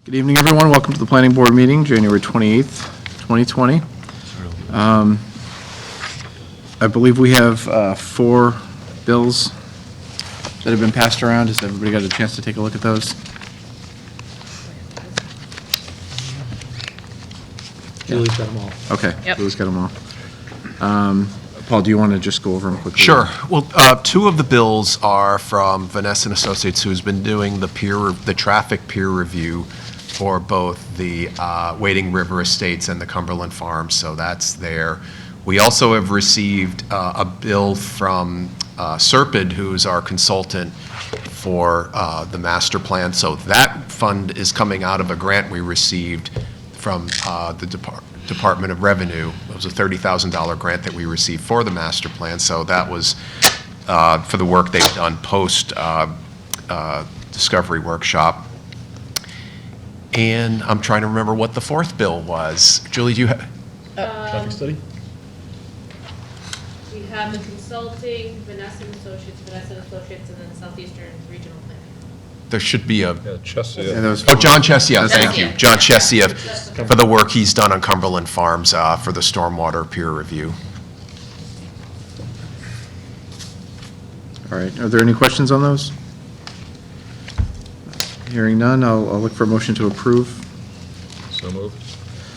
Good evening, everyone. Welcome to the Planning Board meeting, January 28th, 2020. I believe we have 4 bills that have been passed around. Has everybody got a chance to take a look at those? Julie's got them all. Okay. Yep. Julie's got them all. Paul, do you want to just go over them quickly? Sure. Well, 2 of the bills are from Vanessa and Associates, who's been doing the traffic peer review for both the Wading River Estates and the Cumberland Farms, so that's there. We also have received a bill from Serpide, who's our consultant for the master plan. So that fund is coming out of a grant we received from the Department of Revenue. It was a $30,000 grant that we received for the master plan. So that was for the work they've done post discovery workshop. And I'm trying to remember what the 4th bill was. Julie, do you have? Traffic study? We have the consulting, Vanessa and Associates, and then Southeastern Regional Planning. There should be a, Chesia. Yeah, that was oh, John Chesia, thank you. Chesia. John Chesia for the work he's done on Cumberland Farms for the stormwater peer review. All right. Are there any questions on those? Hearing none, I'll look for a motion to approve. So moved.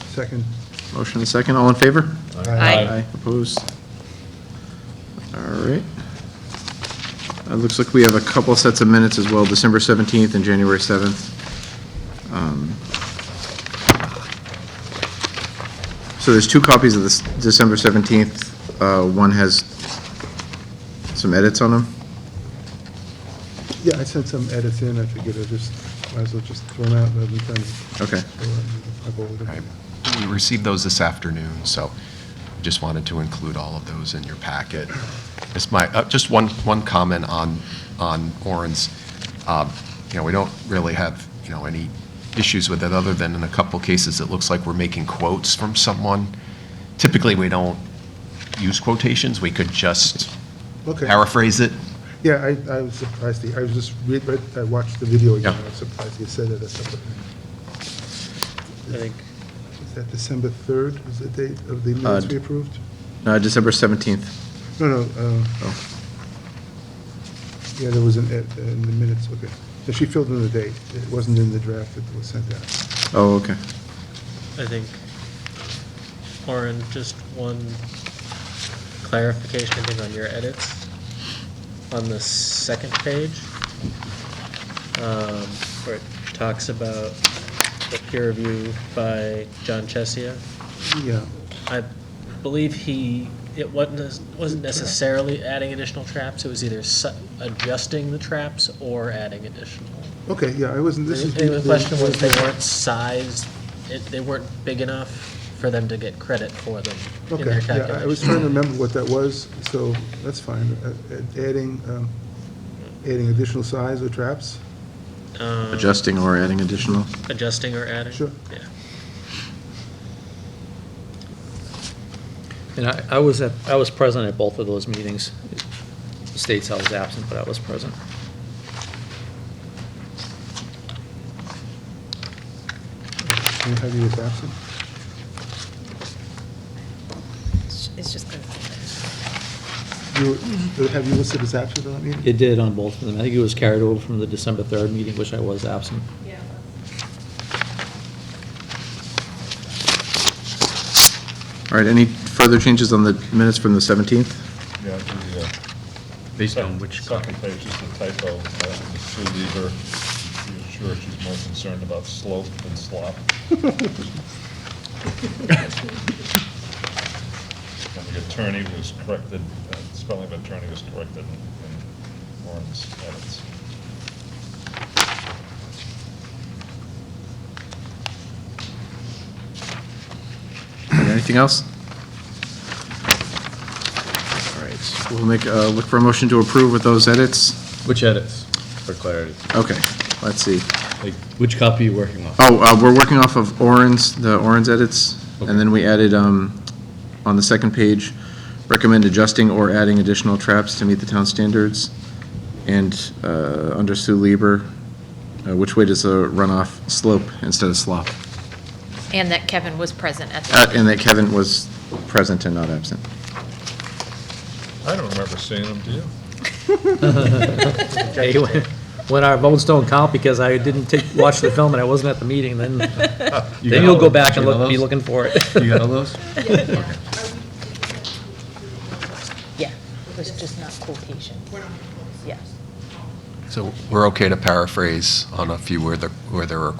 Second. Motion and a second. All in favor? Aye. Opposed? All right. It looks like we have a couple sets of minutes as well, December 17th and January 7th. So there's 2 copies of this December 17th. One has some edits on them. Yeah, I sent some edits in. I figured might as well just throw them out rather than trying to. Okay. I'll go with Right. it. We received those this afternoon, so just wanted to include all of those in your packet. It's my, just one comment on Oran's. We don't really have, any issues with it, other than in a couple cases, it looks like we're making quotes from someone. Typically, we don't use quotations. We could just Okay. paraphrase it. Yeah, I was surprised. I was just I watched the video again. Yeah. I was surprised you said it a separate. I think, Is that December 3rd? Is the date of the minutes we approved? December 17th. No. Oh. Yeah, there was an ed in the minutes. Okay. So she filled in the date. It wasn't in the draft that was sent out. Oh, okay. I think, Lauren, just one clarification, I think, on your edits. On the second page, where it talks about the peer review by John Chesia. Yeah. I believe it wasn't necessarily adding additional traps, it was either adjusting the traps or adding additional. Okay, yeah, I wasn't, this is. The question was, they weren't sized, they weren't big enough for them to get credit for them in their Okay, yeah, I was calculation. trying to remember what that was, so that's fine. Adding additional size or traps? Adjusting or adding additional? Adjusting or adding? Sure. Yeah. and I was present at both of those meetings. It states I was absent, but I was present. Can you have you as absent? It's just good. Have you listed as absent on that meeting? It did on both of them. I think it was carried over from the December 3rd meeting, which I was absent. Yeah. All right, any further changes on the minutes from the 17th? Yeah, the Based on which second page is the typo, Ms. Sue Lieber, she's sure she's more concerned about slope than slop. And the attorney was corrected, spelling of attorney was corrected in Warren's edits. Anything else? All right, we'll look for a motion to approve with those edits. Which edits, for clarity? Okay, let's see. Like, which copy are you working on? Oh, we're working off of the Oran's edits, and then we added, on the second page, recommend adjusting or adding additional traps to meet the town standards. And under Sue Lieber, which way does the runoff slope instead of slop? And that Kevin was present at the. And that Kevin was present and not absent. I don't remember seeing them, do you? Okay, when our votes don't count because I didn't watch the film and I wasn't at the meeting, then you'll go back and be looking for it. You got all those? Yeah, it was just not quotation. Yeah. So we're okay to paraphrase on a few where there were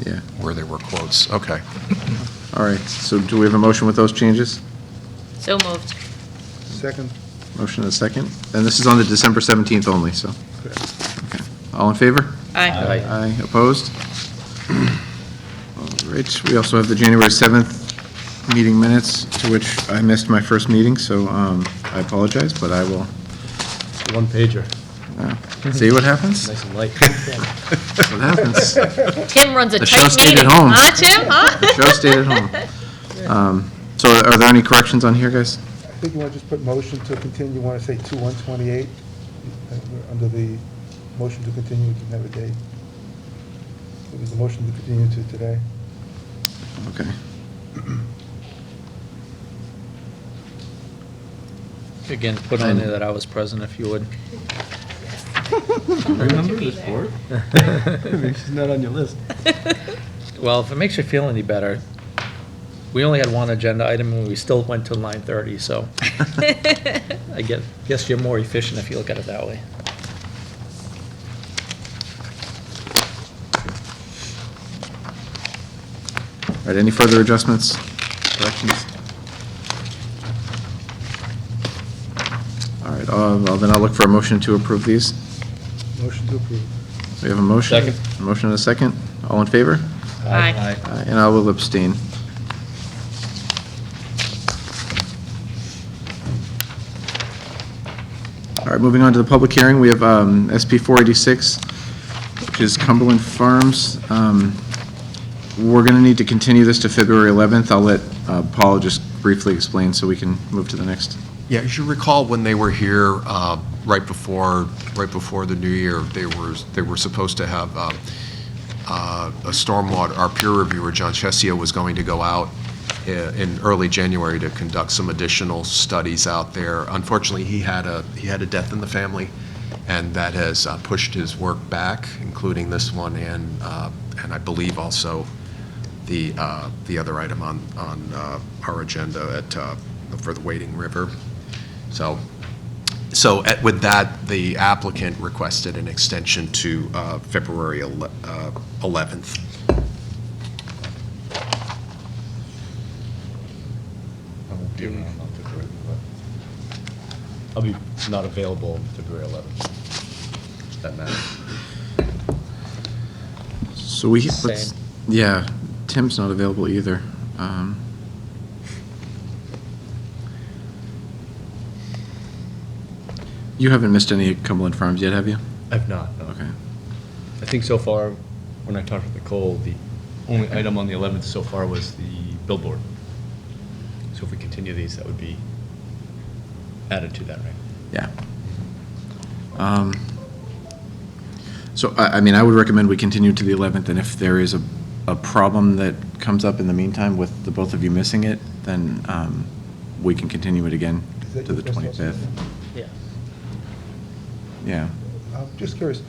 Yeah. where there were quotes. Okay. All right, so do we have a motion with those changes? So moved. Second? Motion and a second. And this is on the December 17th only, so. Correct. Okay. All in favor? Aye. Aye, opposed? All right, we also have the January 7th meeting minutes, to which I missed my first meeting, so I apologize, but I will One pager. see what happens. Nice and light. What happens? Tim runs a The show tight stayed meeting. at home. Huh, Tim, huh? The show stayed at home. So are there any corrections on here, guys? I think you want to just put motion to continue, you want to say 2/1/28? Under the motion to continue, you can have a date. It was a motion to continue to today. Okay. Again, put on there that I was present if you would. Remember this board? She's not on your list. Well, if it makes you feel any better, we only had one agenda item and we still went till 9:30, so I guess you're more efficient if you look at it that way. All right, any further adjustments, corrections? All right, well, then I'll look for a motion to approve these. Motion to approve. We have a motion. Second. A motion and a second. All in favor? Aye. Aye, and I will abstain. All right, moving on to the public hearing, we have SP 486, which is Cumberland Farms. We're going to need to continue this to February 11th. I'll let Paul just briefly explain so we can move to the next. Yeah, as you recall, when they were here right before the new year, they were supposed to have a stormwater. Our peer reviewer, John Chesia, was going to go out in early January to conduct some additional studies out there. Unfortunately, he had a death in the family, and that has pushed his work back, including this one, and I believe also the other item on our agenda for the Wading River. So with that, the applicant requested an extension to February 11th. I won't be around on February 11th. I'll be not available on February 11th. That matters. So we, Same. yeah, Tim's not available either. You haven't missed any Cumberland Farms yet, have you? I've not, no. Okay. I think so far, when I talked with Nicole, the only item on the 11th so far was the billboard. So if we continue these, that would be added to that, right? Yeah. So, I mean, I would recommend we continue to the 11th, and if there is a problem that comes up in the meantime with the both of you missing it, then we can continue it again Is that to the your best 25th. estimate? Yeah. Yeah. I'm just curious,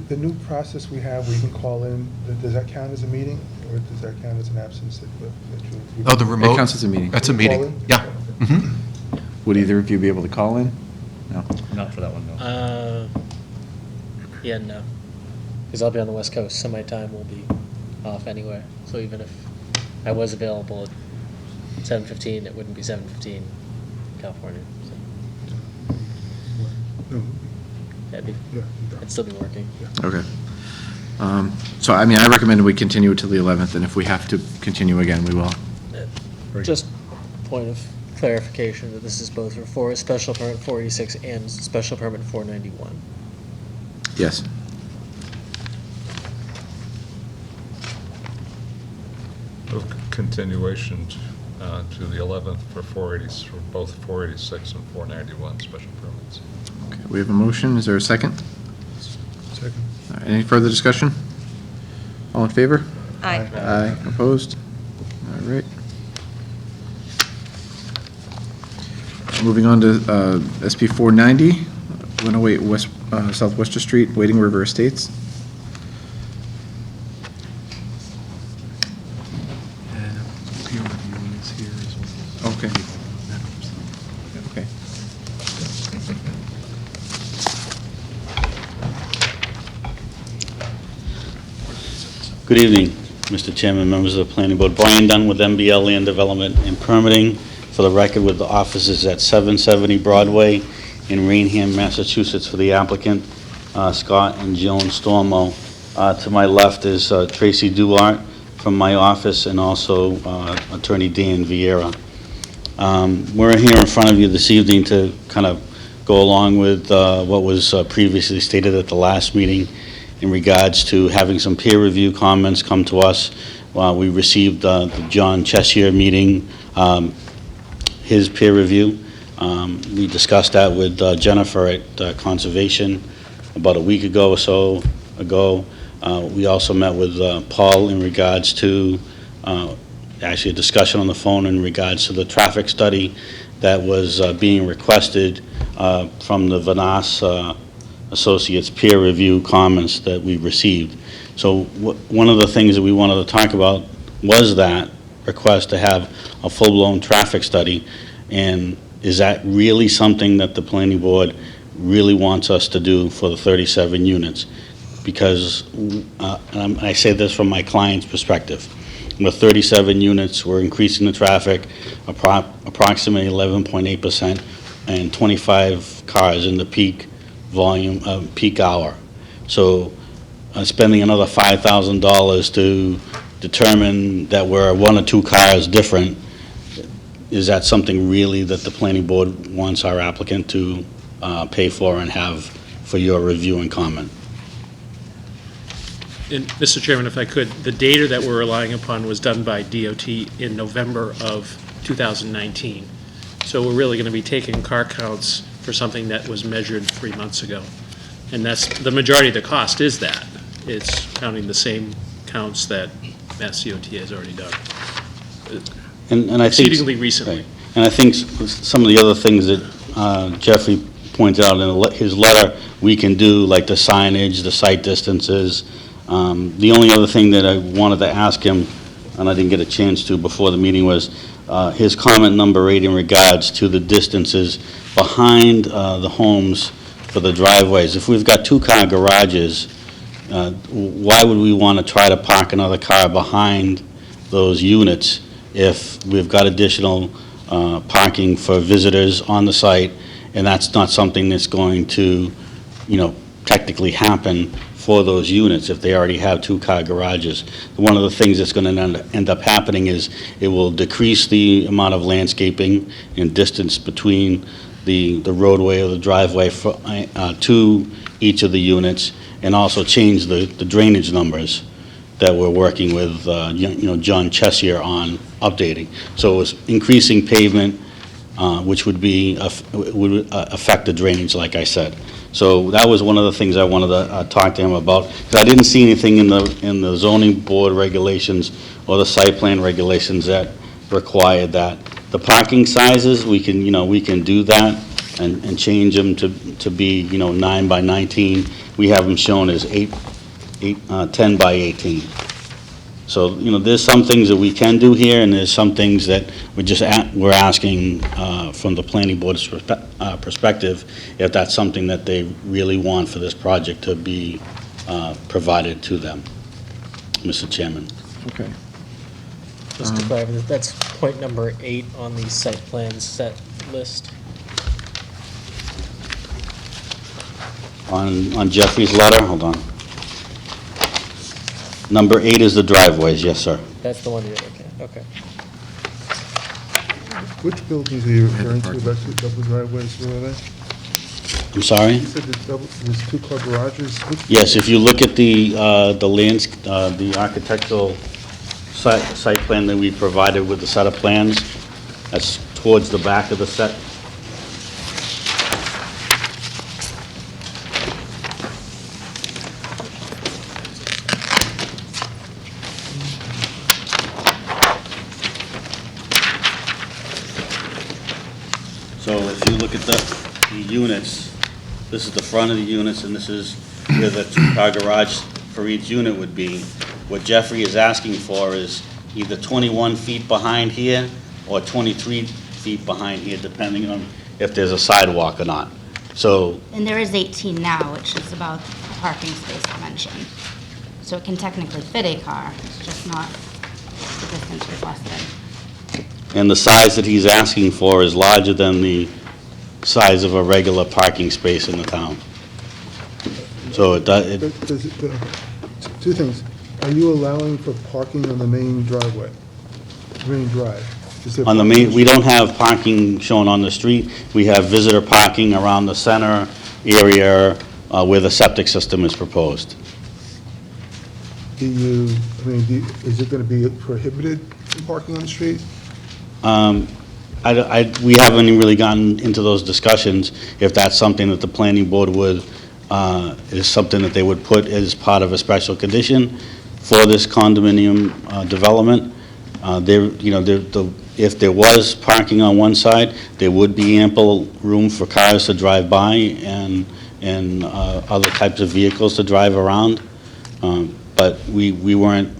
the new process we have where you can call in, does that count as a meeting, or does that count as an absence? that you- Oh, the remote? counts as a meeting. That's a Can you call meeting, in? yeah. Mhm. Would either of you be able to call in? No? Not for that one, no. Yeah, no. Because I'll be on the West Coast, so my time will be off anyway. So even if I was available at 7:15, it wouldn't be 7:15 California. So No, that'd be, yeah, I'd still be working. Okay. So, I mean, I recommend we continue it to the 11th, and if we have to continue again, we will. Just point of clarification that this is both for special permit 486 and special permit 491. Yes. Continuation to the 11th for 480, for both 486 and 491 special permits. Okay, we have a motion. Is there a second? second. All right, any further discussion? All in favor? Aye. Aye. Opposed? All right. Moving on to SP 490, 108 West, South Wester Street, Wading River Estates. Okay. Okay. Good evening, Mr. Chairman, members of the planning board. Brian Dunn with MBL Land Development and Permitting, for the record, with the offices at 770 Broadway in Rainham, Massachusetts, for the applicant, Scott and Joan Stormo. To my left is Tracy Duart from my office, and also Attorney Dan Vieira. We're here in front of you this evening to kind of go along with what was previously stated at the last meeting in regards to having some peer review comments come to us. We received the John Chessier meeting, his peer review. We discussed that with Jennifer at Conservation about a week ago or so ago. We also met with Paul in regards to actually a discussion on the phone in regards to the traffic study that was being requested from the Vanas Associates peer review comments that we received. So one of the things that we wanted to talk about was that request to have a full-blown traffic study, and is that really something that the planning board really wants us to do for the 37 units? Because, and I say this from my client's perspective, with 37 units, we're increasing the traffic approximately 11.8% and 25 cars in the peak volume, peak hour. So spending another $5,000 to determine that we're one or two cars different, is that something really that the planning board wants our applicant to pay for and have for your review and comment? And Mr. Chairman, if I could, the data that we're relying upon was done by DOT in November of 2019. So we're really going to be taking car counts for something that was measured 3 months ago. And that's, the majority of the cost is that. It's counting the same counts that Mass DOT has already done. And I think, Exceedingly recently. right. And I think some of the other things that Jeffrey pointed out in his letter, we can do, like the signage, the site distances. The only other thing that I wanted to ask him, and I didn't get a chance to before the meeting, was his comment number 8 in regards to the distances behind the homes for the driveways. If we've got 2-car garages, why would we want to try to park another car behind those units if we've got additional parking for visitors on the site, and that's not something that's going to, technically happen for those units if they already have 2-car garages? One of the things that's going to end up happening is it will decrease the amount of landscaping and distance between the roadway or the driveway to each of the units, and also change the drainage numbers that we're working with, John Chessier on updating. So it was increasing pavement, which would affect the drainage, like I said. So that was one of the things I wanted to talk to him about, because I didn't see anything in the zoning board regulations or the site plan regulations that required that. The parking sizes, we can do that and change them to be, 9 by 19. We have them shown as 10 by 18. So, there's some things that we can do here, and there's some things that we're asking from the planning board's perspective, if that's something that they really want for this project to be provided to them, Mr. Chairman. Okay. Just to clarify, that's point number 8 on the site plan set list. On Jeffrey's letter, hold on. Number 8 is the driveways, yes, sir. That's the one you're, okay. Which buildings are you referring to, about two double driveways, where are they? I'm sorry? You said there's 2-car garages? Yes, if you look at the architectural site plan that we provided with the set of plans, that's towards the back of the set. So if you look at the units, this is the front of the units, and this is where the two-car garage for each unit would be. What Jeffrey is asking for is either 21 feet behind here or 23 feet behind here, depending on if there's a sidewalk or not. So, And there is 18 now, which is about the parking space dimension. So it can technically fit a car, it's just not the distance requested. and the size that he's asking for is larger than the size of a regular parking space in the town. So it does, Two things. Are you allowing for parking on the main driveway, main drive? Is there on the parking? main, we don't have parking shown on the street. We have visitor parking around the center area where the septic system is proposed. Do you, I mean, is it going to be prohibited parking on the street? We haven't really gotten into those discussions, if that's something that the planning board would, is something that they would put as part of a special condition for this condominium development. If there was parking on one side, there would be ample room for cars to drive by and other types of vehicles to drive around. But we weren't,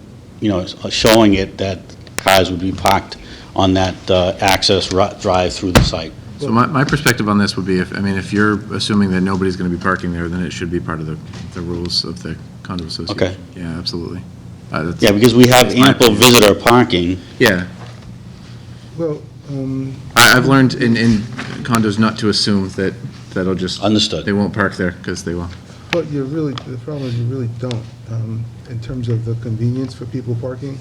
showing it that cars would be parked on that access drive through the site. So my perspective on this would be, if you're assuming that nobody's going to be parking there, then it should be part of the rules of the condo association. Okay. Yeah, absolutely. Yeah, because we have that's my ample opinion. visitor parking. Yeah. Well, I've learned in condos not to assume that that'll just. Understood. They won't park there, because they will. but the problem is you really don't. In terms of the convenience for people parking,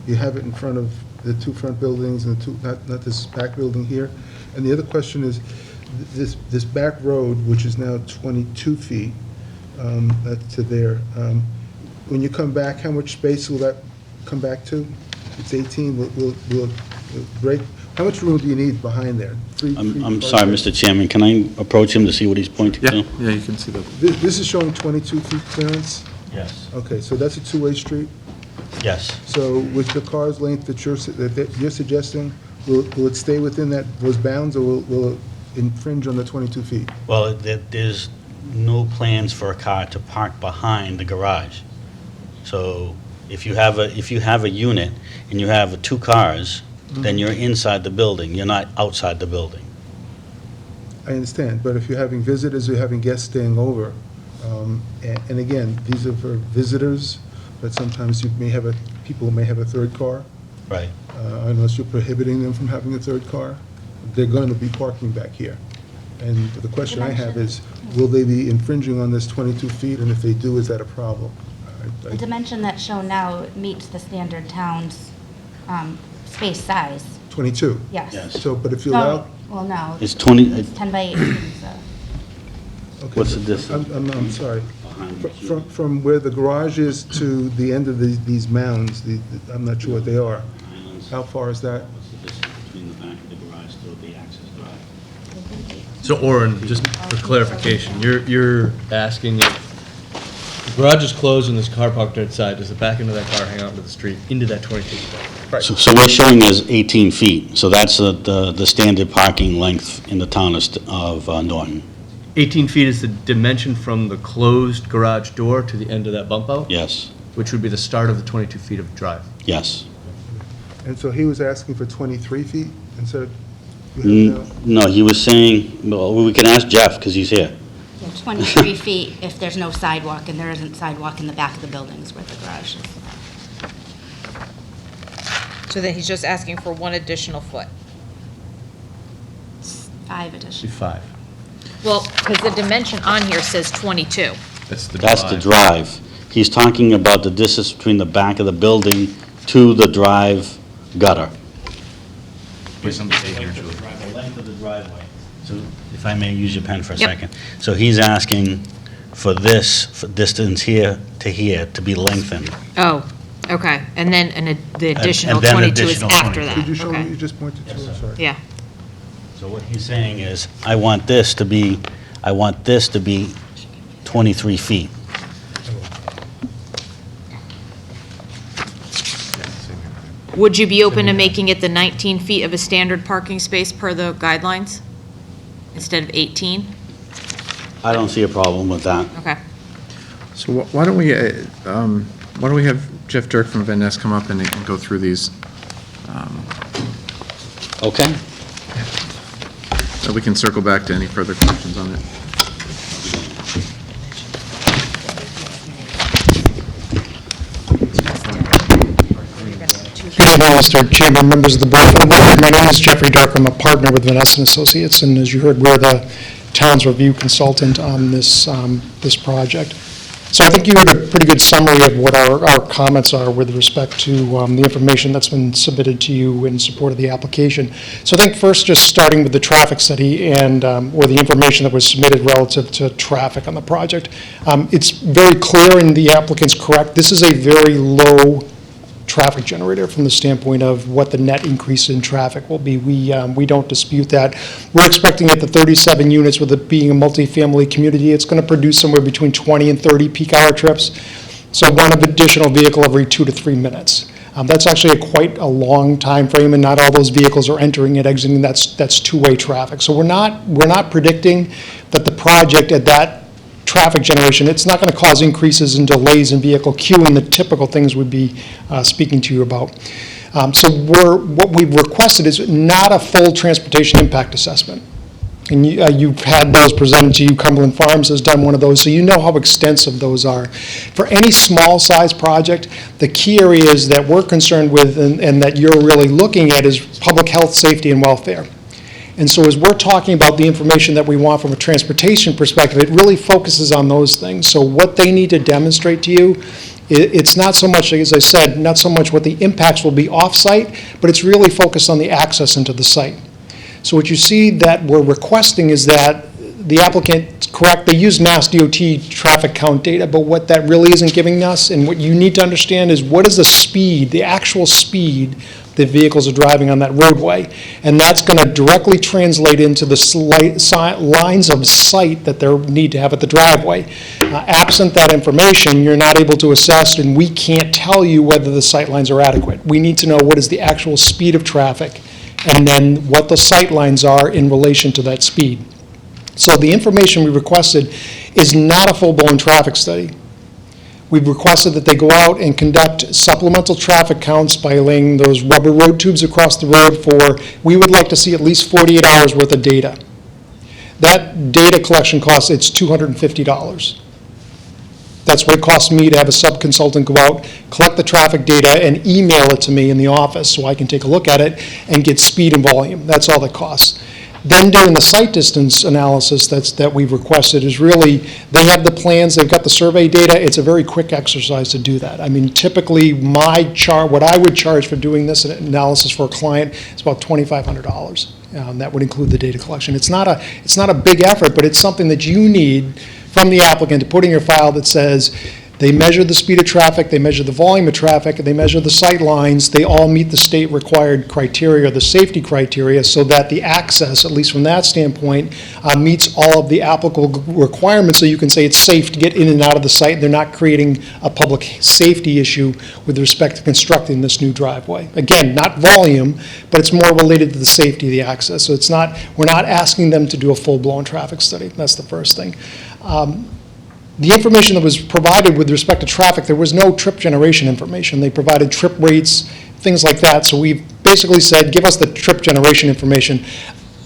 you have it in front of the two front buildings and not this back building here. And the other question is, this back road, which is now 22 feet, that's to there. When you come back, how much space will that come back to? It's 18, will it break? How much room do you need behind there? I'm sorry, Mr. Chairman, can I approach him to see what he's pointing Yeah, to? yeah, you can see that. This is showing 22 feet clearance? Yes. Okay, so that's a two-way street? Yes. So with the car's length that you're suggesting, will it stay within those bounds, or will it infringe on the 22 feet? Well, there's no plans for a car to park behind the garage. So if you have a unit and you have two cars, then you're inside the building, you're not outside the building. I understand, but if you're having visitors, you're having guests staying over, and again, these are for visitors, but sometimes people may have a third car, Right. unless you're prohibiting them from having a third car, they're going to be parking back here. And the question I have is, will they be infringing on this 22 feet, and if they do, is that a problem? The dimension that's shown now meets the standard town's space size, 22? yes. Yes. So, but if you No, allow... well, no. It's 20, It's 10 by 18, so. Okay, What's the but distance? I'm sorry. From where the garage is to the end of these mounds, I'm not sure what they are. How far is that? What's the distance between the back of the garage to the access drive? So Orin, just for clarification, you're asking if the garage is closed and there's a car parked outside, does the back end of that car hang out into the street, into that 22 feet? So we're showing as 18 feet, so that's the standard parking length in the town of Norton. 18 feet is the dimension from the closed garage door to the end of that bump out? Yes, Which would be the start of the 22 feet of drive. yes. And so he was asking for 23 feet instead of... you have now- No, he was saying, well, we can ask Jeff, because he's here. Yeah, 23 feet if there's no sidewalk, and there isn't sidewalk in the back of the buildings where the garage is. So then he's just asking for one additional foot. 5 Be additional. 5. Well, because the dimension on here says 22. That's the drive. That's the drive. He's talking about the distance between the back of the building to the drive gutter. Where's somebody say here, Julie? The length of the driveway. So if I may use your pen for a Yep. second. So he's asking for distance here to be lengthened. Oh, okay. And then the additional and then 22 is additional after 22. that. Could you show me what Okay. you just pointed to? I'm sorry. Yeah. So what he's saying is, I want this to be 23 feet. Would you be open to making it the 19 feet of a standard parking space per the guidelines? instead of 18? I don't see a problem with that. Okay. So why don't we have Jeff Dirk from Van Ness come up and go through these? Okay. So we can circle back to any further questions on it. Good evening, Mr. Chairman, members of the board. For the record, my name is Jeffrey Dark. I'm a partner with Vanessa and Associates, and as you heard, we're the town's review consultant on this project. So I think you heard a pretty good summary of what our comments are with respect to the information that's been submitted to you in support of the application. So I think first, just starting with the traffic study and or the information that was submitted relative to traffic on the project. It's very clear, and the applicant's correct, this is a very low traffic generator from the standpoint of what the net increase in traffic will be. We don't dispute that. We're expecting at the 37 units, with it being a multifamily community, it's going to produce somewhere between 20 and 30 peak hour trips. So one additional vehicle every 2 to 3 minutes. That's actually quite a long time frame, and not all those vehicles are entering and exiting. That's two-way traffic. So we're not predicting that the project at that traffic generation, it's not going to cause increases in delays in vehicle queuing, the typical things we'd be speaking to you about. So what we've requested is not a full transportation impact assessment. And you've had those presented to you. Cumberland Farms has done one of those, so you know how extensive those are. For any small size project, the key areas that we're concerned with and that you're really looking at is public health, safety, and welfare. And so as we're talking about the information that we want from a transportation perspective, it really focuses on those things. So what they need to demonstrate to you, it's not so much, as I said, not so much what the impacts will be off-site, but it's really focused on the access into the site. So what you see that we're requesting is that the applicant, correct, they use Mass DOT traffic count data, but what that really isn't giving us, and what you need to understand is what is the speed, the actual speed the vehicles are driving on that roadway. And that's going to directly translate into the lines of sight that they need to have at the driveway. Absent that information, you're not able to assess, and we can't tell you whether the sight lines are adequate. We need to know what is the actual speed of traffic, and then what the sight lines are in relation to that speed. So the information we requested is not a full-blown traffic study. We've requested that they go out and conduct supplemental traffic counts by laying those rubber road tubes across the road for, we would like to see at least 48 hours worth of data. That data collection costs, it's $250. That's what it costs me to have a sub-consultant go out, collect the traffic data, and email it to me in the office so I can take a look at it and get speed and volume. That's all that costs. Then doing the site distance analysis that we've requested is really, they have the plans, they've got the survey data. It's a very quick exercise to do that. I mean, typically what I would charge for doing this analysis for a client is about $2,500. That would include the data collection. It's not a big effort, but it's something that you need from the applicant to put in your file that says, they measure the speed of traffic, they measure the volume of traffic, they measure the sight lines, they all meet the state required criteria, the safety criteria, so that the access, at least from that standpoint, meets all of the applicable requirements, so you can say it's safe to get in and out of the site. They're not creating a public safety issue with respect to constructing this new driveway. Again, not volume, but it's more related to the safety of the access. So we're not asking them to do a full-blown traffic study. That's the first thing. The information that was provided with respect to traffic, there was no trip generation information. They provided trip rates, things like that. So we basically said, give us the trip generation information.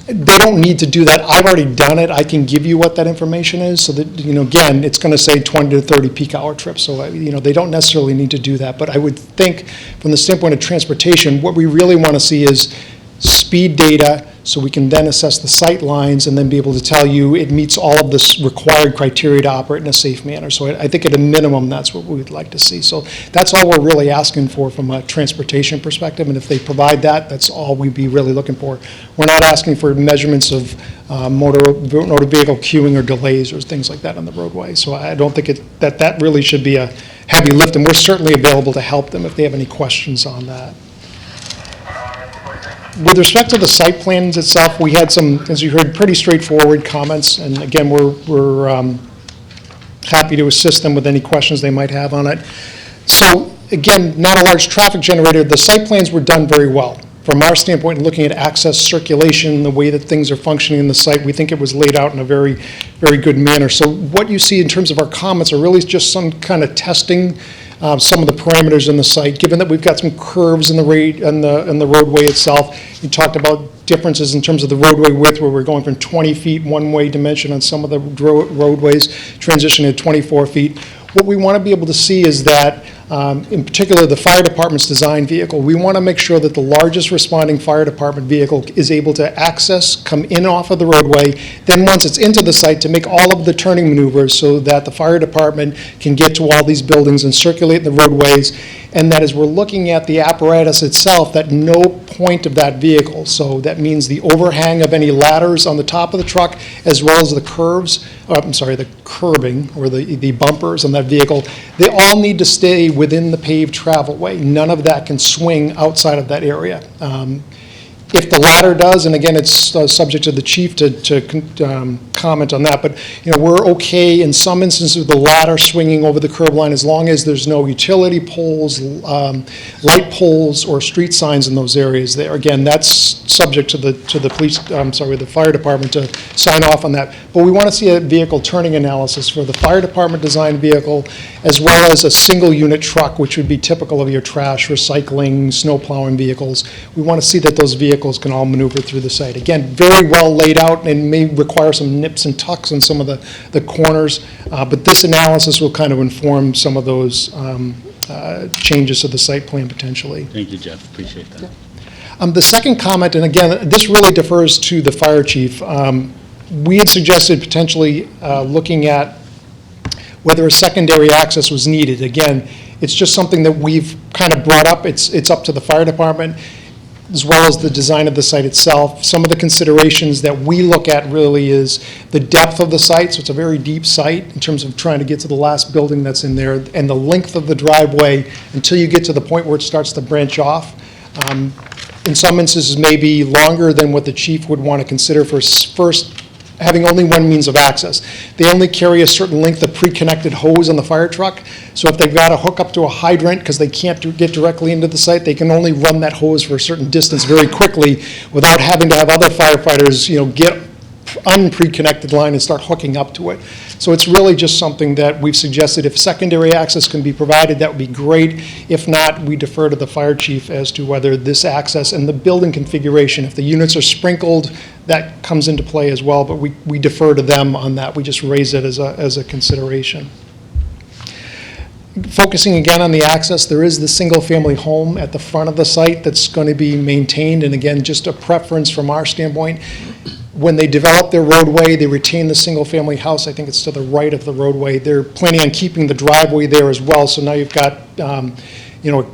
They don't need to do that. I've already done it. I can give you what that information is. So that, again, it's going to say 20 to 30 peak hour trips. So, they don't necessarily need to do that. But I would think from the standpoint of transportation, what we really want to see is speed data, so we can then assess the sight lines and then be able to tell you it meets all of this required criteria to operate in a safe manner. So I think at a minimum, that's what we would like to see. So that's all we're really asking for from a transportation perspective, and if they provide that, that's all we'd be really looking for. We're not asking for measurements of motor vehicle queuing or delays or things like that on the roadway. So I don't think that really should be a heavy lift, and we're certainly available to help them if they have any questions on that. With respect to the site plans itself, we had some, as you heard, pretty straightforward comments, and again, we're happy to assist them with any questions they might have on it. So again, not a large traffic generator. The site plans were done very well from our standpoint, looking at access, circulation, the way that things are functioning in the site, we think it was laid out in a very, very good manner. So what you see in terms of our comments are really just some kind of testing some of the parameters in the site, given that we've got some curves in the roadway itself. You talked about differences in terms of the roadway width, where we're going from 20 feet one-way dimension on some of the roadways, transitioning to 24 feet. What we want to be able to see is that, in particular, the fire department's design vehicle, we want to make sure that the largest responding fire department vehicle is able to access, come in off of the roadway, then once it's into the site, to make all of the turning maneuvers so that the fire department can get to all these buildings and circulate the roadways, and that as we're looking at the apparatus itself, that no point of that vehicle, so that means the overhang of any ladders on the top of the truck, as well as the the curbing, or the bumpers on that vehicle, they all need to stay within the paved travel way. None of that can swing outside of that area. If the ladder does, and again, it's subject to the chief to comment on that, but we're okay in some instances with the ladder swinging over the curb line as long as there's no utility poles, light poles, or street signs in those areas there. Again, that's subject to the police, the fire department to sign off on that. But we want to see a vehicle turning analysis for the fire department design vehicle, as well as a single unit truck, which would be typical of your trash, recycling, snow plowing vehicles. We want to see that those vehicles can all maneuver through the site. Again, very well laid out, and may require some nips and tucks on some of the corners, but this analysis will kind of inform some of those changes to the site plan potentially. Thank you, Jeff, appreciate that. The second comment, and again, this really defers to the fire chief, we had suggested potentially looking at whether a secondary access was needed. Again, it's just something that we've kind of brought up. It's up to the fire department, as well as the design of the site itself. Some of the considerations that we look at really is the depth of the site, so it's a very deep site in terms of trying to get to the last building that's in there, and the length of the driveway until you get to the point where it starts to branch off. In some instances, maybe longer than what the chief would want to consider for first having only one means of access. They only carry a certain length of pre-connected hose on the fire truck, so if they've got to hook up to a hydrant because they can't get directly into the site, they can only run that hose for a certain distance very quickly without having to have other firefighters, get unpre-connected line and start hooking up to it. So it's really just something that we've suggested. If secondary access can be provided, that would be great. If not, we defer to the fire chief as to whether this access and the building configuration, if the units are sprinkled, that comes into play as well, but we defer to them on that. We just raise it as a consideration. Focusing again on the access, there is the single-family home at the front of the site that's going to be maintained, and again, just a preference from our standpoint. When they develop their roadway, they retain the single-family house. I think it's to the right of the roadway. They're planning on keeping the driveway there as well, so now you've got a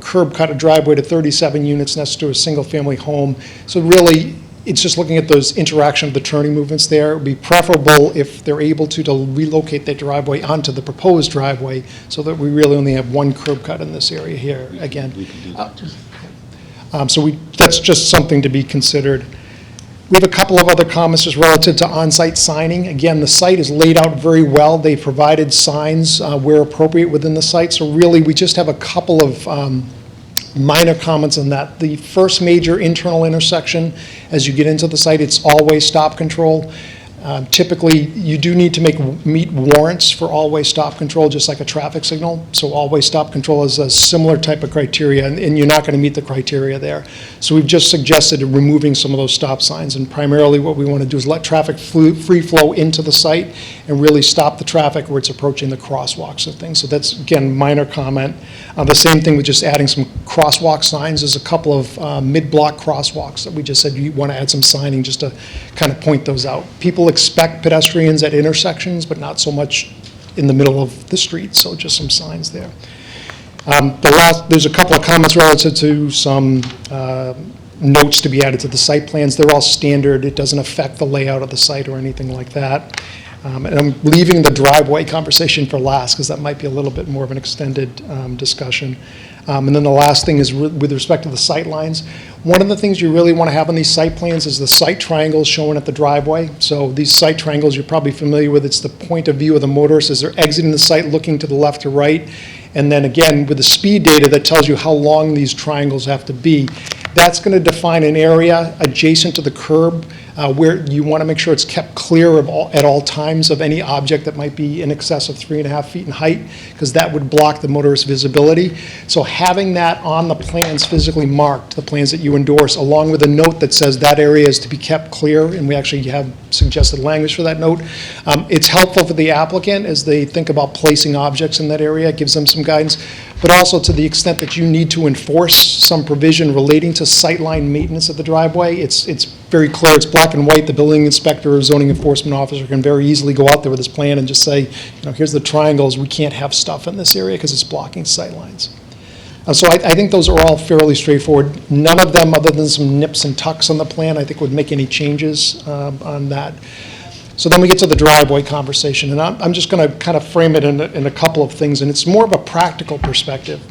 curb cut, a driveway to 37 units next to a single-family home. So really, it's just looking at those interaction of the turning movements there. It would be preferable if they're able to relocate their driveway onto the proposed driveway so that we really only have one curb cut in this area here, again. We can do that. So that's just something to be considered. We have a couple of other comments just relative to on-site signing. Again, the site is laid out very well. They provided signs where appropriate within the site. So really, we just have a couple of minor comments on that. The first major internal intersection, as you get into the site, it's all-way stop control. Typically, you do need to meet warrants for all-way stop control, just like a traffic signal. So all-way stop control is a similar type of criteria, and you're not going to meet the criteria there. So we've just suggested removing some of those stop signs, and primarily what we want to do is let traffic free flow into the site and really stop the traffic where it's approaching the crosswalks and things. So that's, again, minor comment. The same thing with just adding some crosswalk signs. There's a couple of mid-block crosswalks that we just said you want to add some signing just to kind of point those out. People expect pedestrians at intersections, but not so much in the middle of the street, so just some signs there. There's a couple of comments relative to some notes to be added to the site plans. They're all standard. It doesn't affect the layout of the site or anything like that. And I'm leaving the driveway conversation for last because that might be a little bit more of an extended discussion. And then the last thing is with respect to the sight lines. One of the things you really want to have on these site plans is the sight triangles shown at the driveway. So these sight triangles you're probably familiar with. It's the point of view of the motorist as they're exiting the site looking to the left or right. And then again, with the speed data that tells you how long these triangles have to be. That's going to define an area adjacent to the curb where you want to make sure it's kept clear of at all times of any object that might be in excess of 3.5 feet in height, because that would block the motorist visibility. So having that on the plans physically marked, the plans that you endorse, along with a note that says that area is to be kept clear, and we actually have suggested language for that note, it's helpful for the applicant as they think about placing objects in that area. It gives them some guidance, but also to the extent that you need to enforce some provision relating to sightline maintenance of the driveway, it's very clear, it's black and white. The building inspector or zoning enforcement officer can very easily go out there with his plan and just say, you know, here's the triangles, we can't have stuff in this area because it's blocking sightlines. So I think those are all fairly straightforward. None of them, other than some nips and tucks on the plan, I think would make any changes on that. So then we get to the driveway conversation, and I'm just going to kind of frame it in a couple of things, and it's more of a practical perspective.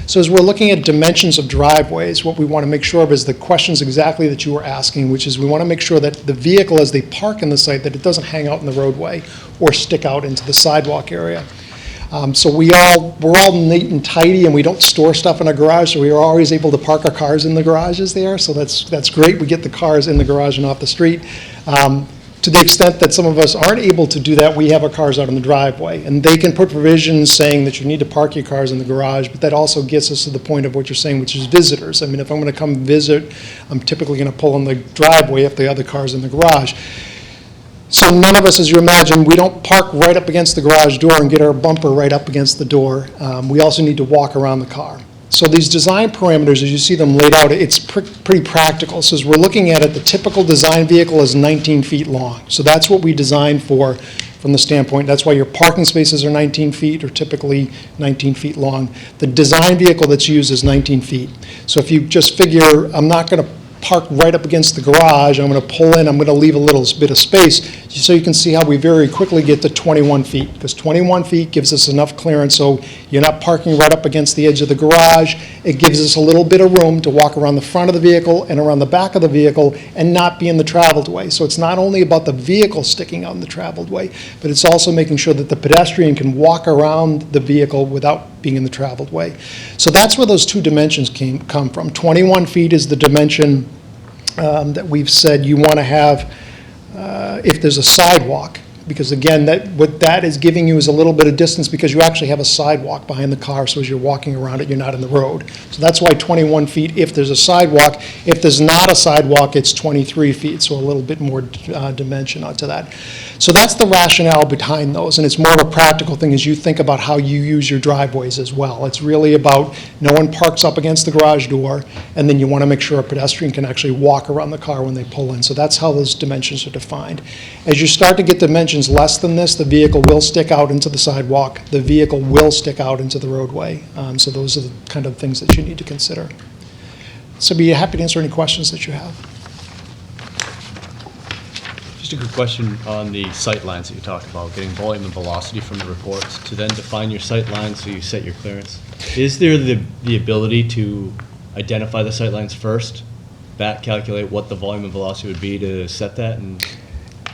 So as we're looking at dimensions of driveways, what we want to make sure of is the questions exactly that you were asking, which is we want to make sure that the vehicle, as they park in the site, that it doesn't hang out in the roadway or stick out into the sidewalk area. So we're all neat and tidy, and we don't store stuff in our garage, so we are always able to park our cars in the garages there, so that's great. We get the cars in the garage and off the street. To the extent that some of us aren't able to do that, we have our cars out in the driveway. And they can put provisions saying that you need to park your cars in the garage, but that also gets us to the point of what you're saying, which is visitors. I mean, if I'm going to come visit, I'm typically going to pull in the driveway if the other car's in the garage. So none of us, as you imagine, we don't park right up against the garage door and get our bumper right up against the door. We also need to walk around the car. So these design parameters, as you see them laid out, it's pretty practical. So as we're looking at it, the typical design vehicle is 19 feet long. So that's what we designed for from the standpoint. That's why your parking spaces are 19 feet or typically 19 feet long. The design vehicle that's used is 19 feet. So if you just figure, I'm not going to park right up against the garage, I'm going to pull in, I'm going to leave a little bit of space, so you can see how we very quickly get to 21 feet, because 21 feet gives us enough clearance so you're not parking right up against the edge of the garage. It gives us a little bit of room to walk around the front of the vehicle and around the back of the vehicle and not be in the traveled way. So it's not only about the vehicle sticking out in the traveled way, but it's also making sure that the pedestrian can walk around the vehicle without being in the traveled way. So that's where those two dimensions come from. 21 feet is the dimension that we've said you want to have if there's a sidewalk, because again, what that is giving you is a little bit of distance because you actually have a sidewalk behind the car, so as you're walking around it, you're not in the road. So that's why 21 feet if there's a sidewalk. If there's not a sidewalk, it's 23 feet, so a little bit more dimension onto that. So that's the rationale behind those, and it's more of a practical thing as you think about how you use your driveways as well. It's really about no one parks up against the garage door, and then you want to make sure a pedestrian can actually walk around the car when they pull in. So that's how those dimensions are defined. As you start to get dimensions less than this, the vehicle will stick out into the sidewalk. The vehicle will stick out into the roadway. So those are the kind of things that you need to consider. So be happy to answer any questions that you have. Just a quick question on the sight lines that you talked about, getting volume and velocity from the reports to then define your sight lines so you set your clearance. Is there the ability to identify the sight lines first, back calculate what the volume and velocity would be to set that? And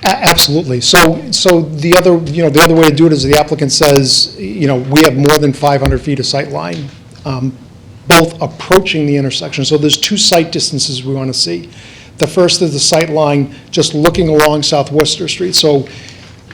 Absolutely. So the other way to do it is the applicant says, we have more than 500 feet of sight line, both approaching the intersection. So there's two sight distances we want to see. The first is the sight line just looking along South Worcester Street. So,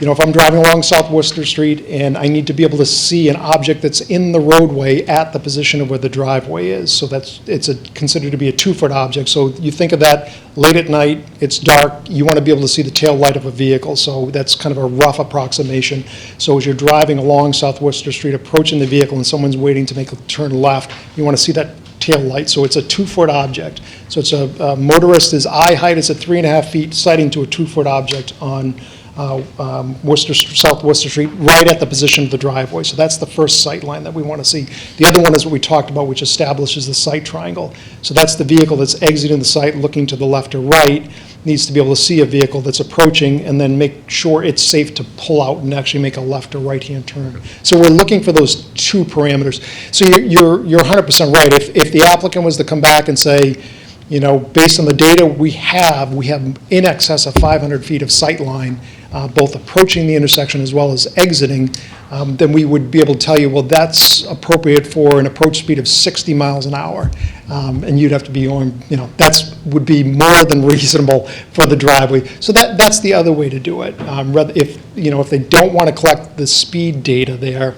if I'm driving along South Worcester Street and I need to be able to see an object that's in the roadway at the position of where the driveway is. So it's considered to be a 2-foot object. So you think of that late at night, it's dark, you want to be able to see the tail light of a vehicle. So that's kind of a rough approximation. So as you're driving along South Worcester Street, approaching the vehicle and someone's waiting to make a turn left, you want to see that tail light. So it's a 2-foot object. So it's a motorist's eye height is at 3.5 feet, sighting to a 2-foot object on South Worcester Street, right at the position of the driveway. So that's the first sight line that we want to see. The other one is what we talked about, which establishes the sight triangle. So that's the vehicle that's exiting the site, looking to the left or right, needs to be able to see a vehicle that's approaching and then make sure it's safe to pull out and actually make a left or right-hand turn. So we're looking for those two parameters. So you're 100% right. If the applicant was to come back and say, based on the data we have in excess of 500 feet of sight line, both approaching the intersection as well as exiting, then we would be able to tell you, well, that's appropriate for an approach speed of 60 miles an hour. And you'd have to be on, would be more than reasonable for the driveway. So that's the other way to do it. If they don't want to collect the speed data there,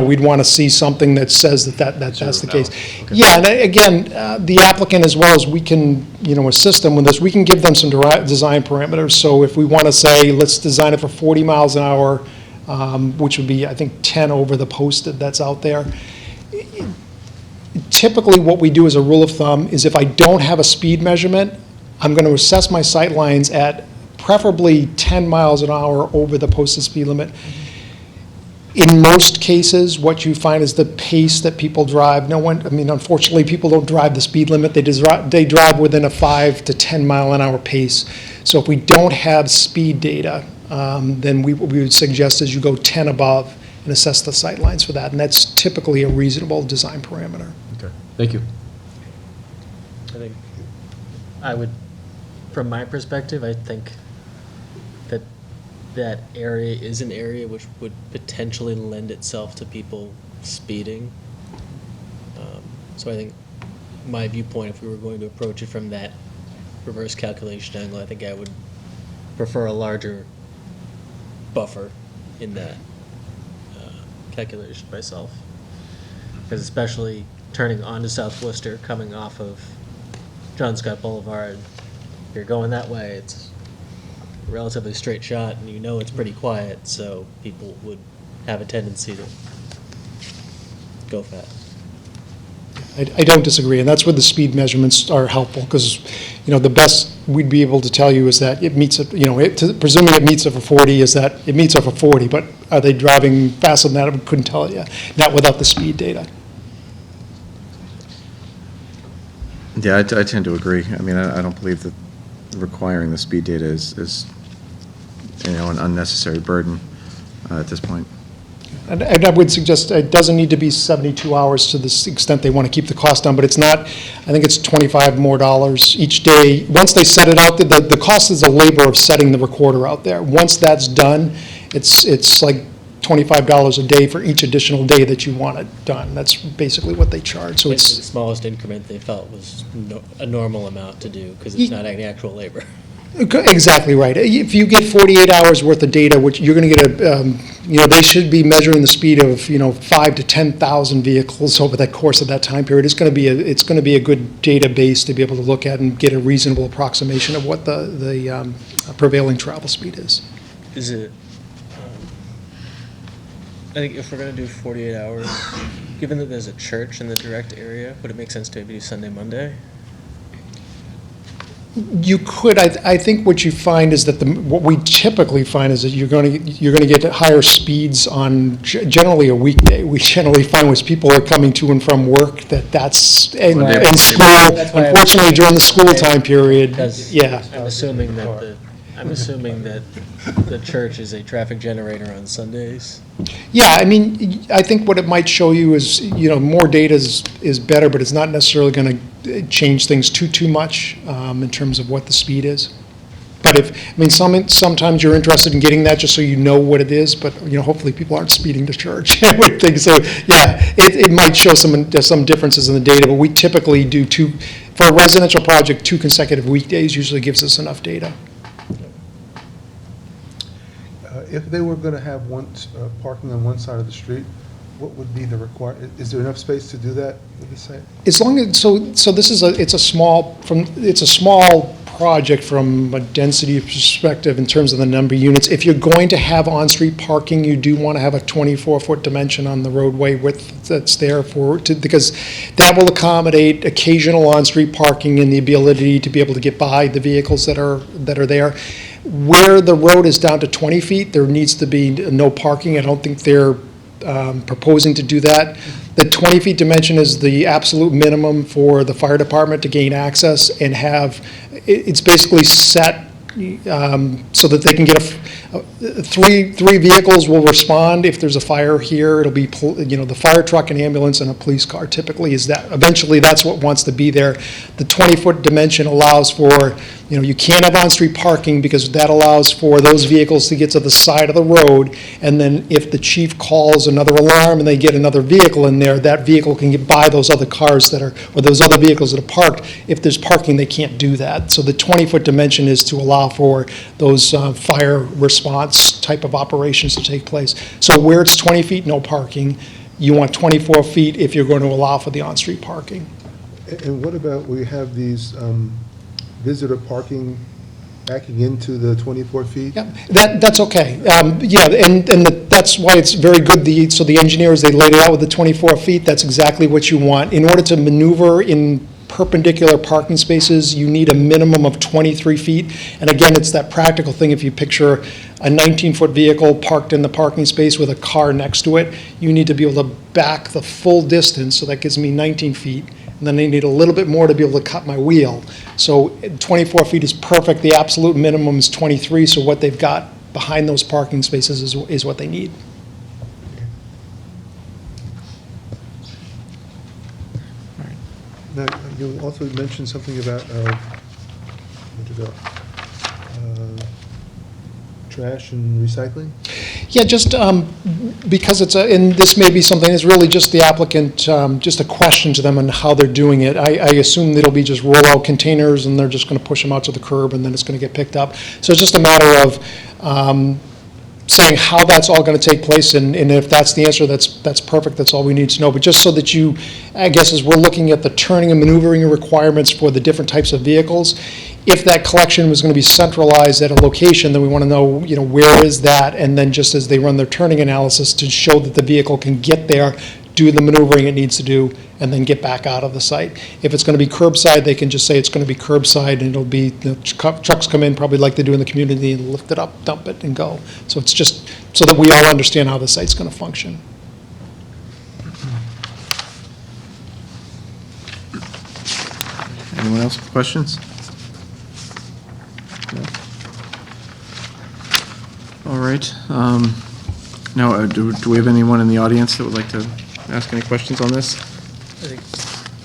we'd want to see something that says that's the case. Yeah, and again, the applicant, as well as we can, assist them with this, we can give them some design parameters. So if we want to say, let's design it for 40 miles an hour, which would be, I think, 10 over the posted that's out there. Typically, what we do as a rule of thumb is if I don't have a speed measurement, I'm going to assess my sight lines at preferably 10 miles an hour over the posted speed limit. In most cases, what you find is the pace that people drive. Unfortunately, people don't drive the speed limit. They drive within a 5 to 10 mile an hour pace. So if we don't have speed data, then what we would suggest is you go 10 above and assess the sight lines for that. And that's typically a reasonable design parameter. Okay, thank you. I think I would, from my perspective, I think that area is an area which would potentially lend itself to people speeding. So I think my viewpoint, if we were going to approach it from that reverse calculation angle, I think I would prefer a larger buffer in that calculation myself. Because especially turning onto South Worcester, coming off of John Scott Boulevard, if you're going that way, it's a relatively straight shot, and it's pretty quiet, so people would have a tendency to go fast. I don't disagree, and that's where the speed measurements are helpful, because, the best we'd be able to tell you is that it meets, presuming it meets over 40, is that it meets over 40, but are they driving faster than that? We couldn't tell you, not without the speed data. Yeah, I tend to agree. I don't believe that requiring the speed data is an unnecessary burden at this point. And I would suggest it doesn't need to be 72 hours to this extent they want to keep the cost down, but it's not, I think it's $25 more each day. Once they set it out, the cost is the labor of setting the recorder out there. Once that's done, it's like $25 a day for each additional day that you want it done. That's basically what they charge. So It's the smallest increment they felt was a normal amount to do, because it's not any actual labor. Exactly right. If you get 48 hours worth of data, which you're going to get they should be measuring the speed of 5 to 10,000 vehicles over the course of that time period. It's going to be a good database to be able to look at and get a reasonable approximation of what the prevailing travel speed is. Is it, I think if we're going to do 48 hours, given that there's a church in the direct area, would it make sense to maybe do Sunday, Monday? You could. I think what you find is that what we typically find is that you're going to get higher speeds on generally a weekday. We generally find when people are coming to and from work that's in school. Unfortunately, during the school time period, yeah. I'm assuming that the church is a traffic generator on Sundays. Yeah, I think what it might show you is, more data is better, but it's not necessarily going to change things too much in terms of what the speed is. But sometimes you're interested in getting that just so you know what it is, but, hopefully people aren't speeding to church, I would think. So, yeah, it might show some differences in the data, but we typically do for a residential project, 2 consecutive weekdays usually gives us enough data. If they were going to have parking on one side of the street, what would be the is there enough space to do that with the site? As long as, so this is it's a small project from a density perspective in terms of the number of units. If you're going to have on-street parking, you do want to have a 24-foot dimension on the roadway width that's there because that will accommodate occasional on-street parking and the ability to be able to get by the vehicles that are there. Where the road is down to 20 feet, there needs to be no parking. I don't think they're proposing to do that. The 20-feet dimension is the absolute minimum for the fire department to gain access and it's basically set so that they can get three vehicles will respond if there's a fire here. It'll be, the fire truck and ambulance and a police car typically is that. Eventually, that's what wants to be there. The 20-foot dimension allows for You can't have on-street parking because that allows for those vehicles to get to the side of the road, and then if the chief calls another alarm and they get another vehicle in there, that vehicle can get by those other cars that are, or those other vehicles that are parked. If there's parking, they can't do that. So the 20-foot dimension is to allow for those fire response type of operations to take place. So where it's 20 feet, no parking. You want 24 feet if you're going to allow for the on-street parking. And what about, we have these visitor parking backing into the 24 feet? Yeah, that's okay. Yeah, and that's why it's very good, so the engineers, they laid it out with the 24 feet, that's exactly what you want. In order to maneuver in perpendicular parking spaces, you need a minimum of 23 feet. And again, it's that practical thing, if you picture a 19-foot vehicle parked in the parking space with a car next to it, you need to be able to back the full distance, so that gives me 19 feet. And then I need a little bit more to be able to cut my wheel. So 24 feet is perfect. The absolute minimum is 23, so what they've got behind those parking spaces is what they need. Now, you also mentioned something about, where'd you go? Trash and recycling? Yeah, just because it's and this may be something, it's really just the applicant, just a question to them on how they're doing it. I assume it'll be just roll-out containers, and they're just going to push them out to the curb, and then it's going to get picked up. So it's just a matter of saying how that's all going to take place, and if that's the answer, that's perfect, that's all we need to know. But just so that you, I guess, as we're looking at the turning and maneuvering requirements for the different types of vehicles, if that collection was going to be centralized at a location, then we want to know, where is that, and then just as they run their turning analysis to show that the vehicle can get there, do the maneuvering it needs to do, and then get back out of the site. If it's going to be curbside, they can just say it's going to be curbside, and it'll be, the trucks come in, probably like they do in the community, and lift it up, dump it, and go. So it's just so that we all understand how the site's going to function. Anyone else with questions? No. All right. Now, do we have anyone in the audience that would like to ask any questions on this? I think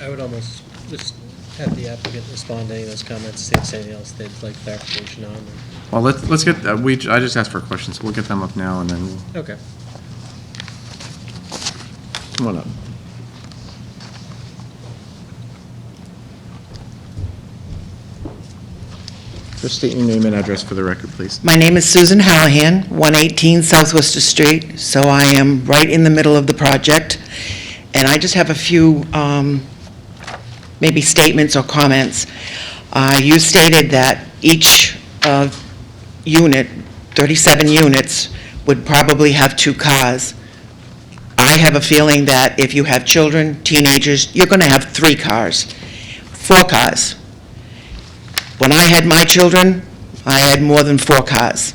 I would almost just have the applicant respond to any of those comments, see if there's anything else they'd like clarification on. Well, let's get, I just asked for questions, so we'll get them up now, and then we'll, Okay. come on up. Just state your name and address for the record, please. My name is Susan Hallahan, 118 South Worcester Street, so I am right in the middle of the project. And I just have a few maybe statements or comments. You stated that each unit, 37 units, would probably have 2 cars. I have a feeling that if you have children, teenagers, you're going to have 3 cars, 4 cars. When I had my children, I had more than 4 cars.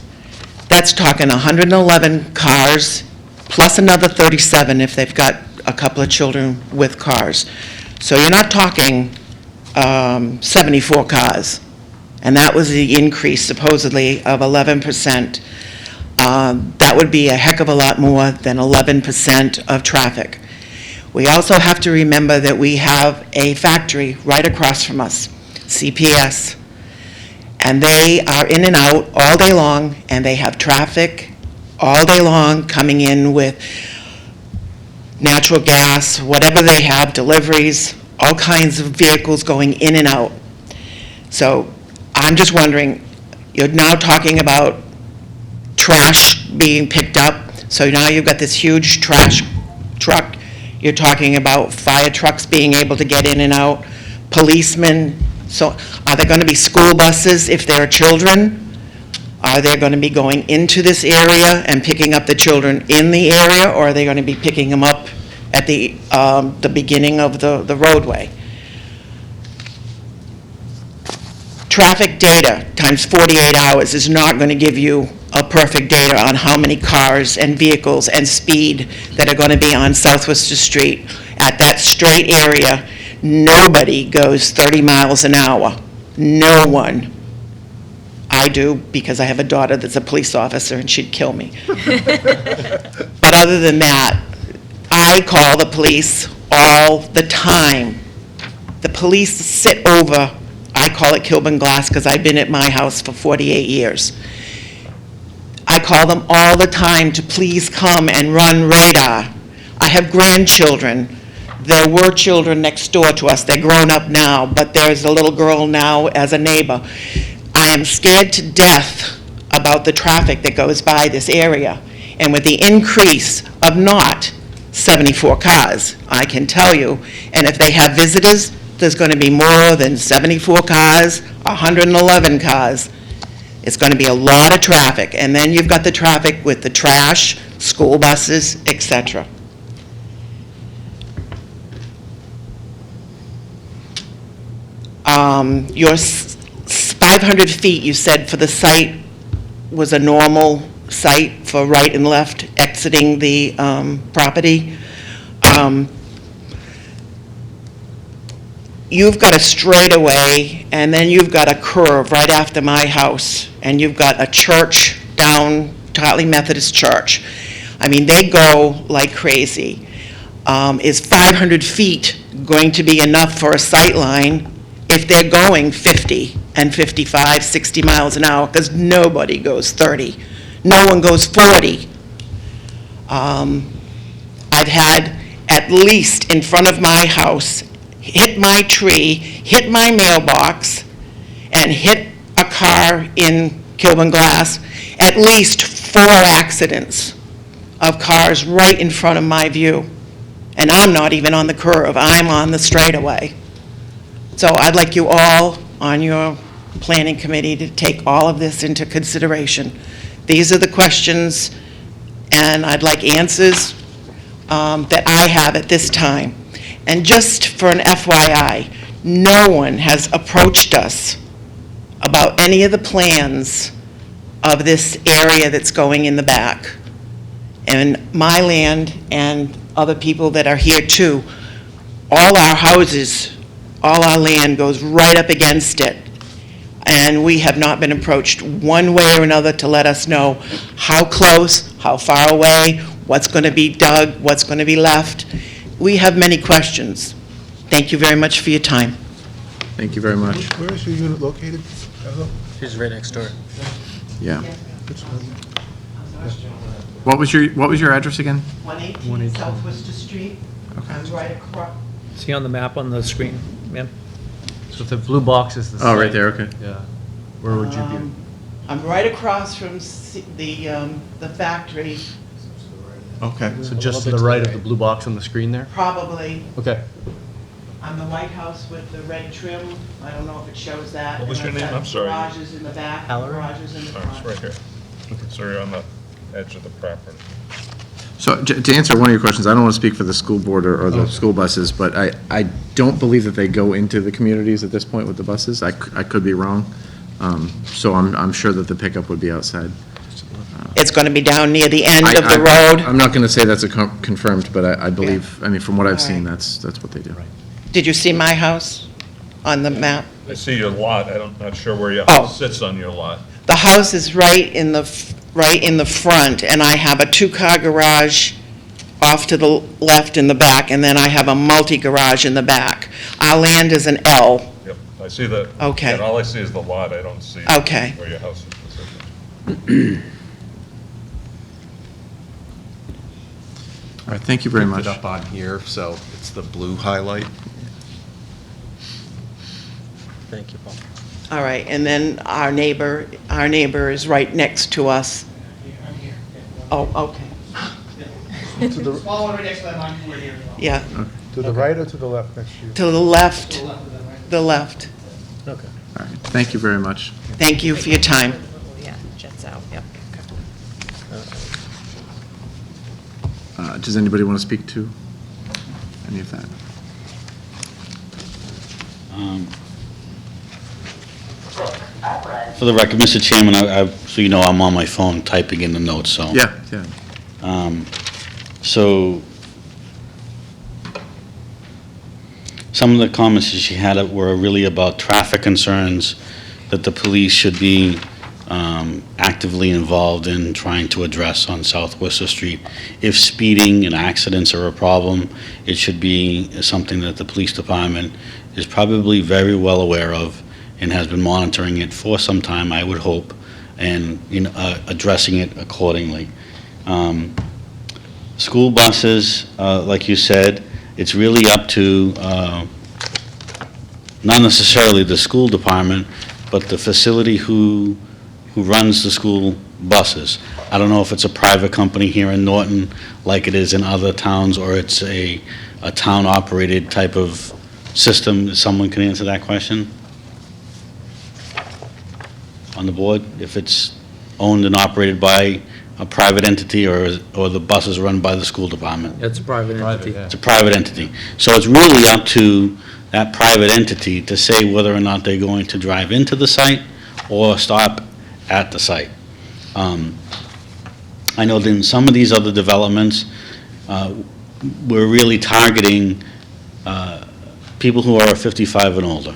That's talking 111 cars, plus another 37 if they've got a couple of children with cars. So you're not talking 74 cars. And that was the increase supposedly of 11%. That would be a heck of a lot more than 11% of traffic. We also have to remember that we have a factory right across from us, CPS. And they are in and out all day long, and they have traffic all day long coming in with natural gas, whatever they have, deliveries, all kinds of vehicles going in and out. So I'm just wondering, you're now talking about trash being picked up, so now you've got this huge trash truck. You're talking about fire trucks being able to get in and out, policemen. So are there going to be school buses if there are children? Are they going to be going into this area and picking up the children in the area, or are they going to be picking them up at the beginning of the roadway? Traffic data times 48 hours is not going to give you a perfect data on how many cars and vehicles and speed that are going to be on South Worcester Street. At that straight area, nobody goes 30 miles an hour. No one. I do, because I have a daughter that's a police officer and she'd kill me. But other than that, I call the police all the time. The police sit over I call it Kilburn Glass because I've been at my house for 48 years. I call them all the time to please come and run radar. I have grandchildren. There were children next door to us. They're grown up now, but there's a little girl now as a neighbor. I am scared to death about the traffic that goes by this area. And with the increase of not 74 cars, I can tell you, and if they have visitors, there's going to be more than 74 cars, 111 cars. It's going to be a lot of traffic. And then you've got the traffic with the trash, school buses, etc. Your 500 feet, you said, for the site was a normal site for right and left exiting the property. You've got a straightaway, and then you've got a curve right after my house, and you've got a church down, Totley Methodist Church. I mean, they go like crazy. Is 500 feet going to be enough for a sight line if they're going 50 and 55, 60 miles an hour? Because nobody goes 30. No one goes 40. I've had, at least in front of my house, hit my tree, hit my mailbox, and hit a car in Kilburn Glass, at least 4 accidents of cars right in front of my view. And I'm not even on the curve, I'm on the straightaway. So I'd like you all on your planning committee to take all of this into consideration. These are the questions, and I'd like answers that I have at this time. And just for an FYI, no one has approached us about any of the plans of this area that's going in the back. And my land and other people that are here too, all our houses, all our land goes right up against it. And we have not been approached one way or another to let us know how close, how far away, what's going to be dug, what's going to be left. We have many questions. Thank you very much for your time. Thank you very much. Where is your unit located? Hello? She's right next door. Yeah. Which one? What was your address again? 118 South Worcester Street. Okay. I'm right across. See on the map on the screen, ma'am? So the blue box is the Oh, right site. there, okay. Yeah. Where would you be? I'm right across from the factory, Okay, so just to the right of the blue box on the screen there? probably. Okay. I'm the White House with the red trim. I don't know if it shows that. What was And your I've name? got I'm sorry. Garages in the back, Halloran? garages in the Oh, front. it's right here. So you're on the edge of the property. So to answer one of your questions, I don't want to speak for the school board or the school buses, but I don't believe that they go into the communities at this point with the buses. I could be wrong. So I'm sure that the pickup would be outside. It's going to be down near the end of the road. I'm not going to say that's confirmed, but I believe, I mean, from what I've seen, that's what they do. Did you see my house on the map? I see your lot, not sure where your Oh. house sits on your lot. The house is right in the front, and I have a 2-car garage off to the left in the back, and then I have a multi-garage in the back. Our land is an L. Yep, I see that. Okay. And all I see is the lot, I don't see Okay. where your house is positioned. All right, thank you very Picked much. it up on here, so it's the blue highlight. Thank you, Paul. All right, and then our neighbor is right next to us. Oh, okay. To the, Small one right next to that line, we're here. Yeah, to the right or to the left next to you? to the left, the left. Okay. All right, thank you very much. Thank you for your time. Yeah, jets out, yep. Does anybody want to speak to any of that? For the record, Mr. Chairman, so you know, I'm on my phone typing in the notes, so. Yeah, yeah. So, some of the comments that she had were really about traffic concerns that the police should be actively involved in trying to address on South Worcester Street. If speeding and accidents are a problem, it should be something that the police department is probably very well aware of and has been monitoring it for some time, I would hope, and, addressing it accordingly. School buses, like you said, it's really up to, not necessarily the school department, but the facility who runs the school buses. I don't know if it's a private company here in Norton, like it is in other towns, or it's a town-operated type of system. Someone can answer that question? On the board, if it's owned and operated by a private entity, or the buses run by the school department? It's a private entity. It's a private entity. So it's really up to that private entity to say whether or not they're going to drive into the site or stop at the site. I know that in some of these other developments, we're really targeting people who are 55 and older.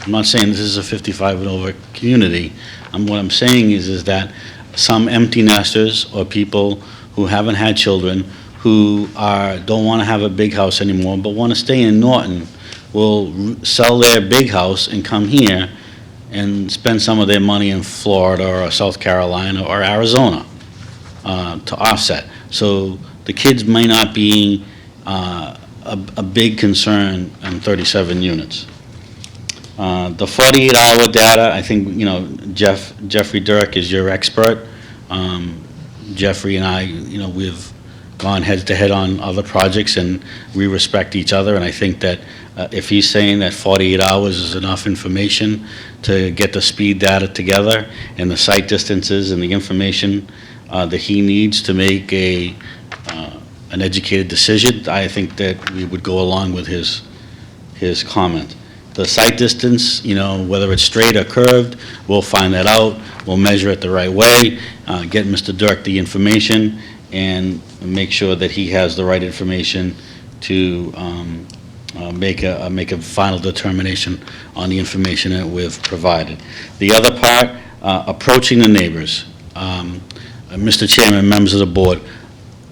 I'm not saying this is a 55 and over community. What I'm saying is that some empty nesters or people who haven't had children, who don't want to have a big house anymore but want to stay in Norton, will sell their big house and come here and spend some of their money in Florida or South Carolina or Arizona to offset. So the kids may not be a big concern on 37 units. The 48-hour data, I think, Jeffrey Dirk is your expert. Jeffrey and I, we've gone head-to-head on other projects, and we respect each other, and I think that if he's saying that 48 hours is enough information to get the speed data together and the site distances and the information that he needs to make an educated decision, I think that we would go along with his comment. The site distance, whether it's straight or curved, we'll find that out. We'll measure it the right way, get Mr. Dirk the information, and make sure that he has the right information to make a final determination on the information that we've provided. The other part, approaching the neighbors. Mr. Chairman, members of the board,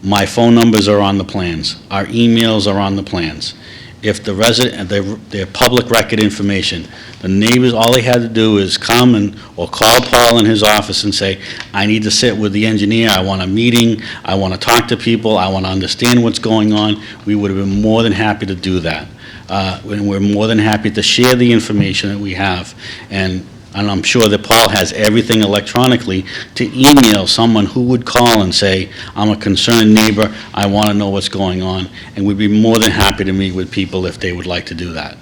my phone numbers are on the plans. Our emails are on the plans. If the resident, their public record information, the neighbors, all they had to do is come or call Paul in his office and say, I need to sit with the engineer, I want a meeting, I want to talk to people, I want to understand what's going on. We would have been more than happy to do that. And we're more than happy to share the information that we have. And I'm sure that Paul has everything electronically to email someone who would call and say, I'm a concerned neighbor, I want to know what's going on, and we'd be more than happy to meet with people if they would like to do that.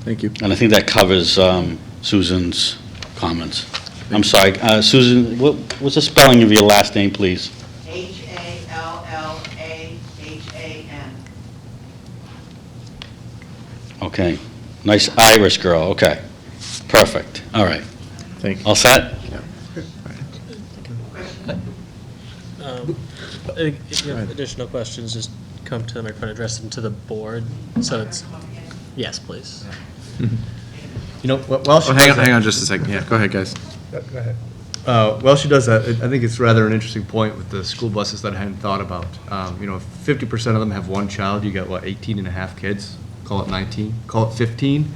Thank you. And I think that covers Susan's comments. I'm sorry, Susan, what's the spelling of your last name, please? Hallalahan. Okay, nice Irish girl, okay. Perfect, all right. Thank you. All set? If you have additional questions, just come to the microphone, address them to the board, so it's, yes, please. While she Hang on just a second. Yeah, go ahead, guys. Go ahead. While she does that, I think it's rather an interesting point with the school buses that I hadn't thought about. 50% of them have one child, you got, 18 and a half kids? Call it 19, call it 15.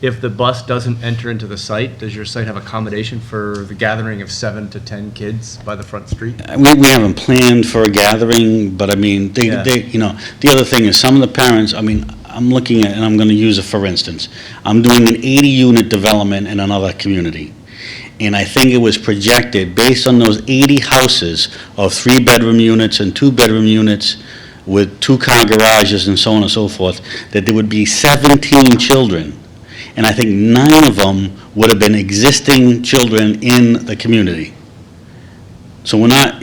If the bus doesn't enter into the site, does your site have accommodation for the gathering of 7 to 10 kids by the front street? We haven't planned for a gathering, but I mean, the other thing is some of the parents, I'm looking at, and I'm going to use it for instance, I'm doing an 80-unit development in another community. And I think it was projected, based on those 80 houses of 3-bedroom units and 2-bedroom units with 2-car garages and so on and so forth, that there would be 17 children. And I think 9 of them would have been existing children in the community. So we're not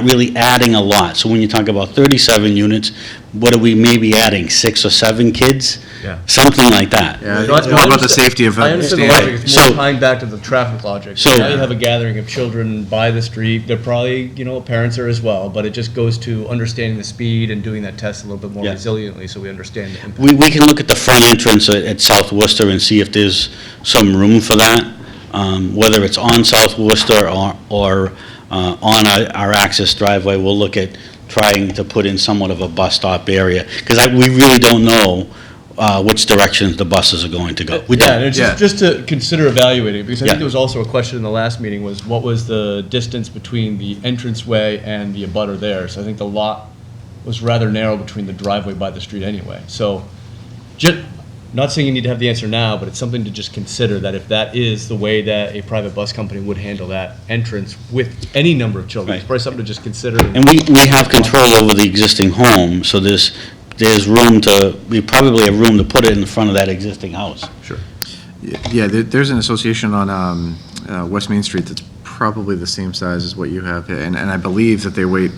really adding a lot. So when you talk about 37 units, what are we maybe adding, 6 or 7 kids? Yeah. Something like that. Yeah, it's more about the safety of I understand the understanding. logic, it's more tying back to the traffic logic. So- Now you have a gathering of children by the street, they're probably, parents are as well, but it just goes to understanding the speed and doing that test a little bit more Yeah. resiliently, so we understand the impact. We can look at the front entrance at South Worcester and see if there's some room for that, whether it's on South Worcester or on our access driveway. We'll look at trying to put in somewhat of a bus stop area, because we really don't know which directions the buses are going to go. We Yeah, don't. and it's Yeah. just to consider evaluating, because I Yeah. think there was also a question in the last meeting, was what was the distance between the entranceway and the abutter there? So I think the lot was rather narrow between the driveway by the street anyway. So, not saying you need to have the answer now, but it's something to just consider, that if that is the way that a private bus company would handle that entrance with any number of children, it's Right. probably something to just consider. And we have control over the existing home, so there's room we probably have room to put it in front of that existing house. Sure. Yeah, there's an association on West Main Street that's probably the same size as what you have, and I believe that they wait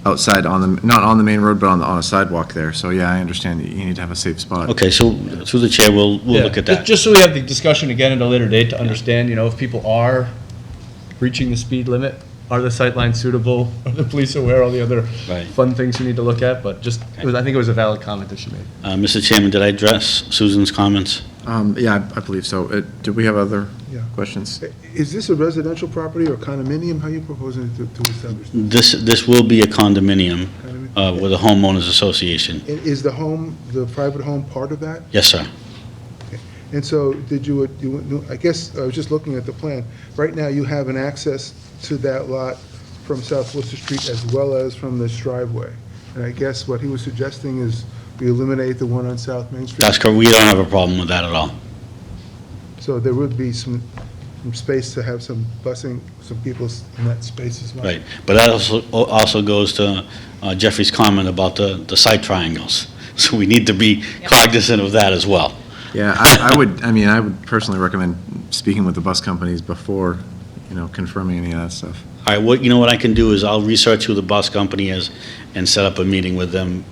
outside not on the main road, but on a sidewalk there. So, yeah, I understand that you need to have a safe spot. Okay, so through the chair, we'll Yeah, look at that. Just so we have the discussion again at a later date to understand, if people are reaching the speed limit, are the sightlines suitable? Are the police aware? All the other Right. fun things you need to look at, but I think it was a valid comment that she made. Mr. Chairman, did I address Susan's comments? Yeah, I believe so. Do we have other Yeah. questions? Is this a residential property or condominium? How are you proposing to establish this? This will be a condominium with a homeowners association. And is the home, the private home, part of that? Yes, sir. And so did I guess, I was just looking at the plan. Right now, you have an access to that lot from South Worcester Street as well as from this driveway. And I guess what he was suggesting is we eliminate the one on South Main Street. That's correct. We don't have a problem with that at all. So there would be some space to have some busing, some people in that space as well. Right. But that also goes to Jeffrey's comment about the site triangles. So we need to be cognizant of that as well. Yeah, I would personally recommend speaking with the bus companies before, confirming any of that stuff. All right, what I can do is I'll research who the bus company is and set up a meeting with them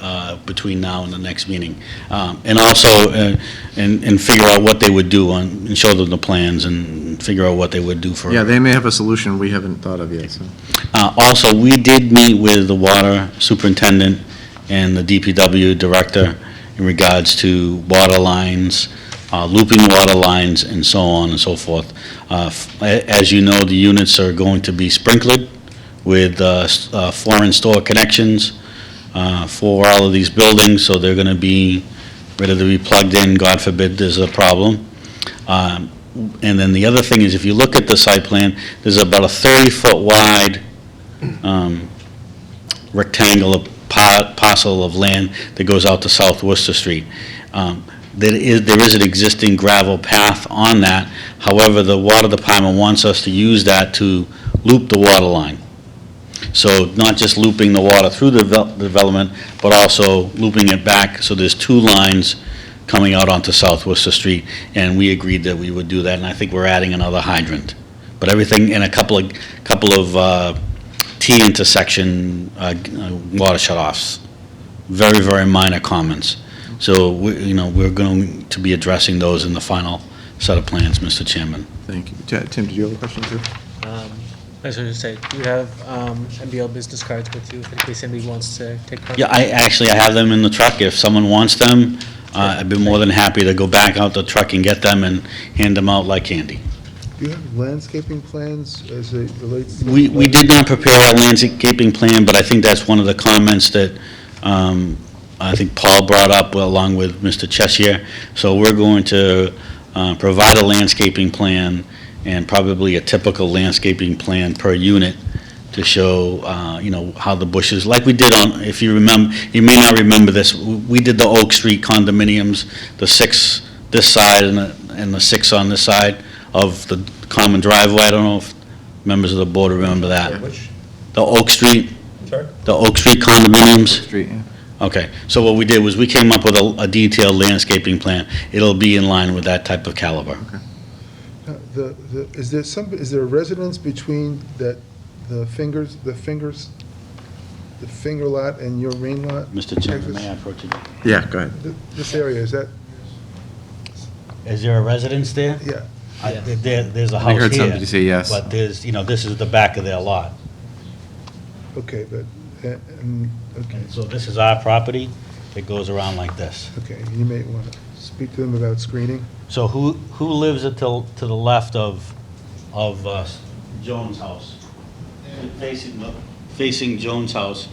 between now and the next meeting. And also, and figure out what they would do and show them the plans and figure out what they would do for. Yeah, they may have a solution we haven't thought of yet, so. Also, we did meet with the water superintendent and the DPW director in regards to water lines, looping water lines, and so on and so forth. As you know, the units are going to be sprinkled with foreign store connections for all of these buildings, so they're going to be ready to be plugged in, God forbid there's a problem. And then the other thing is, if you look at the site plan, there's about a 30-foot wide rectangular parcel of land that goes out to South Worcester Street. There is an existing gravel path on that. However, the water department wants us to use that to loop the water line. So not just looping the water through the development, but also looping it back. So there's two lines coming out onto South Worcester Street, and we agreed that we would do that, and I think we're adding another hydrant. But everything in a couple of T-intersection water shutoffs. Very, very minor comments. So, we're going to be addressing those in the final set of plans, Mr. Chairman. Thank you. Tim, did you have a question, too? I was going to say, do you have MBL business cards with you in case anybody wants to take part? Yeah, I have them in the truck. If someone wants them, I'd be more than happy to go back out the truck and get them and hand them out like candy. Do you have landscaping plans as it relates to? We did not prepare a landscaping plan, but I think that's one of the comments that I think Paul brought up along with Mr. Cheshire. So we're going to provide a landscaping plan and probably a typical landscaping plan per unit to show, how the bushes, like we did if you remember, you may not remember this, we did the Oak Street condominiums, the 6 this side and the 6 on this side of the common driveway. I don't know if members of the board remember that. The Oak Street, the Oak Street condominiums. Street, yeah. Okay, so what we did was we came up with a detailed landscaping plan. It'll be in line with that type of caliber. Is there a residence between the finger lot and your main lot? Mr. Chairman, may I approach you? Yeah, go ahead. This area, is that? Is there a residence there? Yeah. There's a I house heard here. somebody say yes. But this is the back of their lot. Okay, but, okay, So this is our property. It goes around like this. okay, you may want to speak to them about screening. So who lives to the left of Jones' house? Facing Jones' house.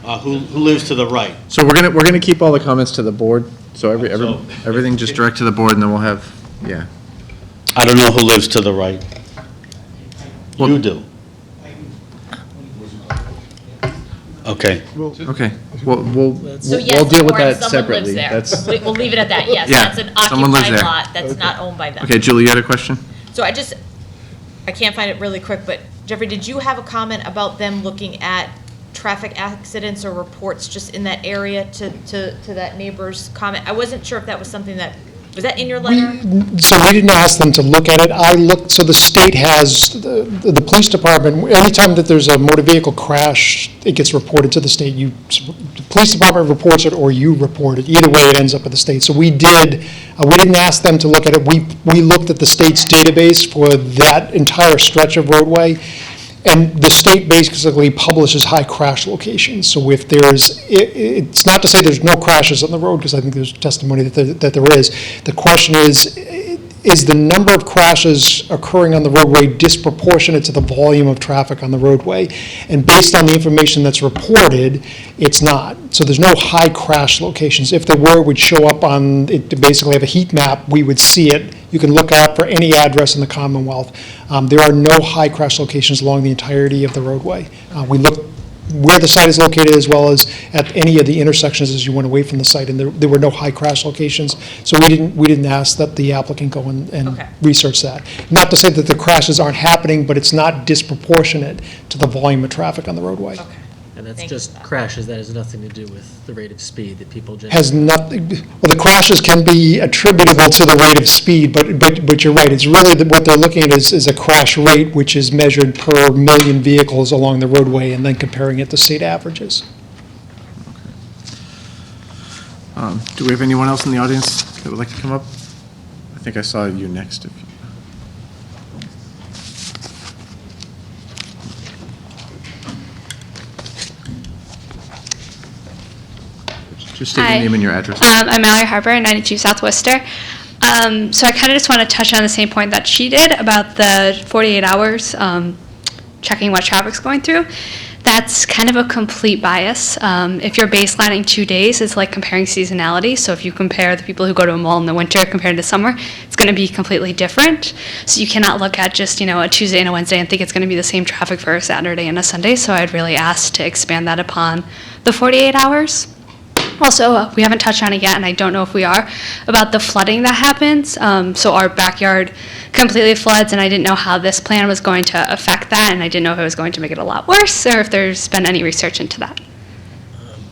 Who lives to the right? So we're gonna keep all the comments to the board So everything just direct to the board, and then we'll have, yeah. I don't know who lives to the right. You do. Okay. Okay, we'll So yes, we'll deal with Warren, that someone separately. lives there. That's, We'll leave it at that, yes. Yeah, That's an someone lives occupied there. lot that's not owned by them. okay, Julie, you had a question? So I can't find it really quick, but Jeffrey, did you have a comment about them looking at traffic accidents or reports just in that area to that neighbor's comment? I wasn't sure if that was something that, was that in your letter? So we didn't ask them to look at it. I looked, so the state has, the police department, anytime that there's a motor vehicle crash, it gets reported to the state. The police department reports it or you report it. Either way, it ends up at the state. So we didn't ask them to look at it. We looked at the state's database for that entire stretch of roadway. And the state basically publishes high crash locations. So if there's, it's not to say there's no crashes on the road, because I think there's testimony that there is. The question is the number of crashes occurring on the roadway disproportionate to the volume of traffic on the roadway? And based on the information that's reported, it's not. So there's no high crash locations. If there were, it would show up on, it basically have a heat map, we would see it. You can look up for any address in the Commonwealth. There are no high crash locations along the entirety of the roadway. We looked where the site is located as well as at any of the intersections as you went away from the site, and there were no high crash locations. So we didn't ask that the applicant go and research that. Not to say that the crashes aren't happening, but it's not disproportionate to the volume of traffic on the roadway. And that's just crashes, that has nothing to do with the rate of speed that people just. Has nothing, well, the crashes can be attributable to the rate of speed, but you're right, it's really what they're looking at is a crash rate, which is measured per million vehicles along the roadway, and then comparing it to state averages. Do we have anyone else in the audience that would like to come up? I think I saw you next. Just state your Hi. name and your address. I'm Mallory Harper, 92 South Worcester. So I kind of just want to touch on the same point that she did about the 48 hours, checking what traffic's going through. That's kind of a complete bias. If you're baselining 2 days, it's like comparing seasonality. So if you compare the people who go to a mall in the winter compared to summer, it's going to be completely different. So you cannot look at just, a Tuesday and a Wednesday and think it's going to be the same traffic for a Saturday and a Sunday. So I'd really ask to expand that upon the 48 hours. Also, we haven't touched on it yet, and I don't know if we are, about the flooding that happens. So our backyard completely floods, and I didn't know how this plan was going to affect that, and I didn't know if it was going to make it a lot worse, or if there's been any research into that.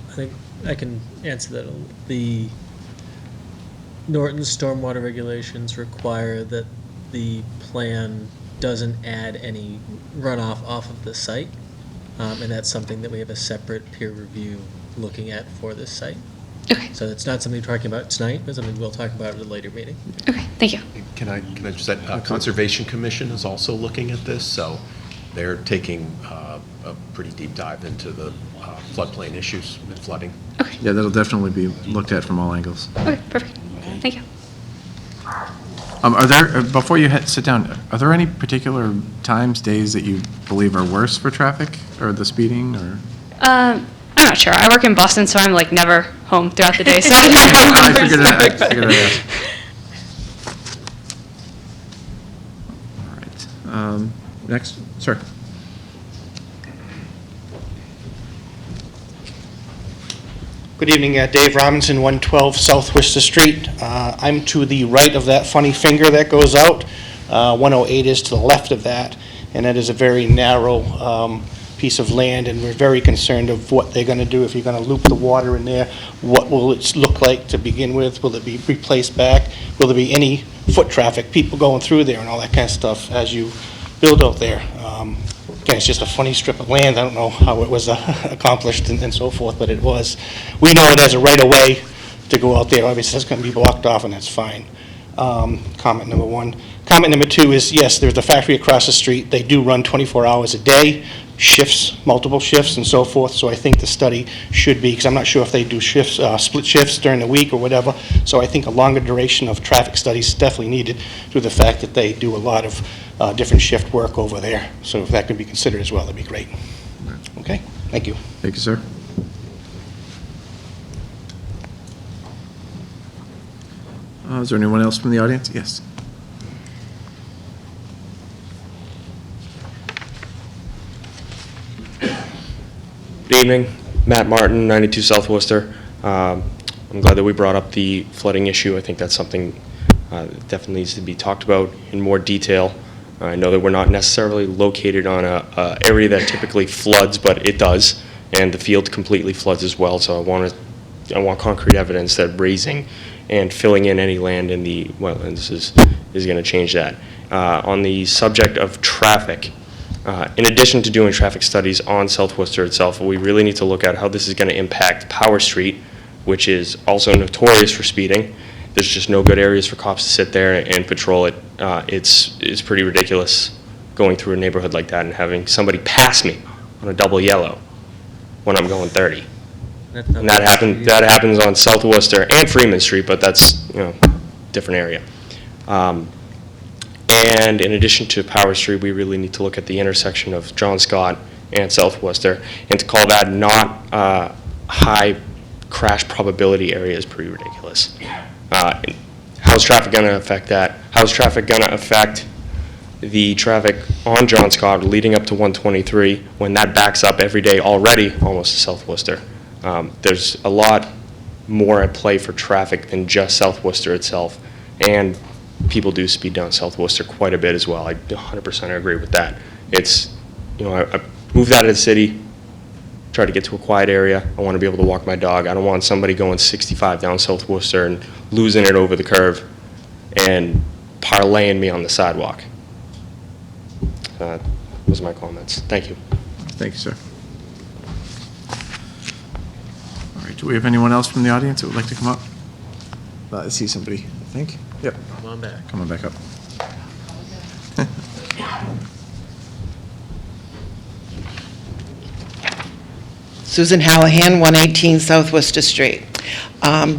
I think I can answer that. The Norton's stormwater regulations require that the plan doesn't add any runoff off of the site, and that's something that we have a separate peer review looking at for this site. Okay. So it's not something we're talking about tonight, but something we'll talk about at a later meeting. Okay, thank you. Can I just add, Conservation Commission is also looking at this, so they're taking a pretty deep dive into the floodplain issues and flooding. Yeah, that'll definitely be looked at from all angles. Okay, perfect. Thank you. Are there, before you sit down, are there any particular times, days that you believe are worse for traffic or the speeding or? I'm not sure. I work in Boston, so I'm like never home throughout the day. So I figured I'd ask. All right. Next, sir. Good evening, Dave Robinson, 112 South Worcester Street. I'm to the right of that funny finger that goes out. 108 is to the left of that, and that is a very narrow piece of land, and we're very concerned of what they're going to do. If you're going to loop the water in there, what will it look like to begin with? Will it be replaced back? Will there be any foot traffic, people going through there and all that kind of stuff as you build out there? Again, it's just a funny strip of land. I don't know how it was accomplished and so forth, but it was. We know it as a right-of-way to go out there. Obviously, it's going to be blocked off, and that's fine. Comment number one. Comment number two is, yes, there's a factory across the street. They do run 24 hours a day, shifts, multiple shifts and so forth. So I think the study should be, because I'm not sure if they do shifts, split shifts during the week or whatever. So I think a longer duration of traffic studies is definitely needed through the fact that they do a lot of different shift work over there. So if that could be considered as well, that'd be great. Okay, thank you. Thank you, sir. Is there anyone else from the audience? Yes. Good evening, Matt Martin, 92 South Worcester. I'm glad that we brought up the flooding issue. I think that's something that definitely needs to be talked about in more detail. I know that we're not necessarily located on a area that typically floods, but it does, and the field completely floods as well. So I want concrete evidence that raising and filling in any land in the wetlands is going to change that. On the subject of traffic, in addition to doing traffic studies on South Worcester itself, we really need to look at how this is going to impact Power Street, which is also notorious for speeding. There's just no good areas for cops to sit there and patrol it. It's pretty ridiculous going through a neighborhood like that and having somebody pass me on a double yellow when I'm going 30. And that happens on South Worcester and Freeman Street, but that's, different area. And in addition to Power Street, we really need to look at the intersection of John Scott and South Worcester, and to call that not high crash probability area is pretty ridiculous. How's traffic going to affect that? How's traffic going to affect the traffic on John Scott leading up to 123 when that backs up every day already almost to South Worcester? There's a lot more at play for traffic than just South Worcester itself, and people do speed down South Worcester quite a bit as well. I 100% agree with that. It's, I moved out of the city, try to get to a quiet area. I want to be able to walk my dog. I don't want somebody going 65 down South Worcester and losing it over the curve and parlaying me on the sidewalk. Those are my comments. Thank you. Thank you, sir. All right, do we have anyone else from the audience that would like to come up? I see somebody, I think. Yep. Come on back. Come on back up. Susan Hallahan, 118 South Worcester Street.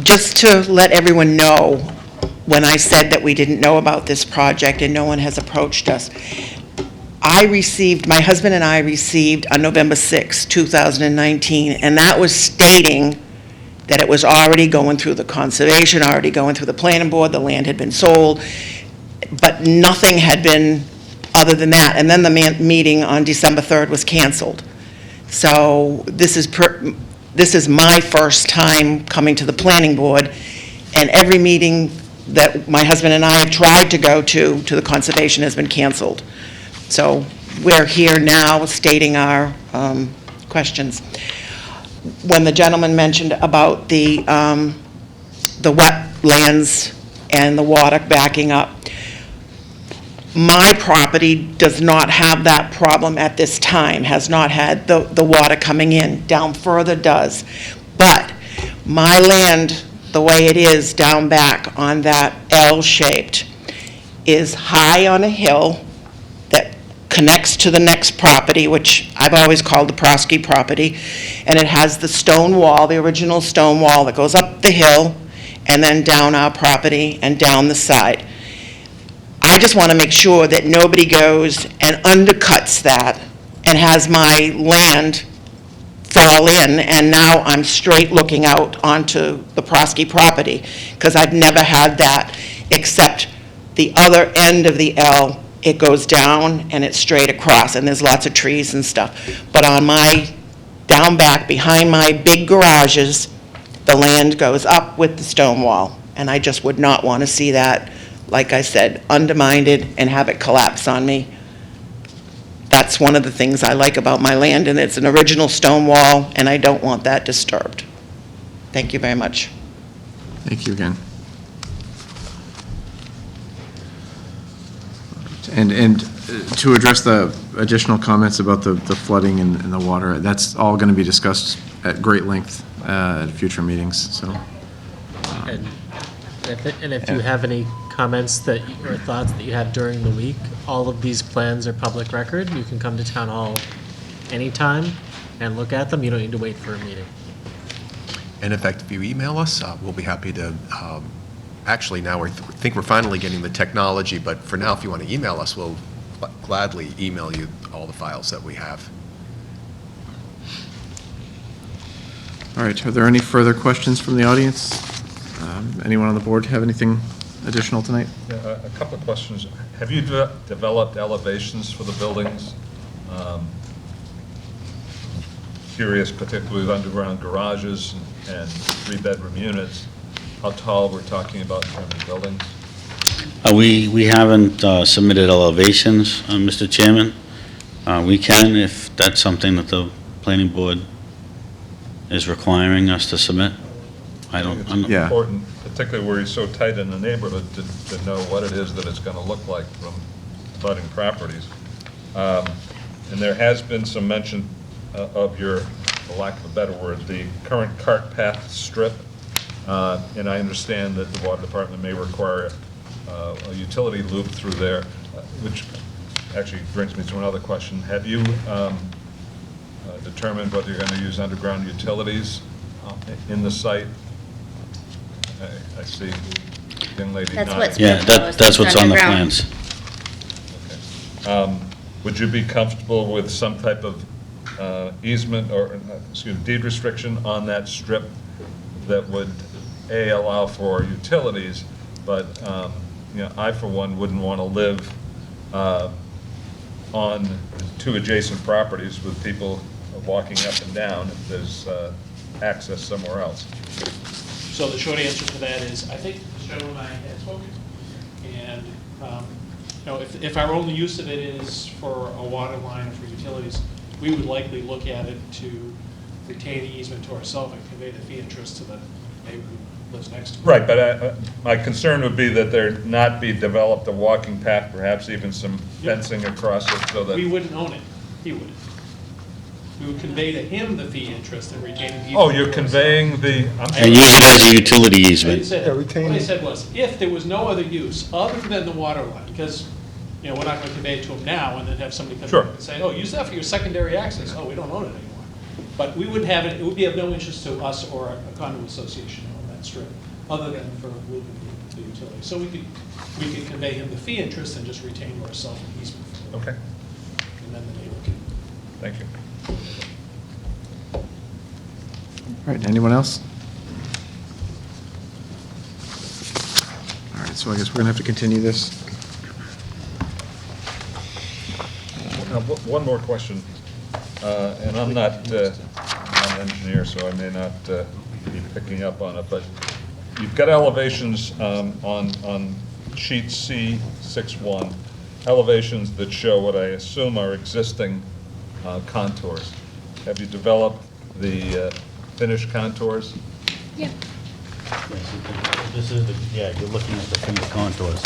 Just to let everyone know, when I said that we didn't know about this project and no one has approached us, my husband and I received on November 6, 2019, and that was stating that it was already going through the conservation, already going through the planning board, the land had been sold, but nothing had been other than that. And then the meeting on December 3rd was canceled. So this is my first time coming to the planning board, and every meeting that my husband and I have tried to go to the conservation has been canceled. So we're here now stating our questions. When the gentleman mentioned about the wetlands and the water backing up, my property does not have that problem at this time, has not had the water coming in. Down further does. But my land, the way it is down back on that L-shaped, is high on a hill that connects to the next property, which I've always called the Prosky property, and it has the stone wall, the original stone wall that goes up the hill and then down our property and down the side. I just want to make sure that nobody goes and undercuts that and has my land fall in, and now I'm straight looking out onto the Prosky property, because I've never had that, except the other end of the L, it goes down and it's straight across, and there's lots of trees and stuff. But on my, down back behind my big garages, the land goes up with the stone wall, and I just would not want to see that, like I said, undermined and have it collapse on me. That's one of the things I like about my land, and it's an original stone wall, and I don't want that disturbed. Thank you very much. Thank you again. And to address the additional comments about the flooding and the water, that's all going to be discussed at great length at future meetings, so. And if you have any comments or thoughts that you have during the week, all of these plans are public record. You can come to Town Hall anytime and look at them. You don't need to wait for a meeting. And in fact, if you email us, we'll be happy to, actually now we think we're finally getting the technology, but for now, if you want to email us, we'll gladly email you all the files that we have. All right, are there any further questions from the audience? Anyone on the board have anything additional tonight? Yeah, a couple of questions. Have you developed elevations for the buildings? Curious, particularly with underground garages and three-bedroom units, how tall we're talking about in terms of buildings? We haven't submitted elevations, Mr. Chairman. We can, if that's something that the planning board is requiring us to submit. I don't, I'm It's important, particularly where you're so tight in the neighborhood, to know what it is that it's going to look like from budding properties. And there has been some mention of your, for lack of a better word, the current cart path strip. And I understand that the water department may require a utility loop through there, which actually brings me to another question. Have you determined whether you're going to use underground utilities in the site? I see young lady That's nodding. what's Yeah, that's what's on the plans. Would you be comfortable with some type of easement or, deed restriction on that strip that would, A, allow for utilities, but, I, for one, wouldn't want to live on two adjacent properties with people walking up and down if there's access somewhere else. So the short answer to that is, I think the gentleman and I had spoken, and, if our only use of it is for a water line or for utilities, we would likely look at it to retain the easement to ourselves and convey the fee interest to the neighbor who lives next to it. Right, but my concern would be that there not be developed a walking path, perhaps even some fencing across it so that... We wouldn't own it, he would. We would convey to him the fee interest and retain the easement. Oh, you're conveying the... And use it as a utility easement. What I said was, if there was no other use other than the water line, because, we're not going to convey it to him now and then have somebody come Sure. in and say, oh, use that for your secondary access. Oh, we don't own it anymore. But we would have it, it would be of no interest to us or a condo association on that strip, other than for looping the utility. So we could convey him the fee interest and just retain ourselves an easement. Okay. And then the neighbor can. Thank you. All right, anyone else? All right, so I guess we're going to have to continue this. One more question, and I'm not an engineer, so I may not be picking up on it, but you've got elevations on sheet C61, elevations that show what I assume are existing contours. Have you developed the finished contours? Yeah. This is you're looking at the finished contours.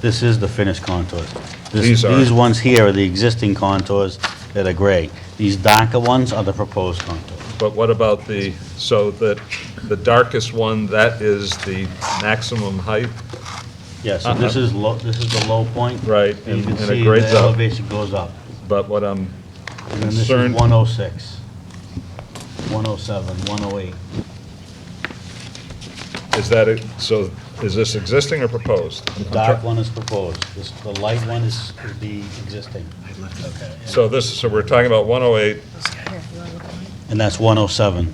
This is the finished contours. These are- These ones here are the existing contours that are gray. These darker ones are the proposed contours. But what about so that the darkest one, that is the maximum height? Yeah, so this is the low point. Right, And you can and it see grades the up. elevation goes up. But what I'm And then this is concerned... 106, 107, 108. Is that, so is this existing or proposed? The dark one is proposed. The light one is the existing. So we're talking about 108, And that's 107.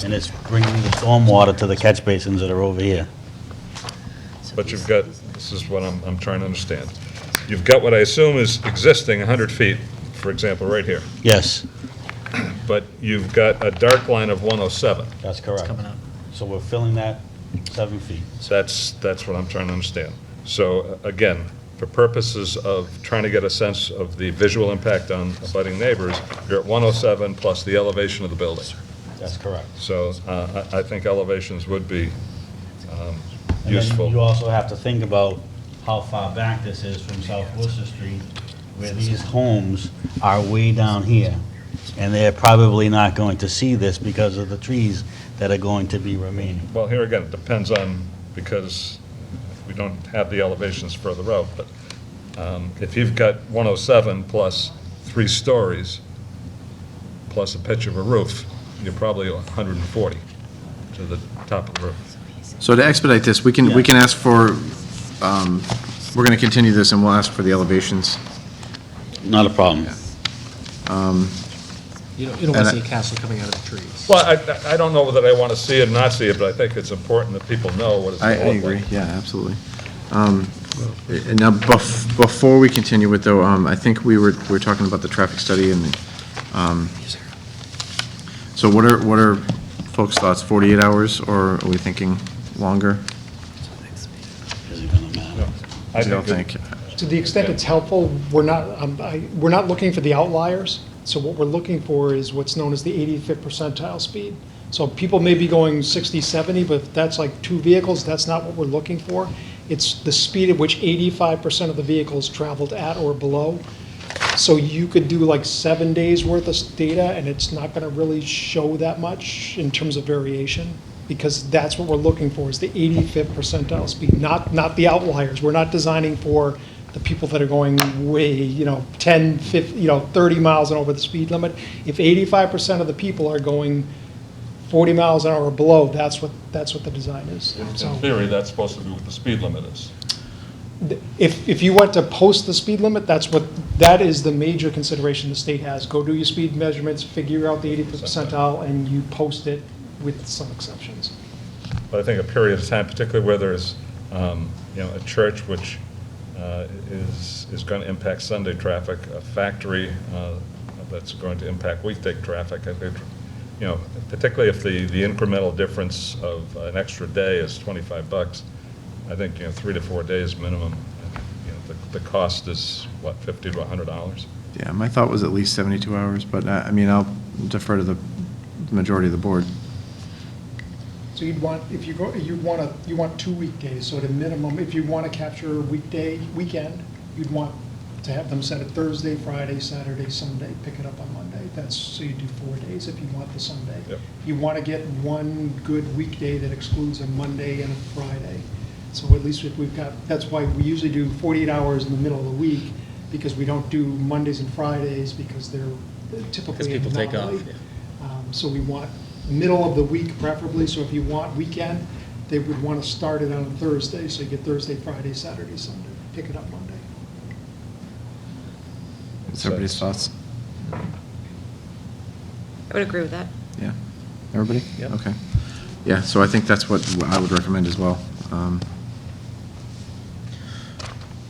And it's bringing the stormwater to the catch basins that are over here. but you've got, this is what I'm trying to understand. You've got what I assume is existing 100 feet, for example, right here. Yes, But you've got a dark line of 107. that's correct. So we're filling that 7 feet. That's what I'm trying to understand. So again, for purposes of trying to get a sense of the visual impact on abutting neighbors, you're at 107 plus the elevation of the building. That's correct. So I think elevations would be And then useful. you also have to think about how far back this is from South Worcester Street, where these homes are way down here. And they're probably not going to see this because of the trees that are going to be remaining. Well, here again, it depends on, because we don't have the elevations further out, but if you've got 107 plus 3 stories, plus a pitch of a roof, you're probably 140 to the top of the roof. So to expedite this, we can ask for, we're going to continue this and we'll ask for the elevations. Not a problem. You don't want And to see a castle coming out of the trees. Well, I don't know that I want to see it or not see it, but I think it's important that people know what it's I going to look like. agree, yeah, absolutely. And now, before we continue with, though, I think we were talking about the traffic study, and, so what are folks' thoughts, 48 hours, or are we thinking longer? I I don't think think. To the extent it's helpful, we're not looking for the outliers. So what we're looking for is what's known as the 85th percentile speed. So people may be going 60, 70, but if that's like two vehicles, that's not what we're looking for. It's the speed at which 85% of the vehicles traveled at or below. So you could do like 7 days worth of data, and it's not going to really show that much in terms of variation, because that's what we're looking for, is the 85th percentile speed, not the outliers. We're not designing for the people that are going way, 10, 50, 30 miles an hour over the speed limit. If 85% of the people are going 40 miles an hour or below, that's what the design is. In So theory, that's supposed to be what the speed limit is. if you went to post the speed limit, that is the major consideration the state has. Go do your speed measurements, figure out the 85th percentile, and you post it with some exceptions. But I think a period of time, particularly where there's, a church which is going to impact Sunday traffic, a factory that's going to impact weekday traffic, I think, particularly if the incremental difference of an extra day is $25, I think, 3 to 4 days minimum. The cost is, what, $50 to $100? Yeah, my thought was at least 72 hours, but, I'll defer to the majority of the board. So you want 2 weekdays, so at a minimum, if you want to capture a weekend, you'd want to have them set it Thursday, Friday, Saturday, Sunday, pick it up on Monday. So you do 4 days if you want the Sunday. Yep. You want to get one good weekday that excludes a Monday and a Friday. So at least if we've got, that's why we usually do 48 hours in the middle of the week, because we don't do Mondays and Fridays, because they're typically Because people take off, anomaly. So we want middle of the week preferably, so if you want weekend, they would want to start it on Thursday, so you get Thursday, Friday, Saturday, Sunday, pick it up Monday. What's everybody's thoughts? I would agree with that. Yeah. Everybody? Yep. Okay. Yeah, so I think that's what I would recommend as well.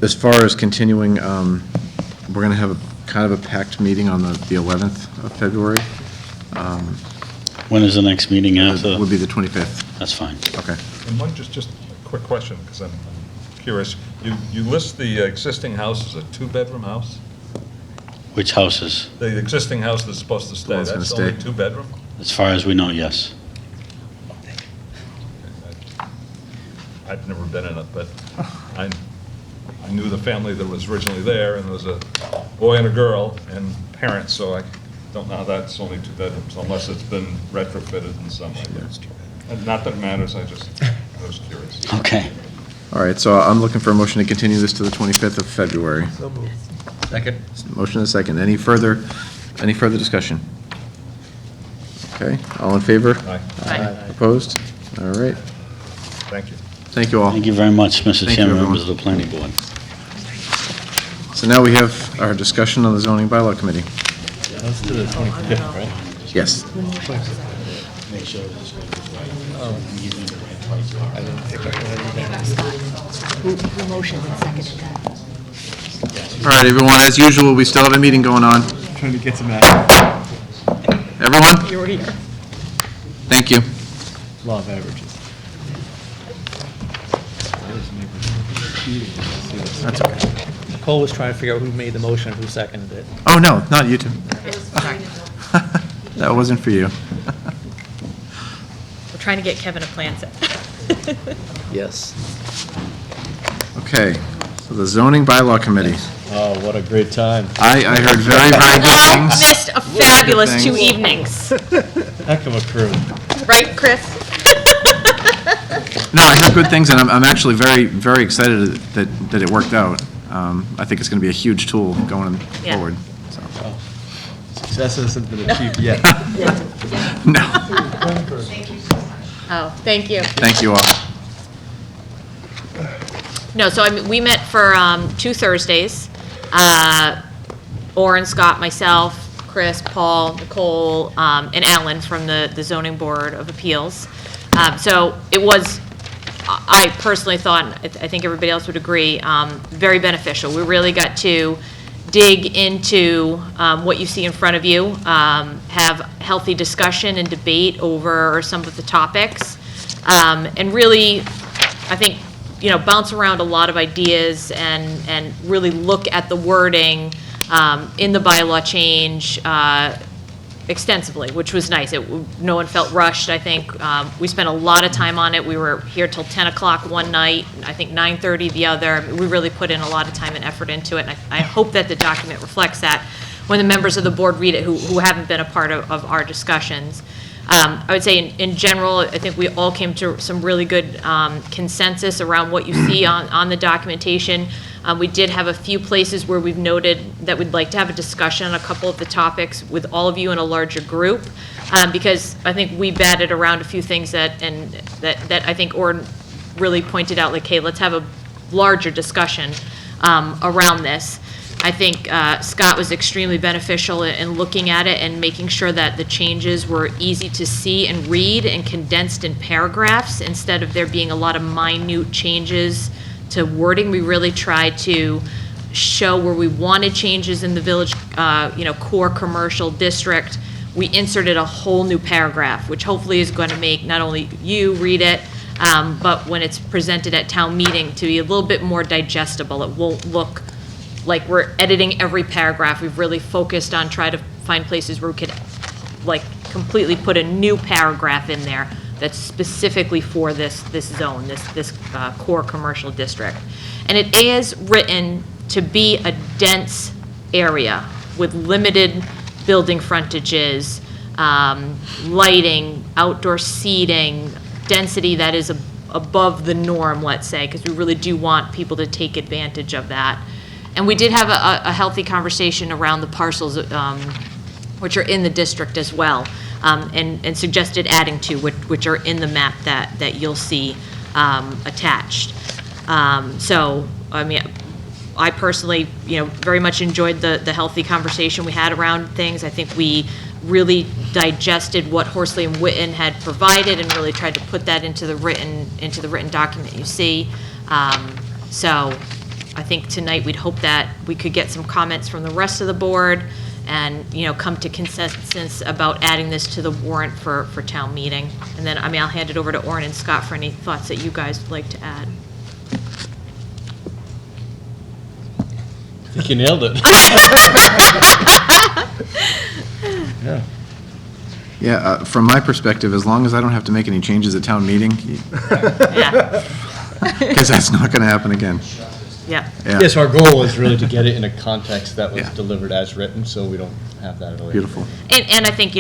As far as continuing, we're going to have kind of a packed meeting on the 11th of February. When is the next meeting after? Would be the 25th. That's fine. Okay. And one, just a quick question, because I'm curious. You list the existing house as a two-bedroom house? Which houses? The existing house that's supposed to stay, one's gonna that's only stay. two-bedroom? As far as we know, yes. I've never been in it, but I knew the family that was originally there, and there was a boy and a girl and parents, so I don't know how that's only two bedrooms, unless it's been retrofitted in some way. And not that it matters, I was curious. Okay. All right, so I'm looking for a motion to continue this to the 25th of February. So moved. Second. Motion and a second. Any further discussion? Okay, all in favor? Aye. Aye. Opposed? All right. Thank you. Thank you all. Thank you very much, Mr. Thank you, Chairman, everyone. members of the planning board. So now we have our discussion on the zoning bylaw committee. Let's do the 25th, right? Yes. Make sure this goes Who motioned and seconded that? All right, everyone, as usual, we still have a meeting going on. Trying to get some action. Everyone? You were here. Thank you. Law of averages. That's okay. Nicole was trying to figure out who made the motion and who seconded it. Oh, no, not you two. That wasn't for you. We're trying to get Kevin a plan set. Yes. Okay, so the zoning bylaw committee. Oh, what a great time. I heard very, very good All things. missed a fabulous 2 things. evenings. Heck of a crew. Right, Chris? No, I heard good things, and I'm actually very, very excited that it worked out. I think it's going to be a huge tool going Yeah. forward, so. Success hasn't been achieved yet. No, Oh, thank you. thank you all. No, so we met for 2 Thursdays. Orrin, Scott, myself, Chris, Paul, Nicole, and Alan from the Zoning Board of Appeals. So it was, I personally thought, and I think everybody else would agree, very beneficial. We really got to dig into what you see in front of you, have healthy discussion and debate over some of the topics, and really, I think, bounce around a lot of ideas and really look at the wording in the bylaw change extensively, which was nice. No one felt rushed, I think. We spent a lot of time on it. We were here till 10 o'clock one night, I think 9:30 the other. We really put in a lot of time and effort into it, and I hope that the document reflects that when the members of the board read it who haven't been a part of our discussions. I would say in general, I think we all came to some really good consensus around what you see on the documentation. We did have a few places where we've noted that we'd like to have a discussion on a couple of the topics with all of you in a larger group, because I think we batted around a few things that I think Orrin really pointed out, like, hey, let's have a larger discussion around this. I think Scott was extremely beneficial in looking at it and making sure that the changes were easy to see and read and condensed in paragraphs instead of there being a lot of minute changes to wording. We really tried to show where we wanted changes in the village, core commercial district. We inserted a whole new paragraph, which hopefully is going to make not only you read it, but when it's presented at town meeting to be a little bit more digestible. It won't look like we're editing every paragraph. We've really focused on trying to find places where we could completely put a new paragraph in there that's specifically for this zone, this core commercial district. And it is written to be a dense area with limited building frontages, lighting, outdoor seating, density that is above the norm, let's say, because we really do want people to take advantage of that. And we did have a healthy conversation around the parcels, which are in the district as well, and suggested adding to, which are in the map that you'll see attached. So, I mean, I personally, very much enjoyed the healthy conversation we had around things. I think we really digested what Horsley and Witten had provided and really tried to put that into the written document you see. So I think tonight we'd hope that we could get some comments from the rest of the board and, come to consensus about adding this to the warrant for town meeting. And then, I'll hand it over to Orrin and Scott for any thoughts that you guys would like to add. I think you nailed it. Yeah. Yeah, from my perspective, as long as I don't have to make any changes at town meeting, Yeah, because that's not going to happen again. yeah. Yeah. Yes, our goal is really to get it in a context that was Yeah. delivered as written, so we don't have that at all. Beautiful. And I think,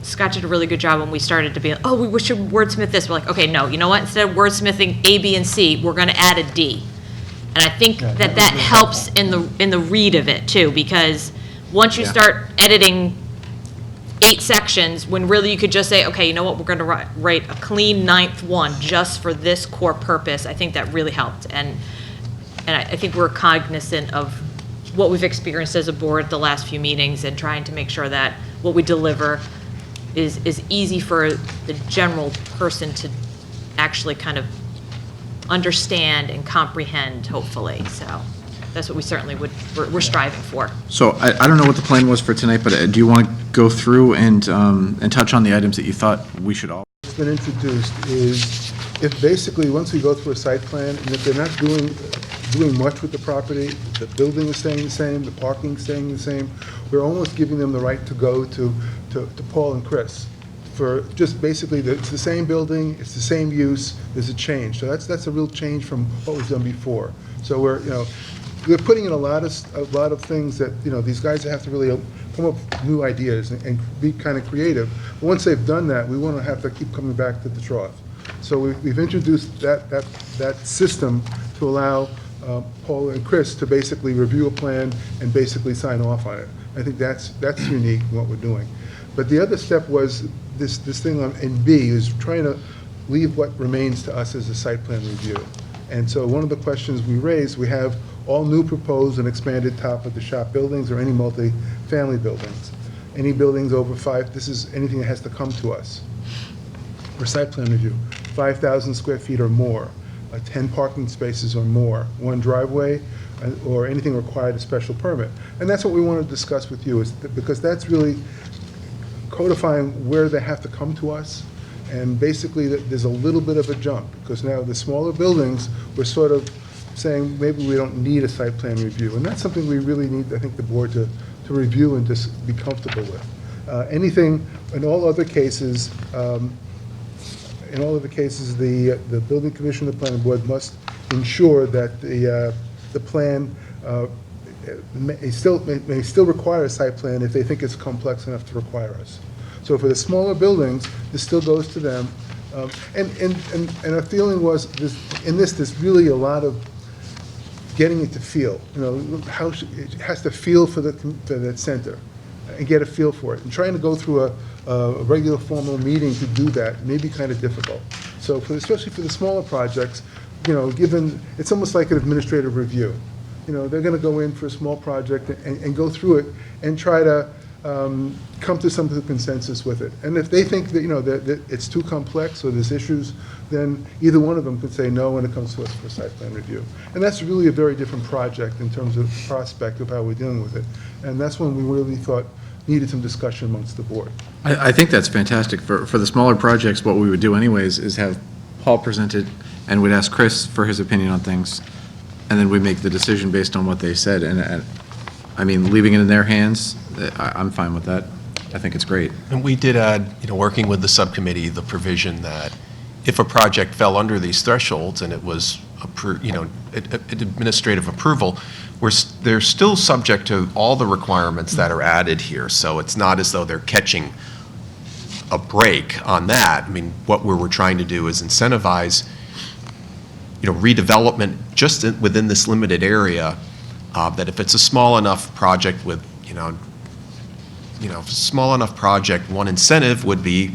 Scott did a really good job when we started to be, we should wordsmith this. We're like, okay, no, you know what? Instead of wordsmithing A, B, and C, we're going to add a D. And I think that helps in the read of it too, because once you start editing 8 sections, when really you could just say, okay, you know what, we're going to write a clean 9th one just for this core purpose. I think that really helped. And I think we're cognizant of what we've experienced as a board the last few meetings and trying to make sure that what we deliver is easy for the general person to actually kind of understand and comprehend, hopefully. So that's what we certainly we're striving for. So I don't know what the plan was for tonight, but do you want to go through and touch on the items that you thought we should all? What's been introduced is if basically, once we go through a site plan, and if they're not doing much with the property, the building is staying the same, the parking staying the same, we're almost giving them the right to go to Paul and Chris for just basically, it's the same building, it's the same use, there's a change. So that's a real change from what was done before. So we're putting in a lot of things that, these guys have to really come up with new ideas and be kind of creative. But once they've done that, we want to have to keep coming back to the trough. So we've introduced that system to allow Paul and Chris to basically review a plan and basically sign off on it. I think that's unique in what we're doing. But the other step was this thing in B is trying to leave what remains to us as a site plan review. And so one of the questions we raised, we have all new proposed and expanded top of the shop buildings or any multi-family buildings. any buildings over 5, this is anything that has to come to us for site plan review, 5,000 square feet or more, 10 parking spaces or more, 1 driveway, or anything required a special permit. And that's what we want to discuss with you, because that's really codifying where they have to come to us. And basically, there's a little bit of a jump, because now the smaller buildings, we're sort of saying maybe we don't need a site plan review. And that's something we really need, I think, the board to review and just be comfortable with. Anything, in all other cases, the building commissioner, the planning board must ensure that the plan may still require a site plan if they think it's complex enough to require us. So for the smaller buildings, this still goes to them. And our feeling was, there's really a lot of getting it to feel. You know, it has to feel for that center and get a feel for it. And trying to go through a regular formal meeting to do that may be kind of difficult. So especially for the smaller projects, you know, it's almost like an administrative review. You know, they're going to go in for a small project and go through it and try to come to some consensus with it. And if they think that, you know, that it's too complex or there's issues, then either one of them could say no when it comes to us for site plan review. And that's really a very different project in terms of prospect of how we're dealing with it. And that's when we really thought needed some discussion amongst the board. I think that's fantastic. For the smaller projects, what we would do anyways is have Paul present it, and we'd ask Chris for his opinion on things, and then we make the decision based on what they said. And I mean, leaving it in their hands, I'm fine with that. I think it's great. And we did add, you know, working with the subcommittee, the provision that if a project fell under these thresholds and it was, administrative approval, they're still subject to all the requirements that are added here. So it's not as though they're catching a break on that. I mean, what we were trying to do is incentivize, you know, redevelopment just within this limited area, that if it's a small enough project with, small enough project, one incentive would be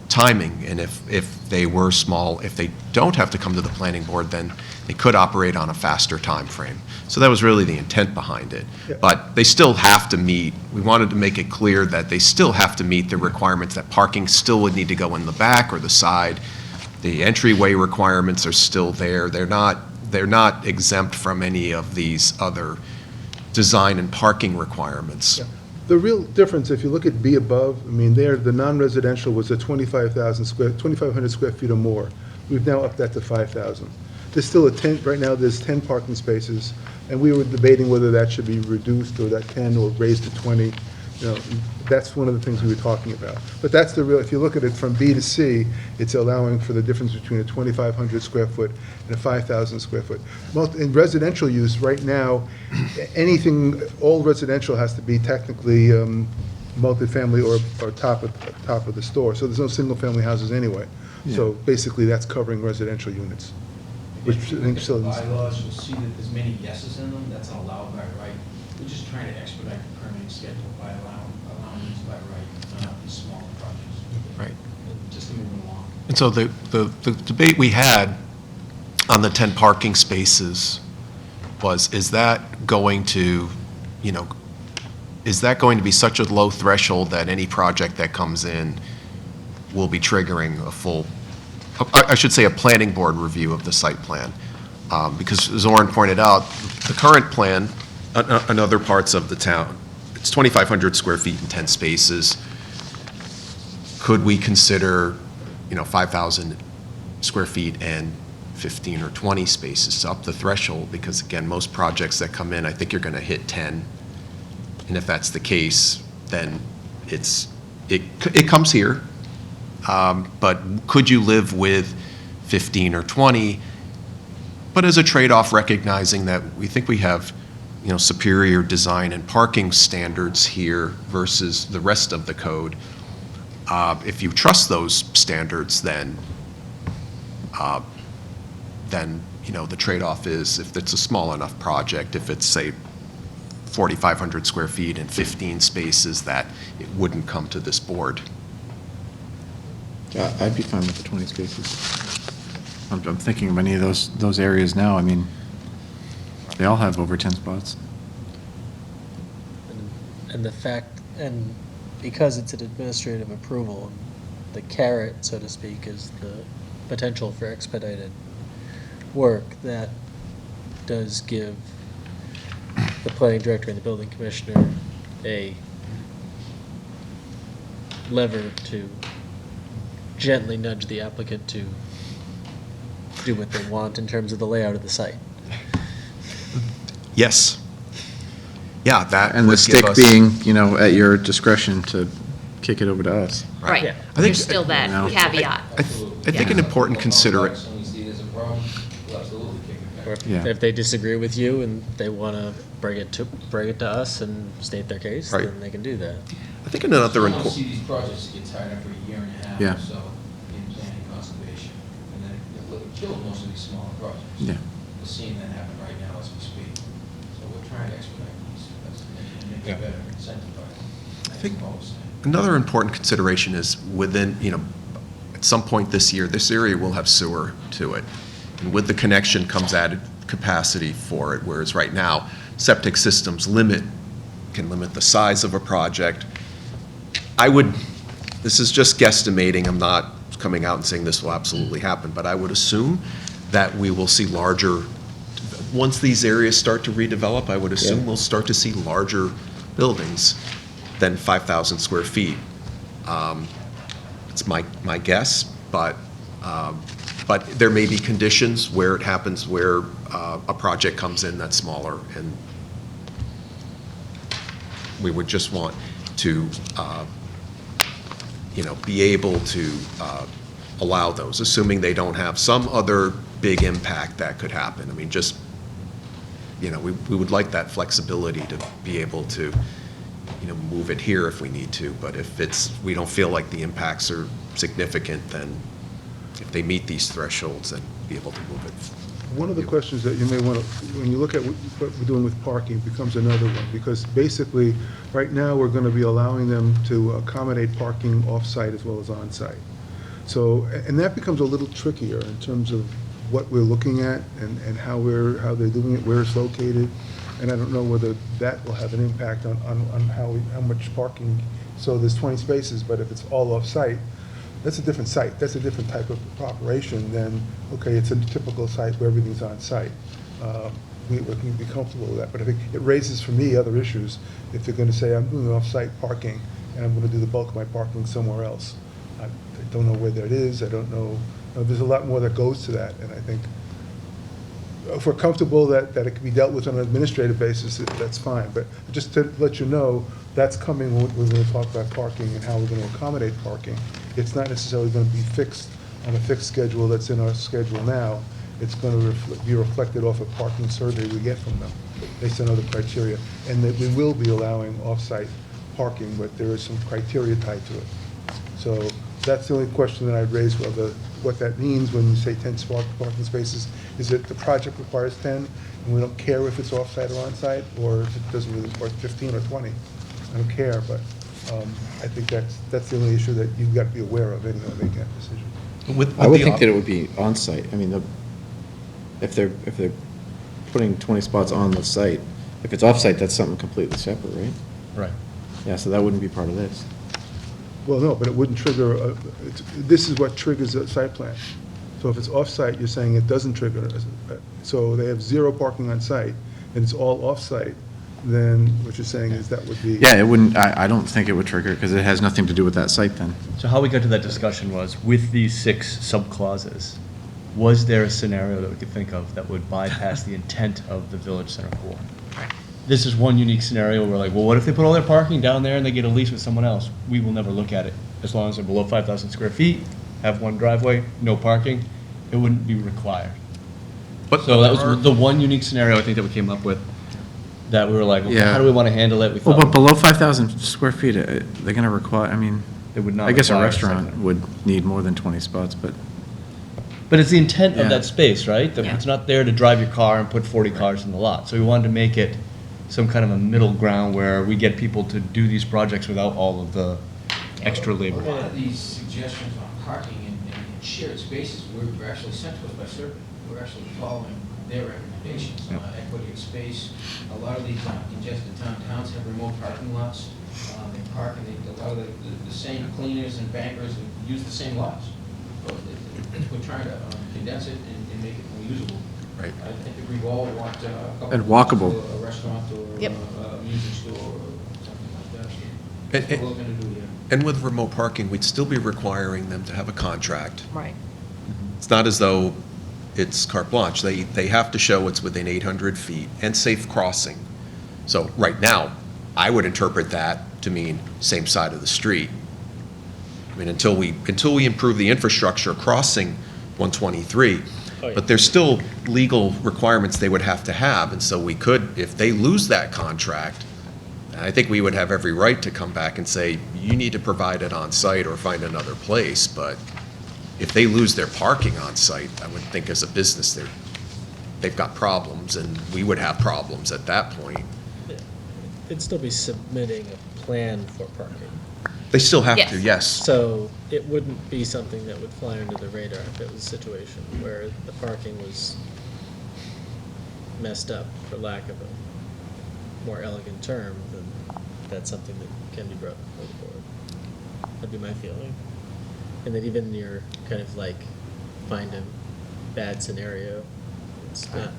timing. And if they were small, if they don't have to come to the planning board, then they could operate on a faster time frame. So that was really the intent behind it. Yeah. But they still have to meet, we wanted to make it clear that they still have to meet the requirements, that parking still would need to go in the back or the side. The entryway requirements are still there. They're not exempt from any of these other design and parking requirements. Yeah. The real difference, if you look at B above, I mean, there, the non-residential was at 2,500 square feet or more. We've now upped that to 5,000. There's still right now there's 10 parking spaces, and we were debating whether that should be reduced or that 10 or raised to 20. You know, that's one of the things we were talking about. But that's the real, if you look at it from B to C, it's allowing for the difference between a 2,500 square foot and a 5,000 square foot. In residential use, right now, all residential has to be technically multifamily or top of the store. So there's no single-family houses anyway. Yeah. So basically, that's covering residential units. Which I If you think look still at needs- the bylaws, you'll see that there's many yeses in them, that's allowed by right. We're just trying to expedite the permitting schedule by allowing these by right, these smaller projects. Right. Just to move them along. And so the debate we had on the 10 parking spaces was, is that going to be such a low threshold that any project that comes in will be triggering a full, I should say, a planning board review of the site plan? Because as Orin pointed out, the current plan in other parts of the town, it's 2,500 square feet and 10 spaces. Could we consider, 5,000 square feet and 15 or 20 spaces to up the threshold? Because again, most projects that come in, I think you're going to hit 10. And if that's the case, then it comes here. But could you live with 15 or 20? But as a trade-off, recognizing that we think we have, superior design and parking standards here versus the rest of the code. If you trust those standards, then the trade-off is, if it's a small enough project, if it's, say, 4,500 square feet and 15 spaces, that it wouldn't come to this board. I'd be fine with the 20 spaces. I'm thinking of any of those areas now. I mean, they all have over 10 spots. And the fact, and because it's an administrative approval, the carrot, so to speak, is the potential for expedited work. That does give the planning director and the building commissioner a lever to gently nudge the applicant to do what they want in terms of the layout of the site. Yes. Yeah, that And the would give stick us- being, at your discretion to kick it over to us. Right. Yeah. I think- There's still that No. caveat. I think an important consideration. When we see there's a problem, we'll absolutely kick it Or back. Yeah. if they disagree with you and they want to bring it to us and state their case, Right. then they can do that. I think another I don't important. see these projects get tied up for a year and a half Yeah. or so in planning conservation. And then it killed most of these smaller projects. Yeah. We're seeing that happen right now as we speak. So we're trying to expedite these, and make it better, incentivize. I think another important consideration is within, at some point this year, this area will have sewer to it. And with the connection comes added capacity for it, whereas right now, septic systems can limit the size of a project. This is just guesstimating, I'm not coming out and saying this will absolutely happen, but I would assume that we will see larger, once these areas start to redevelop, I would assume we'll start to see larger buildings than 5,000 square feet. It's my guess, but there may be conditions where it happens where a project comes in that's smaller, and we would just want to, be able to allow those, assuming they don't have some other big impact that could happen. I mean, just, we would like that flexibility to be able to, move it here if we need to, but if we don't feel like the impacts are significant, then if they meet these thresholds, then be able to move it. One of the questions that you may want to, when you look at what we're doing with parking, becomes another one, because basically, right now, we're going to be allowing them to accommodate parking off-site as well as on-site. So, and that becomes a little trickier in terms of what we're looking at and how they're doing it, where it's located, and I don't know whether that will have an impact on how much parking. So there's 20 spaces, but if it's all off-site, that's a different site, that's a different type of operation than, okay, it's a typical site where everything's on site. We can be comfortable with that, but I think it raises for me other issues if they're going to say, I'm doing off-site parking, and I'm going to do the bulk of my parking somewhere else. I don't know where that is, I don't know, there's a lot more that goes to that, and I think if we're comfortable that it can be dealt with on an administrative basis, that's fine, but just to let you know, that's coming when we're going to talk about parking and how we're going to accommodate parking. It's not necessarily going to be fixed on a fixed schedule that's in our schedule now. It's going to be reflected off a parking survey we get from them based on other criteria. And that we will be allowing off-site parking, but there is some criteria tied to it. So that's the only question that I'd raise, whether what that means when you say 10 parking spaces. Is it the project requires 10, and we don't care if it's off-site or on-site, or if it doesn't really require 15 or 20? I don't care, but I think that's the only issue that you've got to be aware of anyway, making that decision. I would think that it would be on-site. I mean, if they're putting 20 spots on the site, if it's off-site, that's something completely separate, right? Right. Yeah, so that wouldn't be part of this. Well, no, but it wouldn't trigger, this is what triggers a site plan. So if it's off-site, you're saying it doesn't trigger, so they have 0 parking on site, and it's all off-site, then what you're saying is that would be. Yeah, it wouldn't, I don't think it would trigger, because it has nothing to do with that site then. So how we got to that discussion was, with these 6 sub-clauses, was there a scenario that we could think of that would bypass the intent of the Village Center Core? This is one unique scenario where like, well, what if they put all their parking down there and they get a lease with someone else? We will never look at it. As long as they're below 5,000 square feet, have one driveway, no parking, it wouldn't be required. So that was the one unique scenario I think that we came up with, that we were like, okay, Yeah. how do we want to handle it? We Well, thought but below 5,000 square feet, they're going to require, I mean, it would not I guess a require restaurant second. would need more than 20 spots, but. But it's the intent of Yeah. that space, right? That Yeah. it's not there to drive your car and put 40 cars in the lot. So we wanted to make it some kind of a middle ground where we get people to do these projects without all of the extra labor. A lot of these suggestions on parking and shared spaces were actually sent to us by Serpent. We're actually following their recommendations. Equity of space, a lot of these congested towns have remote parking lots. They park, and a lot of the same cleaners and bankers use the same lots. So we're trying to condense it and make it more usable. Right. I think if we all want a couple And of walkable. to a restaurant or Yep. a music store or something like that. So And- that's what we're looking to do here. And with remote parking, we'd still be requiring them to have a contract. Right. It's not as though it's carte blanche. They have to show it's within 800 feet and safe crossing. So right now, I would interpret that to mean same side of the street. I mean, until we improve the infrastructure crossing 123, Oh, yeah. but there's still legal requirements they would have to have, and so we could, if they lose that contract, I think we would have every right to come back and say, you need to provide it on site or find another place, but if they lose their parking on site, I would think as a business, they've got problems, and we would have problems at that point. They'd still be submitting a plan for parking. They still have to, Yes. yes. So it wouldn't be something that would fly under the radar if it was a situation where the parking was messed up, for lack of a more elegant term, then that's something that can be brought before the board. That'd be my feeling. And that even your kind of like find a bad scenario, it's not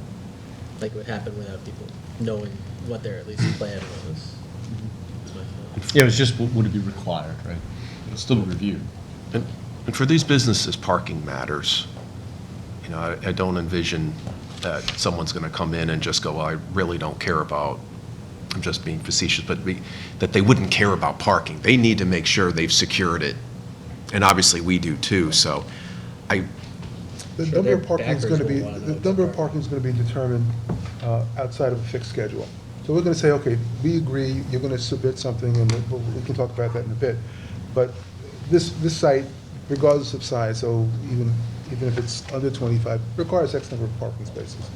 like it would happen without people knowing what their at least plan was. That's my feeling. Yeah, it was just, would it be required, right? It'll still be reviewed. And for these businesses, parking matters. You know, I don't envision that someone's going to come in and just go, well, I really don't care about, I'm just being facetious, but that they wouldn't care about parking. They need to make sure they've secured it. And obviously, we do too, so The Sure, number their of parking is backers going to be, will wanna know the it's number of parked. parking is going to be determined outside of a fixed schedule. So we're going to say, okay, we agree, you're going to submit something, and we can talk about that in a bit. But this site, regardless of size, so even if it's under 25, requires X number of parking spaces.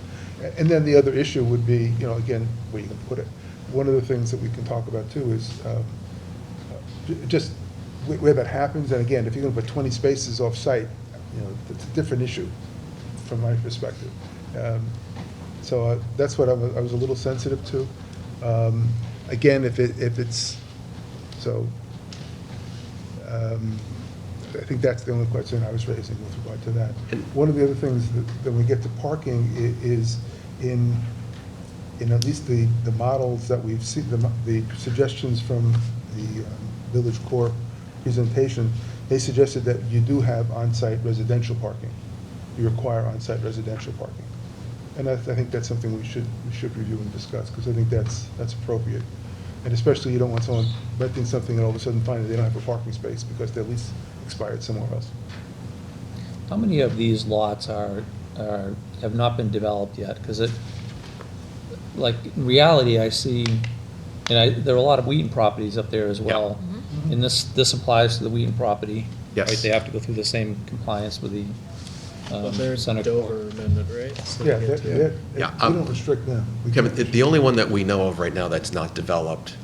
And then the other issue would be, you know, again, where you can put it. One of the things that we can talk about too is just where that happens, and again, if you're going to put 20 spaces off-site, you know, it's a different issue from my perspective. So that's what I was a little sensitive to. Again, if it's, so, I think that's the only question I was raising with regard to that. One of the other things that when we get to parking is in at least the models that we've seen, the suggestions from the Village Corp presentation, they suggested that you do have on-site residential parking. You require on-site residential parking. And I think that's something we should review and discuss, because I think that's appropriate. And especially you don't want someone renting something and all of a sudden finding they don't have a parking space because their lease expired somewhere else. How many of these lots have not been developed yet? Because like, in reality, I see, and there are a lot of Wheaton properties up there as well. And this applies to the Wheaton property. Yes. Right, they have to go through the same compliance with the But they're Senate. Dover Amendment, right? So Yeah, they get to- Yeah, we don't restrict them. We Kevin, can- the only one that we know of right now that's not developed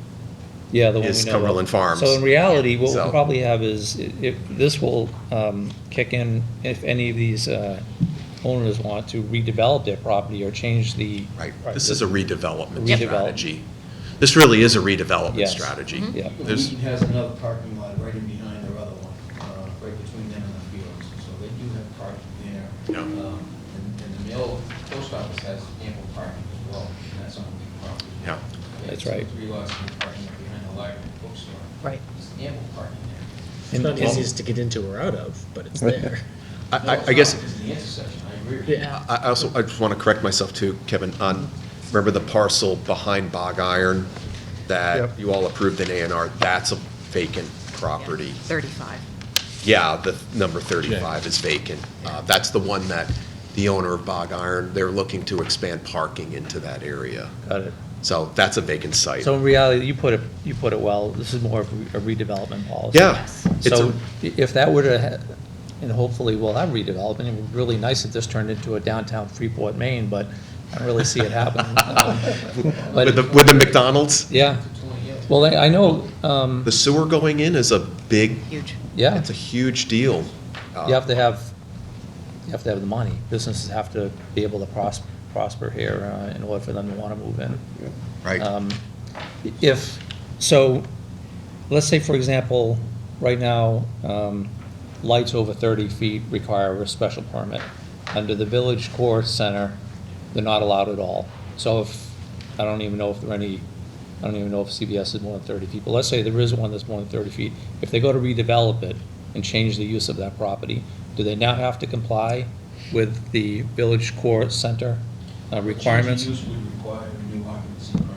Yeah, the one we is know of. Cumberland Farms. So in reality, what So- we'll probably have is, if this will kick in, if any of these owners want to redevelop their property or change the. Right, this is a redevelopment Redevelopment. strategy. This really is a redevelopment Yes. strategy. Yeah. There's- Wheaton has another parking lot right in behind their other one, right between them and the fields. So they do have parking there. Yeah. And the mill post office has ample parking as well, and that's on the big property. Yeah. That's Two or right. 3 lots of parking up behind the library and bookstore. Right. There's ample parking there. It's not easiest to get into or out of, but it's there. I guess, It's the intersection, I agree with you. Yeah. I just want to correct myself too, Kevin, on, remember the parcel behind Bog Iron that Yep. you all approved in A&R? That's a vacant property. 35. Yeah, the number 35 is vacant. That's the one that the owner of Bog Iron, they're looking to expand parking into that area. Got it. So that's a vacant site. So in reality, you put it well, this is more of a redevelopment policy. Yeah. It's So if that were to, and hopefully we'll have redevelopment, it would be really nice if this turned into a downtown Freeport, Maine, but I don't really see it happening. But With the McDonald's, yeah. Well, I know, the sewer going in is a big, Huge. yeah, it's a huge deal. you have to have the money. Businesses have to be able to prosper here in order for them to want to move in. Right. If, so, let's say, for example, right now, lights over 30 feet require a special permit. Under the Village Core Center, they're not allowed at all. So if, I don't even know if there are any, I don't even know if CVS is more than 30 feet, but let's say there is one that's more than 30 feet. If they go to redevelop it and change the use of that property, do they now have to comply with the Village Core Center requirements? Change of use would require a new occupancy permit,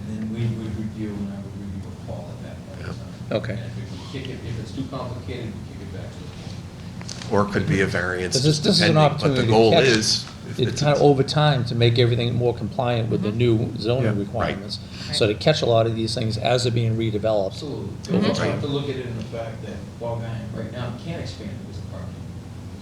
and then we would review, and I would review with Paul at that point in time. Okay. And if it's too complicated, we kick it back to the board. Or it could be a variance, This is an depending, opportunity but the to goal catch is. if it it's- kind of over time to make everything more compliant with the new Yeah, zoning right. requirements. So to catch a lot of these things as they're being redeveloped. Absolutely. over You have time. to look at it in the fact that Wabash right now can't expand it as a parking.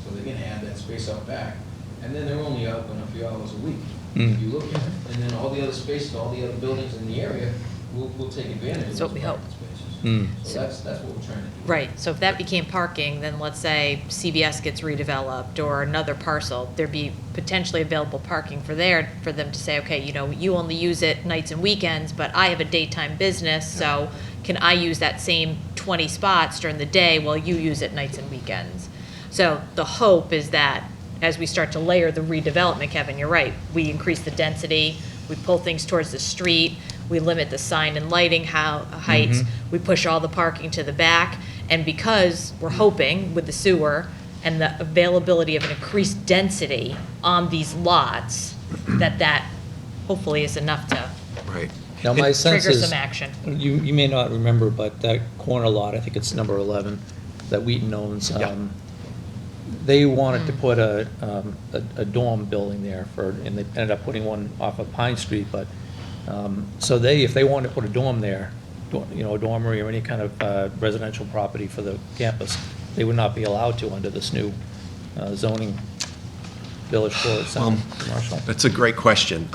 So they're gonna add that space out back, and then they're only open a few hours a week. Mm. If you look at it, and then all the other spaces, all the other buildings in the area will take advantage of That's those what we hope. parking spaces. Mm. So that's what we're trying to do. Right, so if that became parking, then let's say CVS gets redeveloped or another parcel, there'd be potentially available parking for there, for them to say, okay, you know, you only use it nights and weekends, but I have a daytime business, so can I use that same 20 spots during the day while you use it nights and weekends? So the hope is that as we start to layer the redevelopment, Kevin, you're right, we increase the density, we pull things towards the street, we limit the sign and lighting heights, we push all the parking to the back, and because we're hoping with the sewer and the availability of an increased density on these lots, that hopefully is enough to Right. Now, my sense trigger is, some action. you may not remember, but that corner lot, I think it's number 11, that Wheaton owns, they wanted to put a dorm building there for, and they ended up putting one off of Pine Street, but, so if they wanted to put a dorm there, you know, a dormery or any kind of residential property for the campus, they would not be allowed to under this new zoning Village Core Center commercial. That's a great question.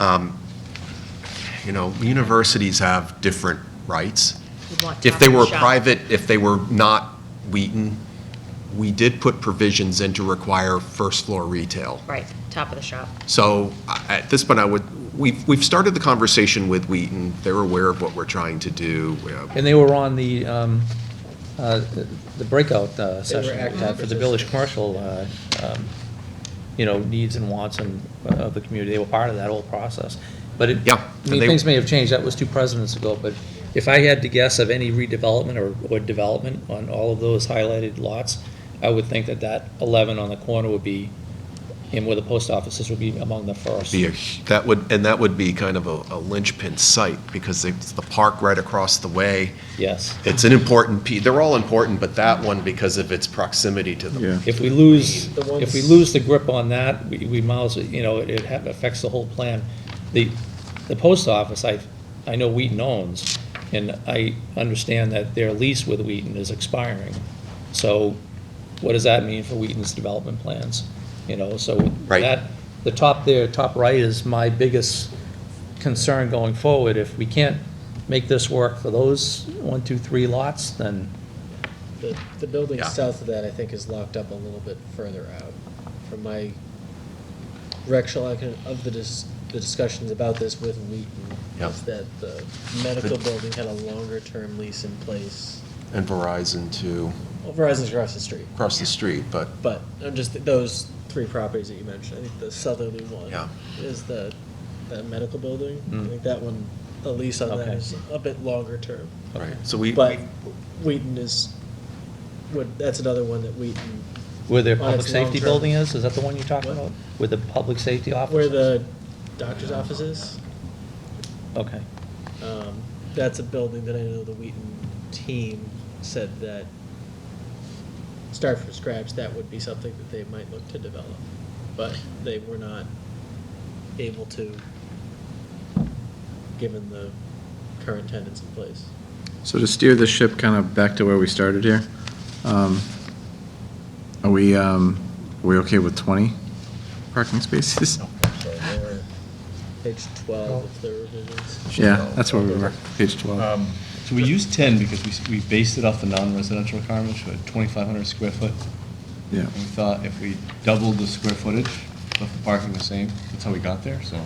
You know, universities have different rights. We'd want If top they of the were shop. private, if they were not Wheaton, we did put provisions in to require first floor retail. Right, top of the shop. So at this point, we've started the conversation with Wheaton. They're aware of what we're trying to do. And they were on the breakout session active for the Village Commercial, you know, needs and wants of the community. They were part of that whole process. But it, Yeah, I and mean, they- things may have changed. That was 2 presidents ago. But if I had to guess of any redevelopment or development on all of those highlighted lots, I would think that 11 on the corner would be, and where the post offices would be among the first. That would be kind of a linchpin site, because it's the park right across the way. Yes. It's an important piece. They're all important, but that one, because of its proximity to the. If we lose, The ones- if we lose the grip on that, we miles, you know, it affects the whole plan. The post office, I know Wheaton owns, and I understand that their lease with Wheaton is expiring. So what does that mean for Wheaton's development plans? You know, so Right. that, the top there, top right is my biggest concern going forward. If we can't make this work for those 1, 2, 3 lots, then The building Yeah. south of that, I think, is locked up a little bit further out. From my recollection of the discussions about this with Wheaton, Yeah. is that the medical building had a longer-term lease in place. And Verizon too, Well, Verizon's across the street. across the street, but But just those 3 properties that you mentioned, I think the southerly one Yeah. is that medical building. Mm. I think that one, the lease on that Okay. is a bit longer term. right, so we. But Wheaton that's another one that Wheaton, where their On public its safety long-term. building is that the one you're talking What? about? Where the public safety office? where is? the doctor's office is. Okay. That's a building that I know the Wheaton team said that, start from scratch, that would be something that they might look to develop. But they were not able to, given the current tenants in place. So to steer the ship kind of back to where we started here, are we okay with 20 parking spaces? Page 12 of the revisions. Yeah, that's where we were, page 12. So we used 10 because we based it off the non-residential requirements, which were 2,500 square foot. Yeah. And we thought if we doubled the square footage, left the parking the same. That's how we got there, so.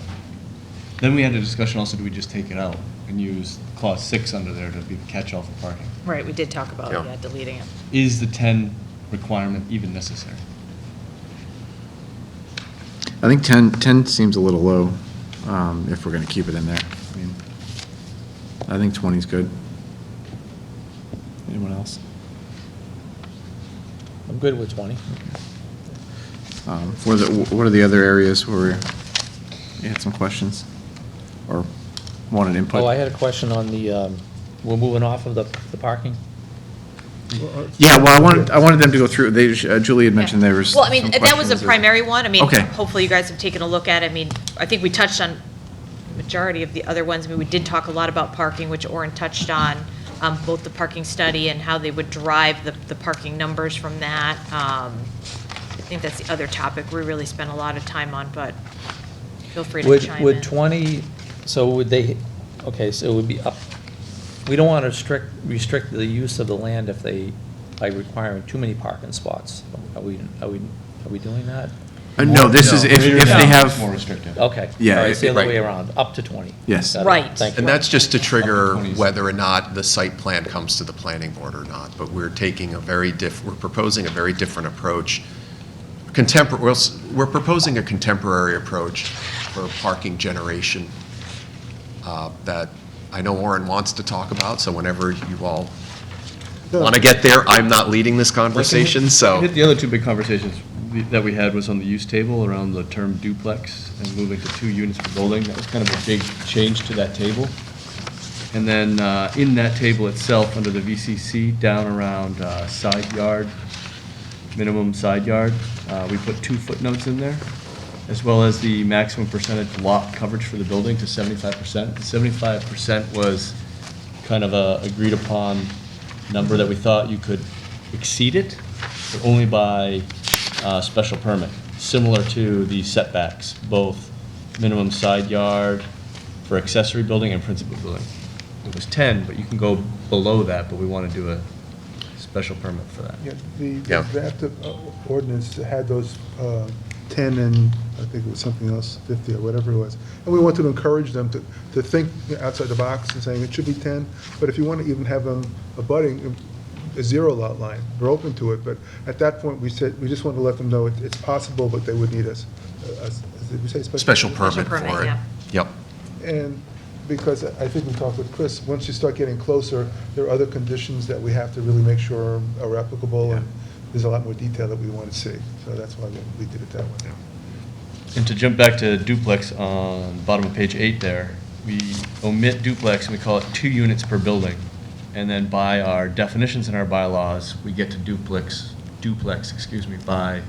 Then we had a discussion also, do we just take it out and use clause 6 under there to be the catch-all for parking? Right, we did talk about, Yeah. deleting it. Is the 10 requirement even necessary? I think 10 seems a little low, if we're going to keep it in there. I mean, I think 20 is good. Anyone else? I'm good with 20. What are the other areas where you had some questions or wanted input? Oh, I had a question on the, we're moving off of the parking? Yeah, well, I wanted them to go through, Julie had mentioned there was Well, I mean, some that was questions the that- primary one. I mean, Okay. hopefully you guys have taken a look at it. I mean, I think we touched on majority of the other ones. I mean, we did talk a lot about parking, which Orin touched on, both the parking study and how they would drive the parking numbers from that. I think that's the other topic we really spent a lot of time on, but feel free to chime in. Would 20, so would they, okay, so it would be up, we don't want to restrict the use of the land if they, by requiring too many parking spots. Are we doing that? No, this is if they have. More restrictive. Okay. Yeah, All right, it's the other right. way around, up to 20. Yes. Got it. Right. Thank you. And that's just to trigger 20s. whether or not the site plan comes to the planning board or not. But we're taking we're proposing a very different approach. We're proposing a contemporary approach for parking generation that I know Warren wants to talk about, so whenever you all want to get there, I'm not leading this conversation, so. The other two big conversations that we had was on the use table around the term duplex and moving to 2 units per building. That was kind of a big change to that table. And then in that table itself, under the VCC, down around side yard, minimum side yard, we put 2 footnotes in there, as well as the maximum percentage lot coverage for the building to 75%. The 75% was kind of a agreed upon number that we thought you could exceed it, but only by special permit, similar to the setbacks, both minimum side yard for accessory building and principal building. It was 10, but you can go below that, but we want to do a special permit for that. Yeah, the Yeah. draft of ordinance had those 10 and I think it was something else, 50 or whatever it was. And we wanted to encourage them to think outside the box and saying it should be 10, but if you want to even have them abutting a 0 lot line, we're open to it, but at that point, we said, we just want to let them know it's possible, but they would need us, did we say Special permit permit, for it. yeah. Yep. And because I think we talked with Chris, once you start getting closer, there are other conditions that we have to really make sure are applicable, and there's a lot more detail that we want to see. So that's why we did it that way. And to jump back to duplex on the bottom of page 8 there, we omit duplex and we call it 2 units per building. And then by our definitions in our bylaws, we get to duplex, by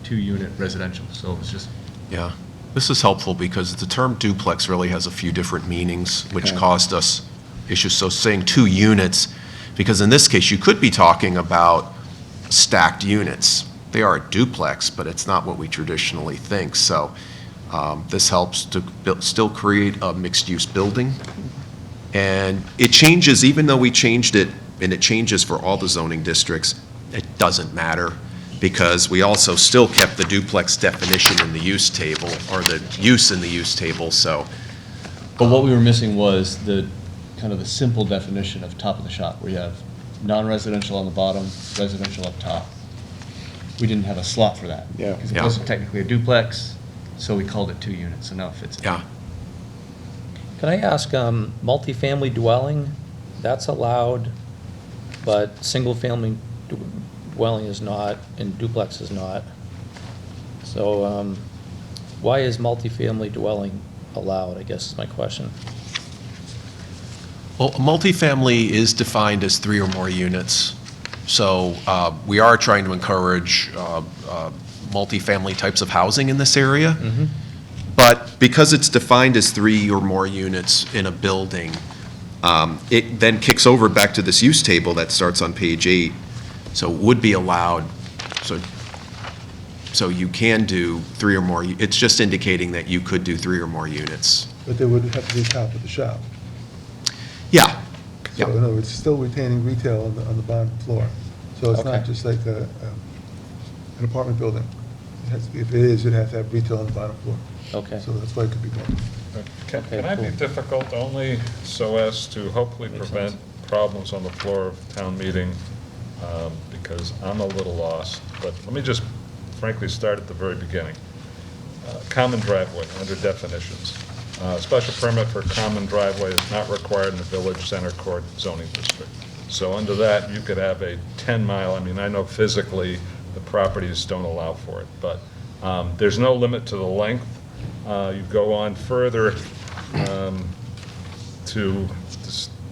2-unit residential. So it's just, Yeah. This is helpful because the term duplex really has a few different meanings, which caused us issues. So saying 2 units, because in this case, you could be talking about stacked units. They are a duplex, but it's not what we traditionally think. So this helps to still create a mixed-use building. And it changes, even though we changed it, and it changes for all the zoning districts, it doesn't matter, because we also still kept the duplex definition in the use table, or the use in the use table, so. but what we were missing was the, kind of the simple definition of top of the shop, where you have non-residential on the bottom, residential up top. We didn't have a slot for that. Yeah. Because it Yeah. wasn't technically a duplex, so we called it 2 units, so now it fits in. Yeah. Can I ask, multifamily dwelling, that's allowed, but single-family dwelling is not, and duplex is not. So, why is multifamily dwelling allowed, I guess is my question. Well, multifamily is defined as 3 or more units. So we are trying to encourage multifamily types of housing in this area. But because it's defined as 3 or more units in a building, it then kicks over back to this use table that starts on page 8. So it would be allowed, so you can do 3 or more, it's just indicating that you could do 3 or more units. But they would have to be top of the shop. Yeah. So in other words, still retaining retail on the bottom floor. So it's Okay. not just like an apartment building. If it is, it'd have to have retail on the bottom floor. Okay. So that's why it could be both. Can I be difficult only so as to hopefully prevent problems on the floor of town meeting? Because I'm a little lost, but let me just frankly start at the very beginning. Common driveway, under definitions. Special permit for common driveway is not required in the village center court zoning district. So under that, you could have a 10-mile, I mean, I know physically the properties don't allow for it, but there's no limit to the length. You go on further to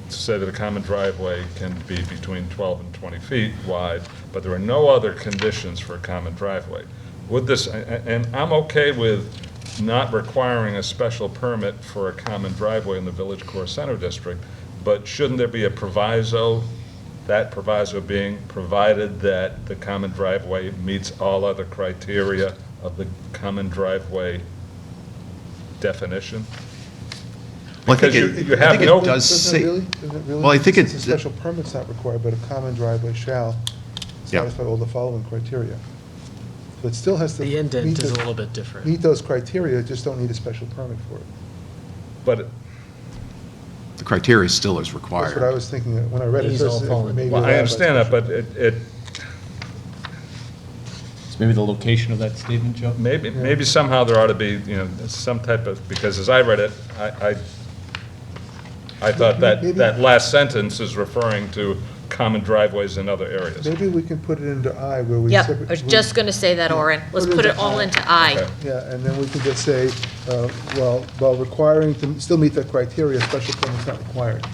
say that a common driveway can be between 12 and 20 feet wide, but there are no other conditions for a common driveway. Would this, and I'm okay with not requiring a special permit for a common driveway in the Village Core Center District, but shouldn't there be a proviso, that proviso being provided that the common driveway meets all other criteria of the common driveway definition? Well, I think Because it- you I have think it no. does Doesn't it say- really? Doesn't it really? Well, I think Since it's- a special permit's not required, but a common driveway shall Yeah. satisfy all the following criteria. So it still has to. The indent meet is a the- little bit different. Meet those criteria, just don't need a special permit for it. But The criteria still is That's required. what I was thinking when I read it. These all First, fall in- maybe Well, I allowed by understand that, special- but it, It's maybe the location of that statement, Joe? maybe somehow there ought to be, some type of, because as I read it, I thought that, Maybe- that last sentence is referring to common driveways in other areas. Maybe we can put it into I where we. Yep, separate- I was just going to say that, Orin. Let's put it all into I. Okay. Yeah, and then we can just say, while requiring to still meet that criteria, special permit's not required.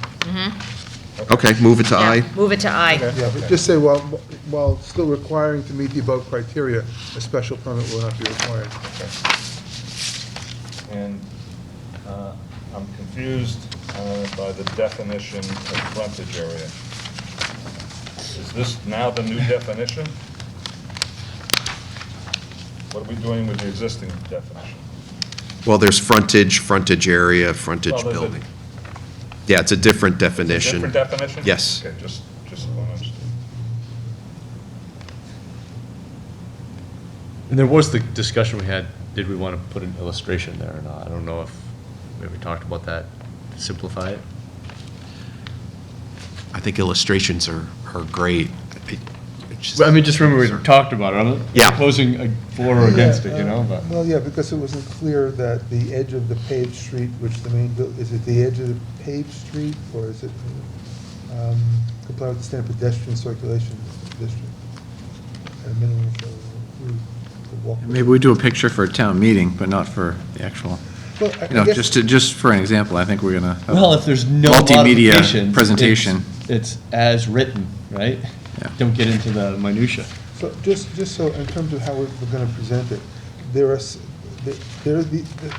Okay, move it to I. Yeah, move it to I. Yeah, but just say, while still requiring to meet the above criteria, a special permit will not be required. And I'm confused by the definition of frontage area. Is this now the new definition? What are we doing with the existing definition? Well, there's frontage area, frontage Well, there's a- building. Yeah, it's a different definition. Different definition? Yes. Okay, just want to understand. And there was the discussion we had, did we want to put an illustration there or not? I don't know if, maybe we talked about that, to simplify it. I think illustrations are great. Well, I mean, just remember we talked about it, I'm Yeah. not opposing for or against it, but. Well, yeah, because it wasn't clear that the edge of the paved street, which the main, is it the edge of the paved street, or is it comply with the standard pedestrian circulation district? At a minimum, the walkway. Maybe we do a picture for a town meeting, but not for the actual, Well, I guess- just for an example, I think we're going to. Well, if there's no Multimedia modifications, presentation. It's as written, right? Yeah. Don't get into the minutia. So just so in terms of how we're going to present it,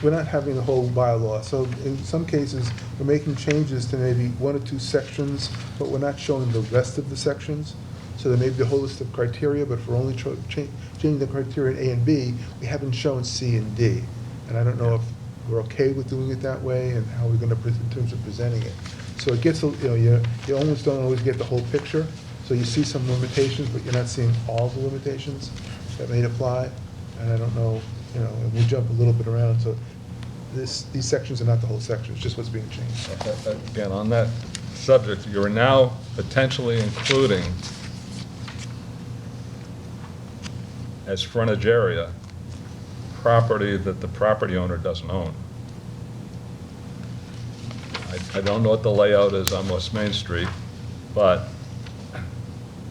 we're not having the whole bylaw. So in some cases, we're making changes to maybe one or two sections, but we're not showing the rest of the sections. So there may be a whole list of criteria, but if we're only changing the criteria in A and B, we haven't shown C and D. And I don't know if we're okay with doing it that way and how we're going to, in terms of presenting it. So it gets, you almost don't always get the whole picture. So you see some limitations, but you're not seeing all the limitations that may apply. And I don't know, and we jump a little bit around, so these sections are not the whole section, it's just what's being changed. Again, on that subject, you're now potentially including as frontage area, property that the property owner doesn't own. I don't know what the layout is on West Main Street, but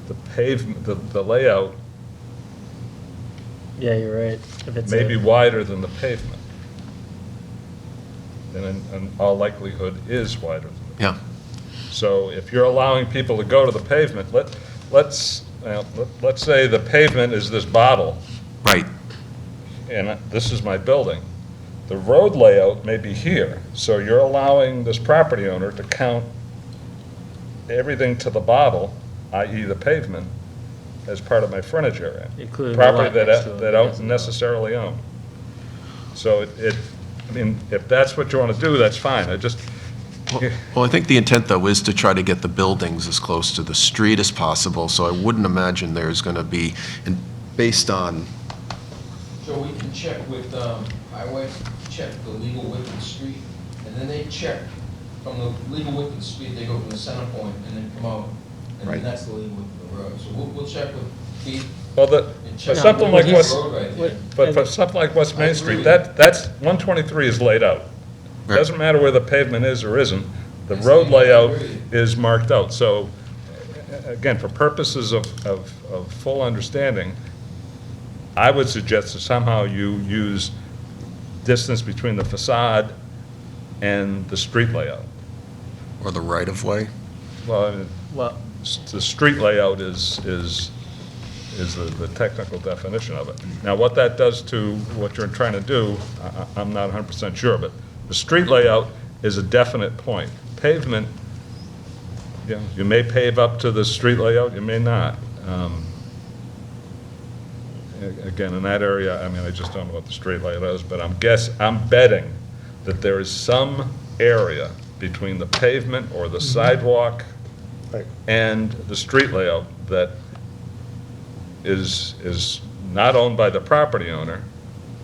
the pavement, the layout Yeah, you're right. If it's may a- be wider than the pavement. And in all likelihood is wider than the Yeah. So if you're allowing people to go to the pavement, let's say the pavement is this bottle, Right. and this is my building. The road layout may be here, so you're allowing this property owner to count everything to the bottle, i.e. the pavement, as part of my frontage area. Including the Property lot that next to it, that I don't necessarily own. So I mean, if that's what you want to do, that's fine. Well, I think the intent, though, is to try to get the buildings as close to the street as possible, so I wouldn't imagine there's going to be, and based on So we can check with highway, check the legal width of the street, and then they check from the legal width of the street, they go from the center point and then come out, and Right. then that's the legal width of the road. So we'll check with Keith. Well, and for check something out like the West, road right there. but for something like West I Main agree Street, with that's, 123 is laid out. Right. Doesn't matter where the pavement is or isn't, the Yes, road I layout agree. is marked out. So, again, for purposes of full understanding, I would suggest that somehow you use distance between the facade and the street layout. Or the right-of-way? Well, I mean, Well, the street layout is the technical definition of it. Now, what that does to what you're trying to do, I'm not 100% sure, but the street layout is a definite point. Pavement, you know, you may pave up to the street layout, you may not. Again, in that area, I mean, I just don't know what the street layout is, but I'm betting that there is some area between the pavement or the sidewalk Right. and the street layout that is not owned by the property owner,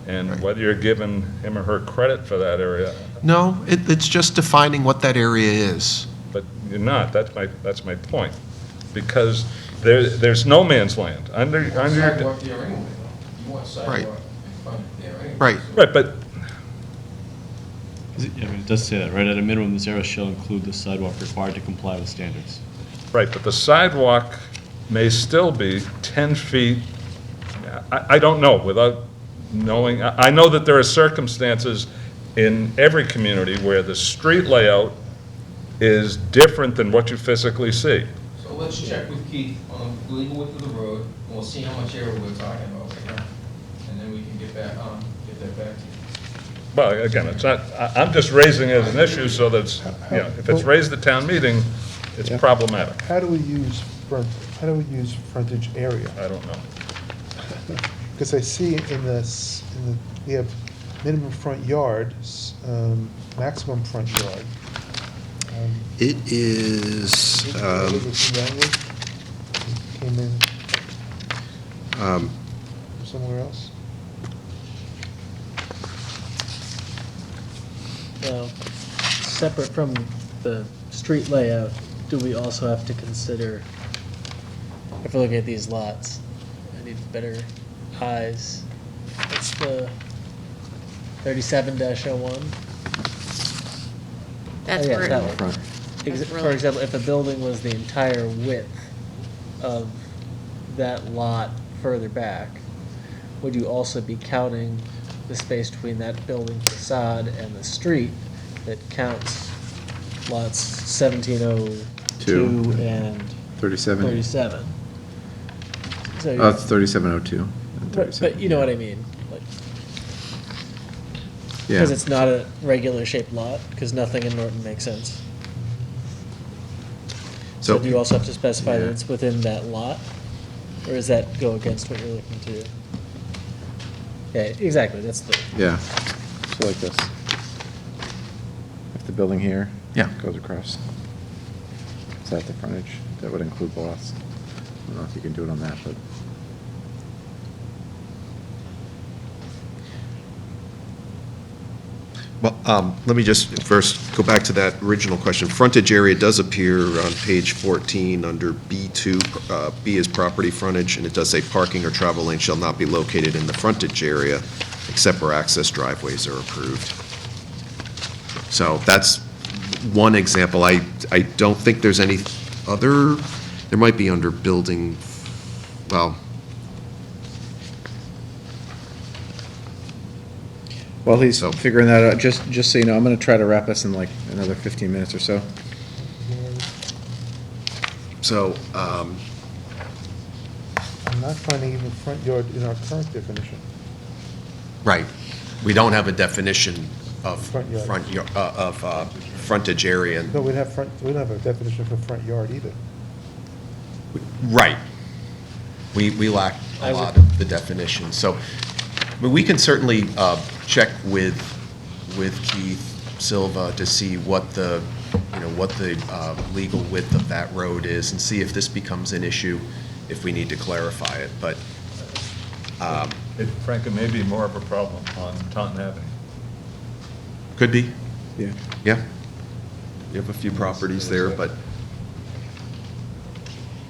and whether you're giving him or her credit for that area, No, it's just defining what that area is. but you're not, that's my point. Because there's no man's land. Under Sidewalk there anyway, though. You want sidewalk in front there anyway. Right. right, but, I mean, it does say that, right? At a minimum, this area shall include the sidewalk required to comply with standards. right, but the sidewalk may still be 10 feet, I don't know, without knowing, I know that there are circumstances in every community where the street layout is different than what you physically see. So let's check with Keith on the legal width of the road, and we'll see how much area we're talking about right now. And then we can get that back to you. Well, again, it's not, I'm just raising it as an issue so that it's, you know, if it's raised at town meeting, it's problematic. How do we use frontage area? I don't know. Because I see we have minimum front yard, maximum front yard. It is, Came in um, from somewhere else? Now, separate from the street layout, do we also have to consider, if we're looking at these lots, I need better eyes. It's the 37-01? That's Oh, yeah, where, that one. Front. Ex- That's For really- example, if a building was the entire width of that lot further back, would you also be counting the space between that building facade and the street that counts lots 1702 and 37. 37? So Oh, it's 3702. and but you know what I mean? Like, Yeah. because it's not a regular shaped lot, because nothing in Norton makes sense. So So- do you also have to specify that Yeah. it's within that lot? Or does that go against what you're looking to do? Yeah, exactly, that's the, Yeah, so like this. If the building here. Yeah. Goes across. Is that the frontage? That would include the lots. I don't know if you can do it on that, but. Well, let me just first go back to that original question. Frontage area does appear on page 14 under B2. B is property frontage, and it does say parking or travel lane shall not be located in the frontage area except where access driveways are approved. So that's one example. I don't think there's any other, there might be under building, well, While he's So- figuring that out, just so you know, I'm gonna try to wrap this in like another 15 minutes or so. so, I'm not finding even front yard in our current definition. right. We don't have a definition of Front yard. frontage area. No, we don't have a definition for front yard either. Right. We lack I a would- lot of the definition. So, I mean, we can certainly check with Keith Silva to see what the, what the legal width of that road is and see if this becomes an issue, if we need to clarify it. But Frank, it may be more of a problem on Taunton Avenue. Could be, Yeah. yeah. You have a few properties there, but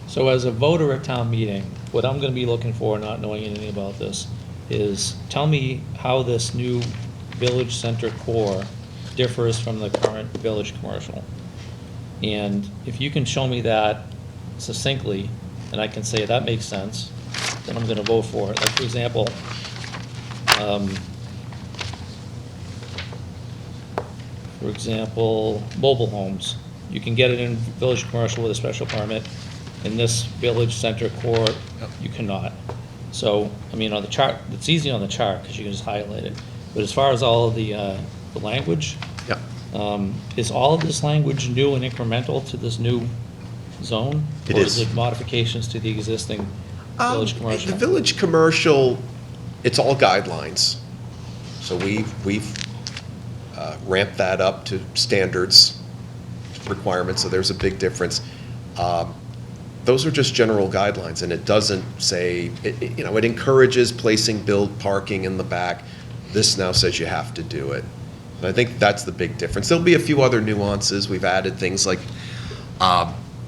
So as a voter at town meeting, what I'm gonna be looking for, not knowing anything about this, is tell me how this new village center core differs from the current village commercial. And if you can show me that succinctly, and I can say that makes sense, then I'm gonna vote for it. Like, for example, mobile homes. You can get it in village commercial with a special permit. In this village center core, you cannot. So, I mean, on the chart, it's easy on the chart because you can just highlight it. But as far as all of the language, is all of this language new and incremental to this new zone? It Or is. is it modifications to the existing village commercial? The village commercial, it's all guidelines. So we've ramped that up to standards requirements, so there's a big difference. Those are just general guidelines, and it doesn't say, it encourages placing build parking in the back. This now says you have to do it. And I think that's the big difference. There'll be a few other nuances. We've added things like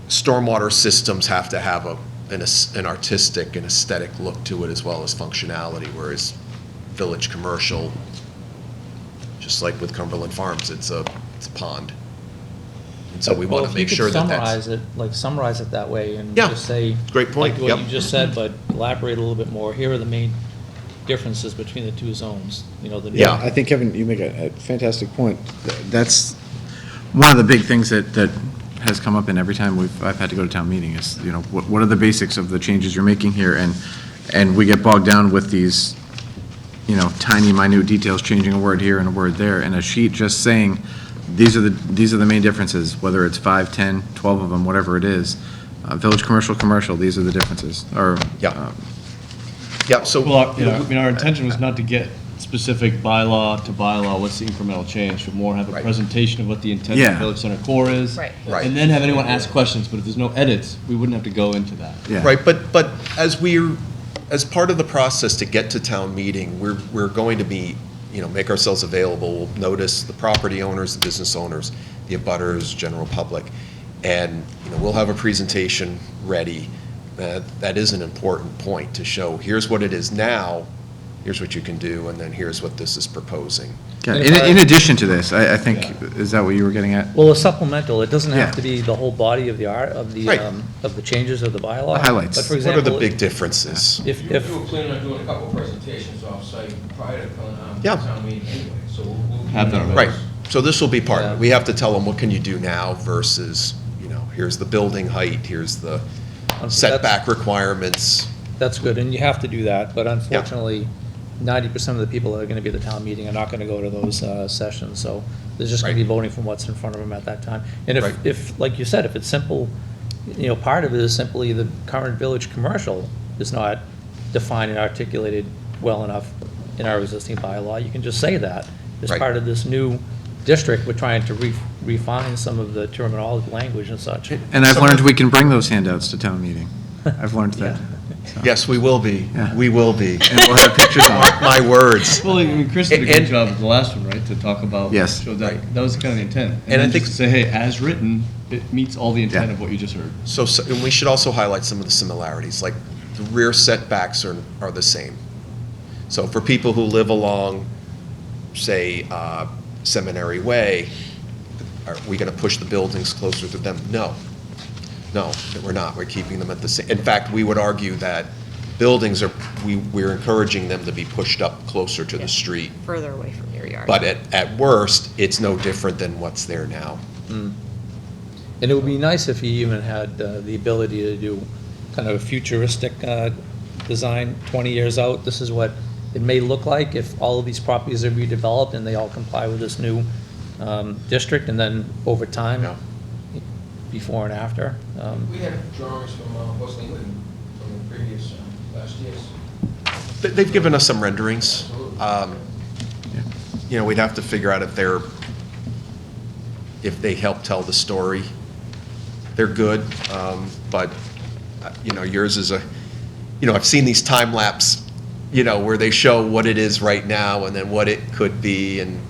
stormwater systems have to have an artistic and aesthetic look to it as well as functionality, whereas village commercial, just like with Cumberland Farms, it's a pond. And so we want to make sure that that's. Summarize it that way and Yeah, just say. great point, Like what yep. you just said, but elaborate a little bit more. Here are the main differences between the two zones, the. Yeah, I think, Kevin, you make a fantastic point. That's one of the big things that has come up in every time I've had to go to town meeting is, what are the basics of the changes you're making here? And we get bogged down with these, tiny, minute details, changing a word here and a word there, and a sheet just saying, these are the main differences, whether it's 5, 10, 12 of them, whatever it is. Village commercial, these are the differences, or. Yeah, so. Well, our intention was not to get specific bylaw to bylaw, what's the incremental change, but more have a presentation of what the intent of Yeah. the village center core is. Right. Right. And then have anyone ask questions, but if there's no edits, we wouldn't have to go into that. Yeah. Right, but as part of the process to get to town meeting, we're going to be, make ourselves available. We'll notice the property owners, the business owners, the abutters, general public, and, we'll have a presentation ready. That is an important point to show, here's what it is now, here's what you can do, and then here's what this is proposing. Yeah, in addition to this, I think, is that what you were getting at? Well, a supplemental, it doesn't have Yeah. to be the whole body of the art, of the, Right. of the changes of the bylaw. The highlights. But for What are example. the big differences? If, We were planning on doing a couple of presentations off-site prior to Yeah. town meeting anyway, so we'll. Have that. Right, so this will be part of Yeah. it. We have to tell them, what can you do now versus, here's the building height, here's the setback requirements. That's good, and you have to do that, but unfortunately, 90% of the people that are gonna be at the town meeting are not gonna go to those sessions, so they're just gonna be voting from what's in front of them at that time. And Right. if, like you said, if it's simple, part of it is simply the current village commercial is not defined and articulated well enough in our existing bylaw, you can just say that. As Right. part of this new district, we're trying to refine some of the terminology, language and such. And I've learned we can bring those handouts to town meeting. I've learned that. So. Yes, we will be, Yeah. we will be. And we'll have pictures on it. Mark my words. Well, Chris did a And- good job with the last one, right, to talk about. Yes. Show that, that was kind of the intent. And I then think- just to say, hey, as written, it meets all the intent Yeah. of what you just heard. So, and we should also highlight some of the similarities, like the rear setbacks are the same. So for people who live along, say, Seminary Way, are we going to push the buildings closer to them? No, we're not. We're keeping them at the same. In fact, we would argue that buildings we're encouraging them to be pushed up closer to the street. Further away from your yard. But at worst, it's no different than what's there now. And it would be nice if you even had the ability to do kind of a futuristic design 20 years out. This is what it may look like if all of these properties are redeveloped and they all comply with this new district, and then over time, before and after. We have drawings from West England from the previous, last year's. They've given us some renderings. We'd have to figure out if they help tell the story. They're good, but, yours is I've seen these time-lapse where they show what it is right now and then what it could be, and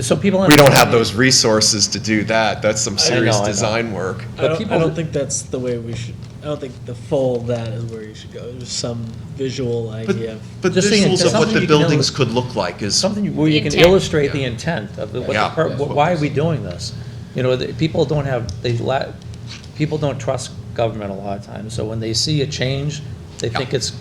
So people. we don't have those resources to do that. That's some serious I know. design work. I don't think that's the way we should, I don't think the full that is where you should go. There's some visual idea of. But Just saying, visuals of what something the you can buildings illus- could look like is. Something where you can Intent. illustrate the intent of the, Yeah. why are we doing this? People don't have, people don't trust government a lot of times, so when they see a change, they think it's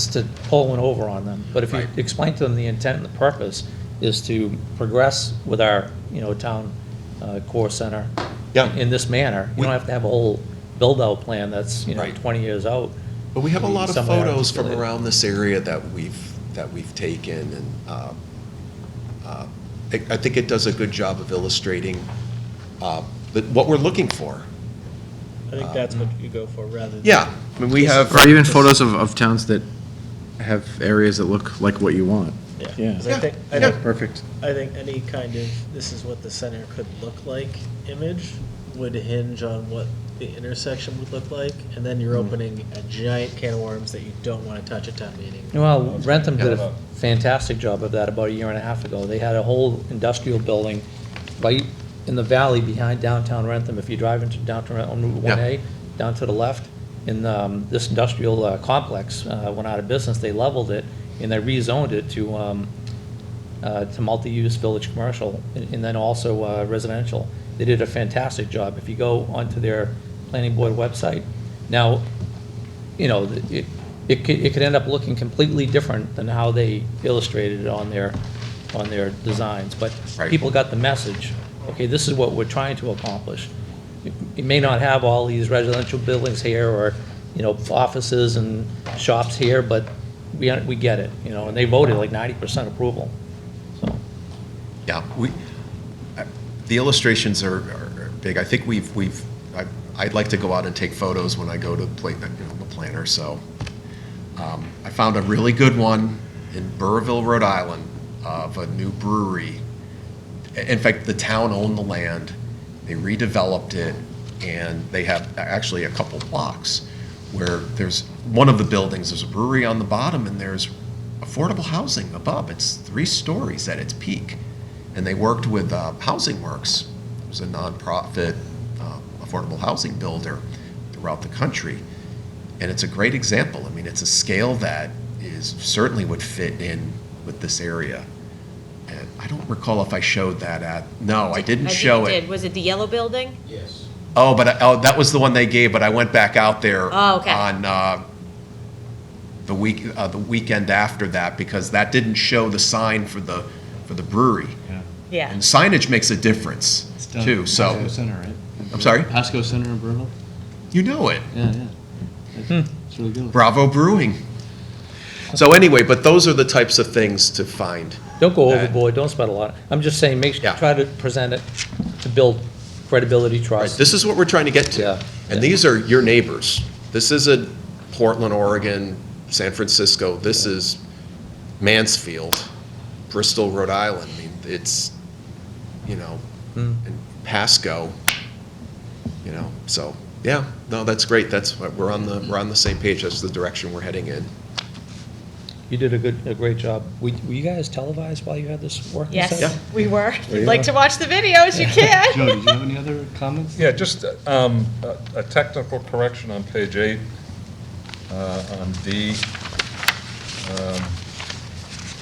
to pull one over on them. But if you explain to them the intent and the purpose is to progress with our, town core center Yeah. in this manner, you don't have to have a whole build-out plan that's, Right. 20 years out. But we have a lot of Somebody photos from articulated. around this area that we've taken, and I think it does a good job of illustrating what we're looking for. I think that's what you go for rather than. Yeah, I mean, we have. Or even photos of towns that have areas that look like what you want. Yeah. 'Cause I think Perfect. I think any kind of, this is what the center could look like image would hinge on what the intersection would look like, and then you're opening a giant can of worms that you don't want to touch at town meeting. Well, Rentham did a fantastic job of that about a year and a half ago. They had a whole industrial building right in the valley behind downtown Rentham. If you drive into downtown on Route 1A, down to the left, in this industrial complex went out of business, they leveled it, and they rezoned it to multi-use village commercial, and then also residential. They did a fantastic job. If you go onto their planning board website, now, it could end up looking completely different than how they illustrated it on their designs, but people got the message. Okay, this is what we're trying to accomplish. It may not have all these residential buildings here, or, offices and shops here, but we get it, and they voted like 90% approval, so. Yeah, the illustrations are big. I think I'd like to go out and take photos when I go to the planner, so. I found a really good one in Burrville, Rhode Island, of a new brewery. In fact, the town owned the land, they redeveloped it, and they have actually a couple blocks where there's, one of the buildings, there's a brewery on the bottom, and there's affordable housing above. It's 3 stories at its peak. And they worked with Housing Works. It was a nonprofit affordable housing builder throughout the country. And it's a great example. I mean, it's a scale that certainly would fit in with this area. And I don't recall if I showed that no, I didn't show it. Was it the yellow building? Yes. Oh, but that was the one they gave, but I went back out there Oh, okay. on the weekend after that, because that didn't show the sign for the brewery. Yeah. And signage makes a difference, too, so. Pasco Center, right? I'm sorry? Pasco Center in Brno? You know it. Yeah. It's really good. Bravo Brewing. So anyway, but those are the types of things to find. Don't go that- overboard, don't spend a lot. I'm just saying, try to present it to build credibility, Right, trust. this is what we're trying to get to. Yeah. And these are your neighbors. This isn't Portland, Oregon, San Francisco. This is Mansfield, Bristol, Rhode Island. I mean, it's, and Pasco, so, yeah, no, that's great. That's what, we're on the same page. That's the direction we're heading in. You did a great job. Were you guys televised while you had this working Yes, session? we were. If There you'd you like are. to watch the videos, you can. Joe, did you have any other comments? Yeah, just a technical correction on page 8, on D.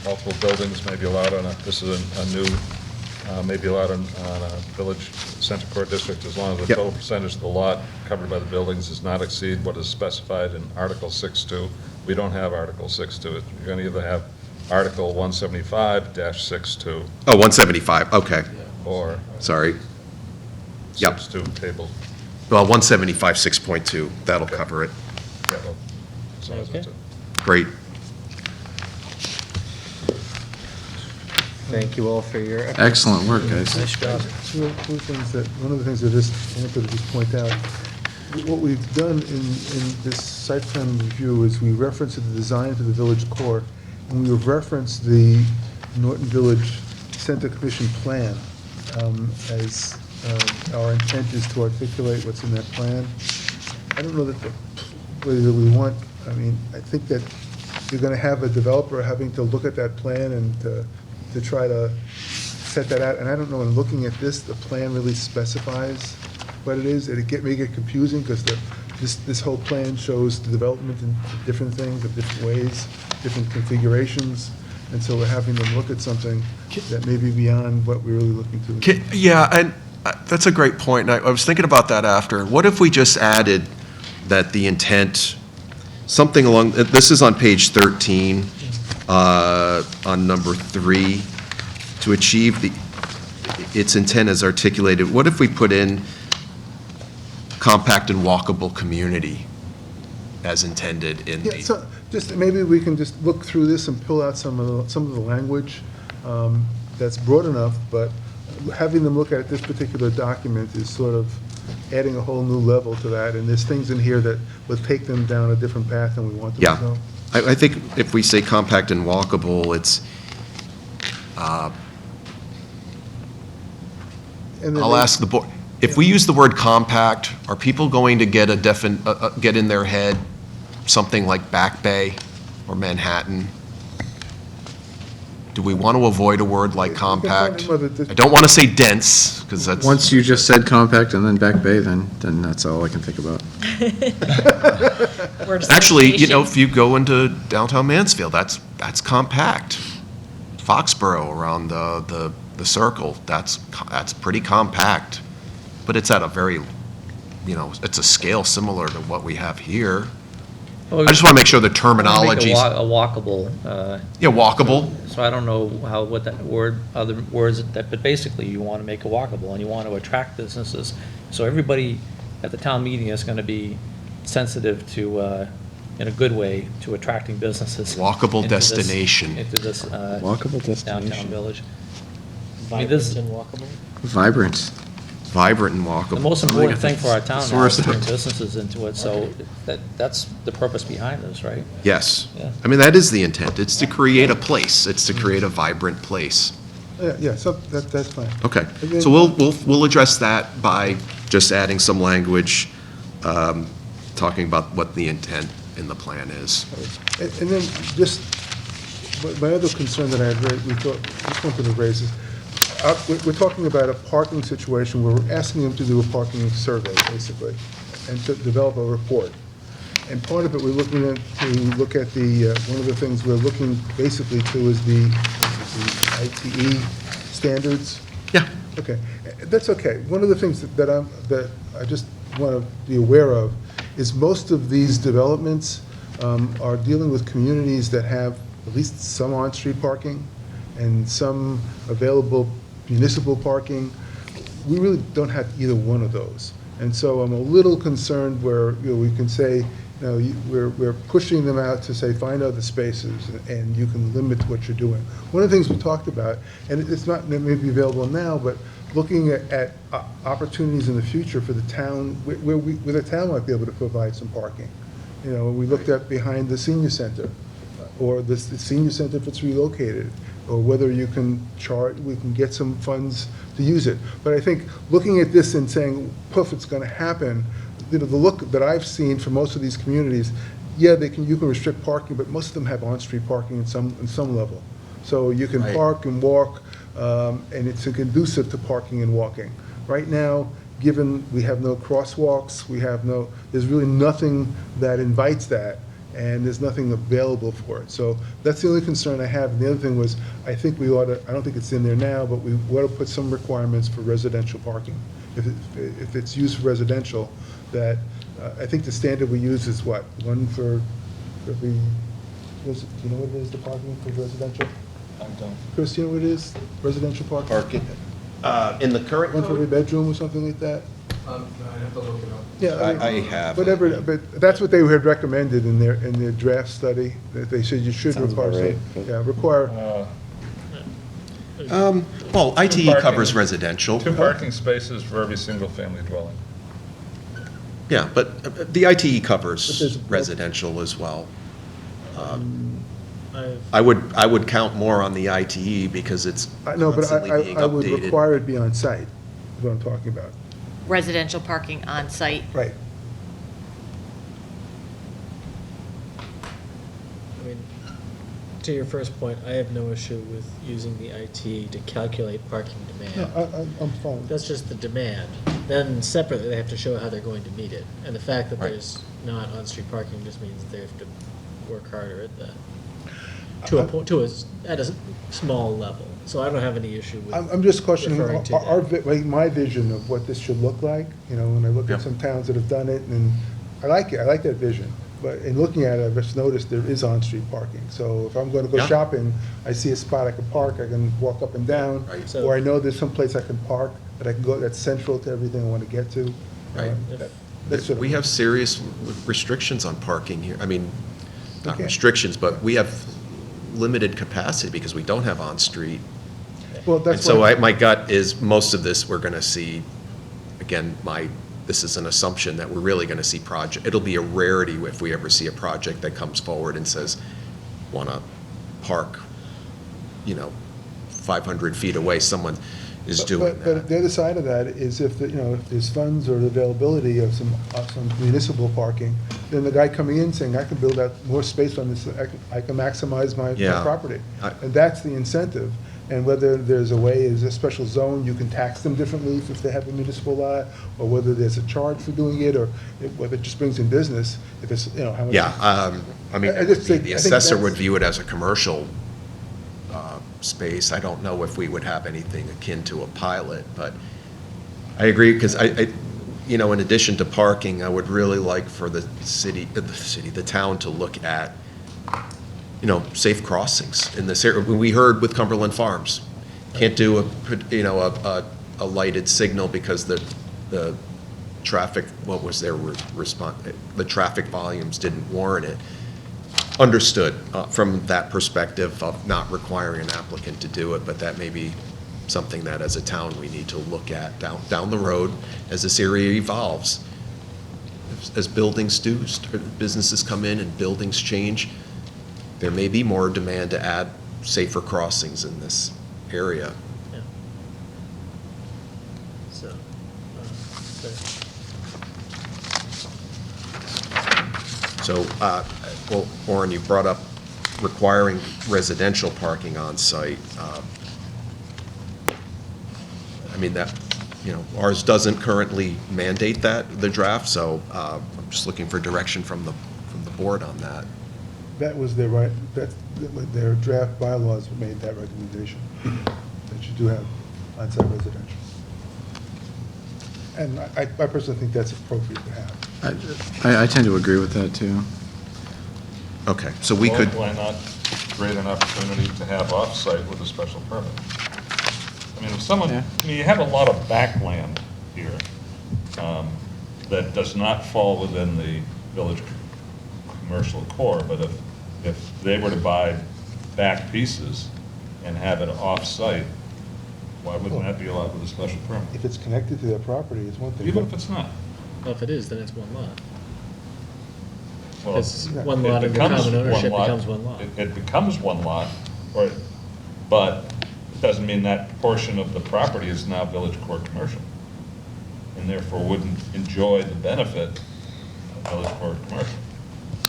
Multiple buildings may be allowed on this is a new, may be allowed on a village center core district as long as the total percentage of the lot covered by the buildings does not exceed what is specified in Article 6.2. We don't have Article 6.2. You're going to either have Article 175-6.2. Oh, 175, okay. Or. Sorry. Yep. 6.2 table. Well, 175, 6.2, that'll cover it. Yeah, well, as long as it's a- Great. Thank you all for your efforts. Excellent work, guys. Nice job. One of the things I just wanted to just point out, what we've done in this site plan review is we referenced the design for the village core, and we referenced the Norton Village Center Commission plan as our intent is to articulate what's in that plan. I don't know that whether we want, I mean, I think that you're going to have a developer having to look at that plan and to try to set that out. And I don't know, in looking at this, the plan really specifies what it is. It may get confusing because this whole plan shows the development in different things, of different ways, different configurations. And so we're having them look at something that may be beyond what we're really looking to. Yeah, and that's a great point, and I was thinking about that after. What if we just added that the intent, something along, this is on page 13, on number 3, to achieve its intent as articulated. What if we put in compact and walkable community as intended in Yeah, the... so just, maybe we can just look through this and pull out some of the language that's broad enough, but having them look at this particular document is sort of adding a whole new level to that, and there's things in here that would take them down a different path than we want them to Yeah, go. I think if we say compact and walkable, it's, And then I'll ask the board, if we use the word compact, are people going to get get in their head something like Back Bay or Manhattan? Do we want to avoid a word like compact? I don't want to say dense, because that's... Once you just said compact and then Back Bay, then that's all I can think about. Actually, you know, if you go into downtown Mansfield, that's compact. Foxborough around the circle, that's pretty compact. But it's at a very, you know, it's a scale similar to what we have here. I just want to make sure the terminology... A walkable. Yeah, walkable. So I don't know what that word, other words, but basically you want to make it walkable and you want to attract businesses. So everybody at the town meeting is going to be sensitive to, in a good way, to attracting businesses. Walkable into this- destination. Into this Walkable destination. downtown village. I mean, this- Vibrant and walkable? Vibrant. Vibrant and walkable. The most important thing for our town now Source is to of- bring businesses into it, so that's the purpose behind this, right? Yes. Yeah. I mean, that is the intent. It's to create a place. It's to create a vibrant place. Yeah, so that's fine. Okay. And then- So we'll address that by just adding some language, talking about what the intent in the plan is. And then just, my other concern that I had raised, just wanted to raise is, we're talking about a parking situation where we're asking them to do a parking survey, basically, and to develop a report. And part of it, we're looking at, to look at the, one of the things we're looking basically to is the ITE standards. Yeah. Okay, that's okay. One of the things that I just want to be aware of is most of these developments are dealing with communities that have at least some on-street parking and some available municipal parking. We really don't have either one of those. And so I'm a little concerned where, you know, we can say, you know, we're pushing them out to say, find other spaces, and you can limit what you're doing. One of the things we talked about, and it's not maybe available now, but looking at opportunities in the future for the town, where the town might be able to provide some parking. You know, we looked at behind the senior center, or the senior center if it's relocated, or whether you can we can get some funds to use it. But I think looking at this and saying, poof, it's going to happen, you know, the look that I've seen for most of these communities, yeah, you can restrict parking, but most of them have on-street parking in some level. So you can Right. park and walk, and it's conducive to parking and walking. Right now, given we have no crosswalks, there's really nothing that invites that, and there's nothing available for it. So that's the only concern I have. And the other thing was, I think we ought to, I don't think it's in there now, but we ought to put some requirements for residential parking. If it's used for residential, that, I think the standard we use is what? One for every, do you know what it is, the parking for residential? I don't. Chris, do you know what it is, residential parking? Parking. In the current One for every bedroom or something like that? I'd have to look it up. Yeah, I have. whatever, but that's what they had recommended in their draft study, that they said you should require, require, Well, ITE Parking. covers residential. 2 parking spaces for every single-family dwelling. Yeah, but the ITE But covers there's- residential as well. I would count more on the ITE because it's no, but constantly being I would updated. require it be on site, is what I'm talking about. Residential parking on site. Right. I mean, to your first point, I have no issue with using the IT to calculate parking No, demand. I'm fine. That's just the demand. Then separately, they have to show how they're going to meet it. And the fact that Right. there's not on-street parking just means they have to work harder at that. To a point, at a small level. So I don't have any issue with. I'm just questioning referring to our, that. my vision of what this should look like, you know, when I look Yeah. at some towns that have done it, and I like it, I like that vision. But in looking at it, I've just noticed there is on-street parking. So if I'm gonna go Yeah. shopping, I see a spot I can park, I can walk up and down. Right. Or I know there's some place I can park that I can go, that's central to everything I wanna get to. Right. That's sort of- We have serious restrictions on parking here. I mean, not Okay. restrictions, but we have limited capacity because we don't have on-street. Well, And that's so why. my gut is most of this, we're going to see, again, this is an assumption that we're really going to see it'll be a rarity if we ever see a project that comes forward and says, want to park, 500 feet away, someone is doing But that. the other side of that is if, if there's funds or the availability of some municipal parking, then the guy coming in saying, I can build out more space on this, I can maximize my Yeah. property. I- And that's the incentive. And whether there's a way, is a special zone, you can tax them differently if they have a municipal lot, or whether there's a charge for doing it, or whether it just brings in business, if it's, how much. Yeah, I mean, I just think- the I think assessor would that's- view it as a commercial space. I don't know if we would have anything akin to a pilot, but I agree, because in addition to parking, I would really like for the town to look at, safe crossings in this area. We heard with Cumberland Farms, can't do a lighted signal because the traffic, what was their response? The traffic volumes didn't warrant it. Understood from that perspective of not requiring an applicant to do it, but that may be something that as a town we need to look at down the road as this area evolves. As buildings do, businesses come in and buildings change, there may be more demand to add safer crossings in this area. Yeah. So, So, well, Orin, you brought up requiring residential parking on site. I mean, that, ours doesn't currently mandate that, the draft, so I'm just looking for direction from the board on that. That was their right, their draft bylaws made that recommendation, that you do have on-site residential. And I personally think that's appropriate to have. I tend to agree with that, too. Okay, so we could, Why not create an opportunity to have off-site with a special permit? I mean, if someone, you have a lot of backland here that does not fall within the village commercial core, but if they were to buy back pieces and have it off-site, why wouldn't that be allowed with a special permit? If it's connected to their property, it's one thing. Even if it's not. well, if it is, then it's one lot. Well, Because it one lot of the becomes common ownership one lot. becomes one lot. It becomes one lot, but it doesn't mean that portion of the property is now village core commercial, and therefore wouldn't enjoy the benefit of village core commercial.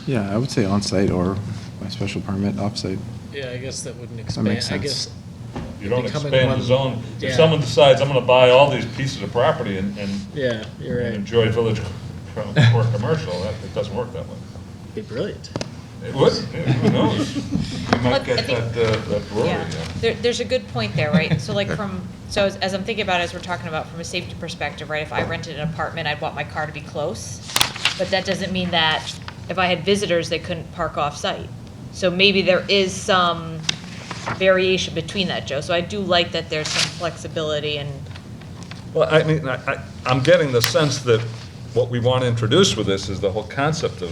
Yeah, I would say on-site or by special permit, off-site. Yeah, I guess that wouldn't That expand, makes I sense. guess. You don't becoming expand one- the zone. If yeah. someone decides, I'm gonna buy all these pieces of property and Yeah, you're and right. enjoy village core commercial, it doesn't work that way. Be brilliant. It would, yeah, who knows? You Well, might I get think- that brewery, Yeah, there's a good point there, right? So like as I'm thinking about it, as we're talking about from a safety perspective, right? If I rented an apartment, I'd want my car to be close. But that doesn't mean that if I had visitors, they couldn't park off-site. So maybe there is some variation between that, Joe. So I do like that there's some flexibility and, Well, I mean, I'm getting the sense that what we want to introduce with this is the whole concept of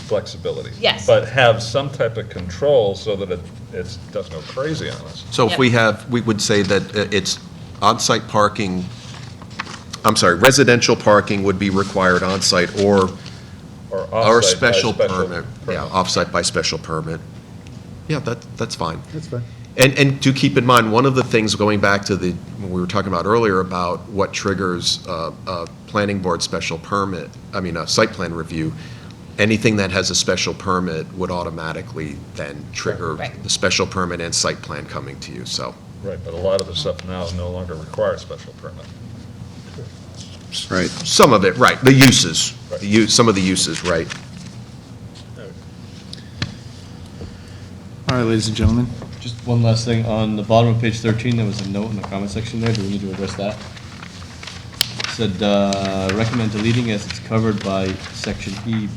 flexibility. Yes. But have some type of control so that it doesn't go crazy on us. so if we would say that it's on-site parking, residential parking would be required on-site or Or Or off-site by special permit, yeah, off-site by special permit. Yeah, that's fine. That's fine. And do keep in mind, one of the things, going back to when we were talking about earlier about what triggers a planning board special permit, a site plan review, anything that has a special permit would automatically then trigger Right. the special permit and site plan coming to you, so. Right, but a lot of the stuff now no longer requires special permit. Right. Some of it, right, the uses, some of the uses, right. All right, ladies and gentlemen. Just one last thing, on the bottom of page 13, there was a note in the comment section there, do we need to address that? It said, recommend deleting as it's covered by section E,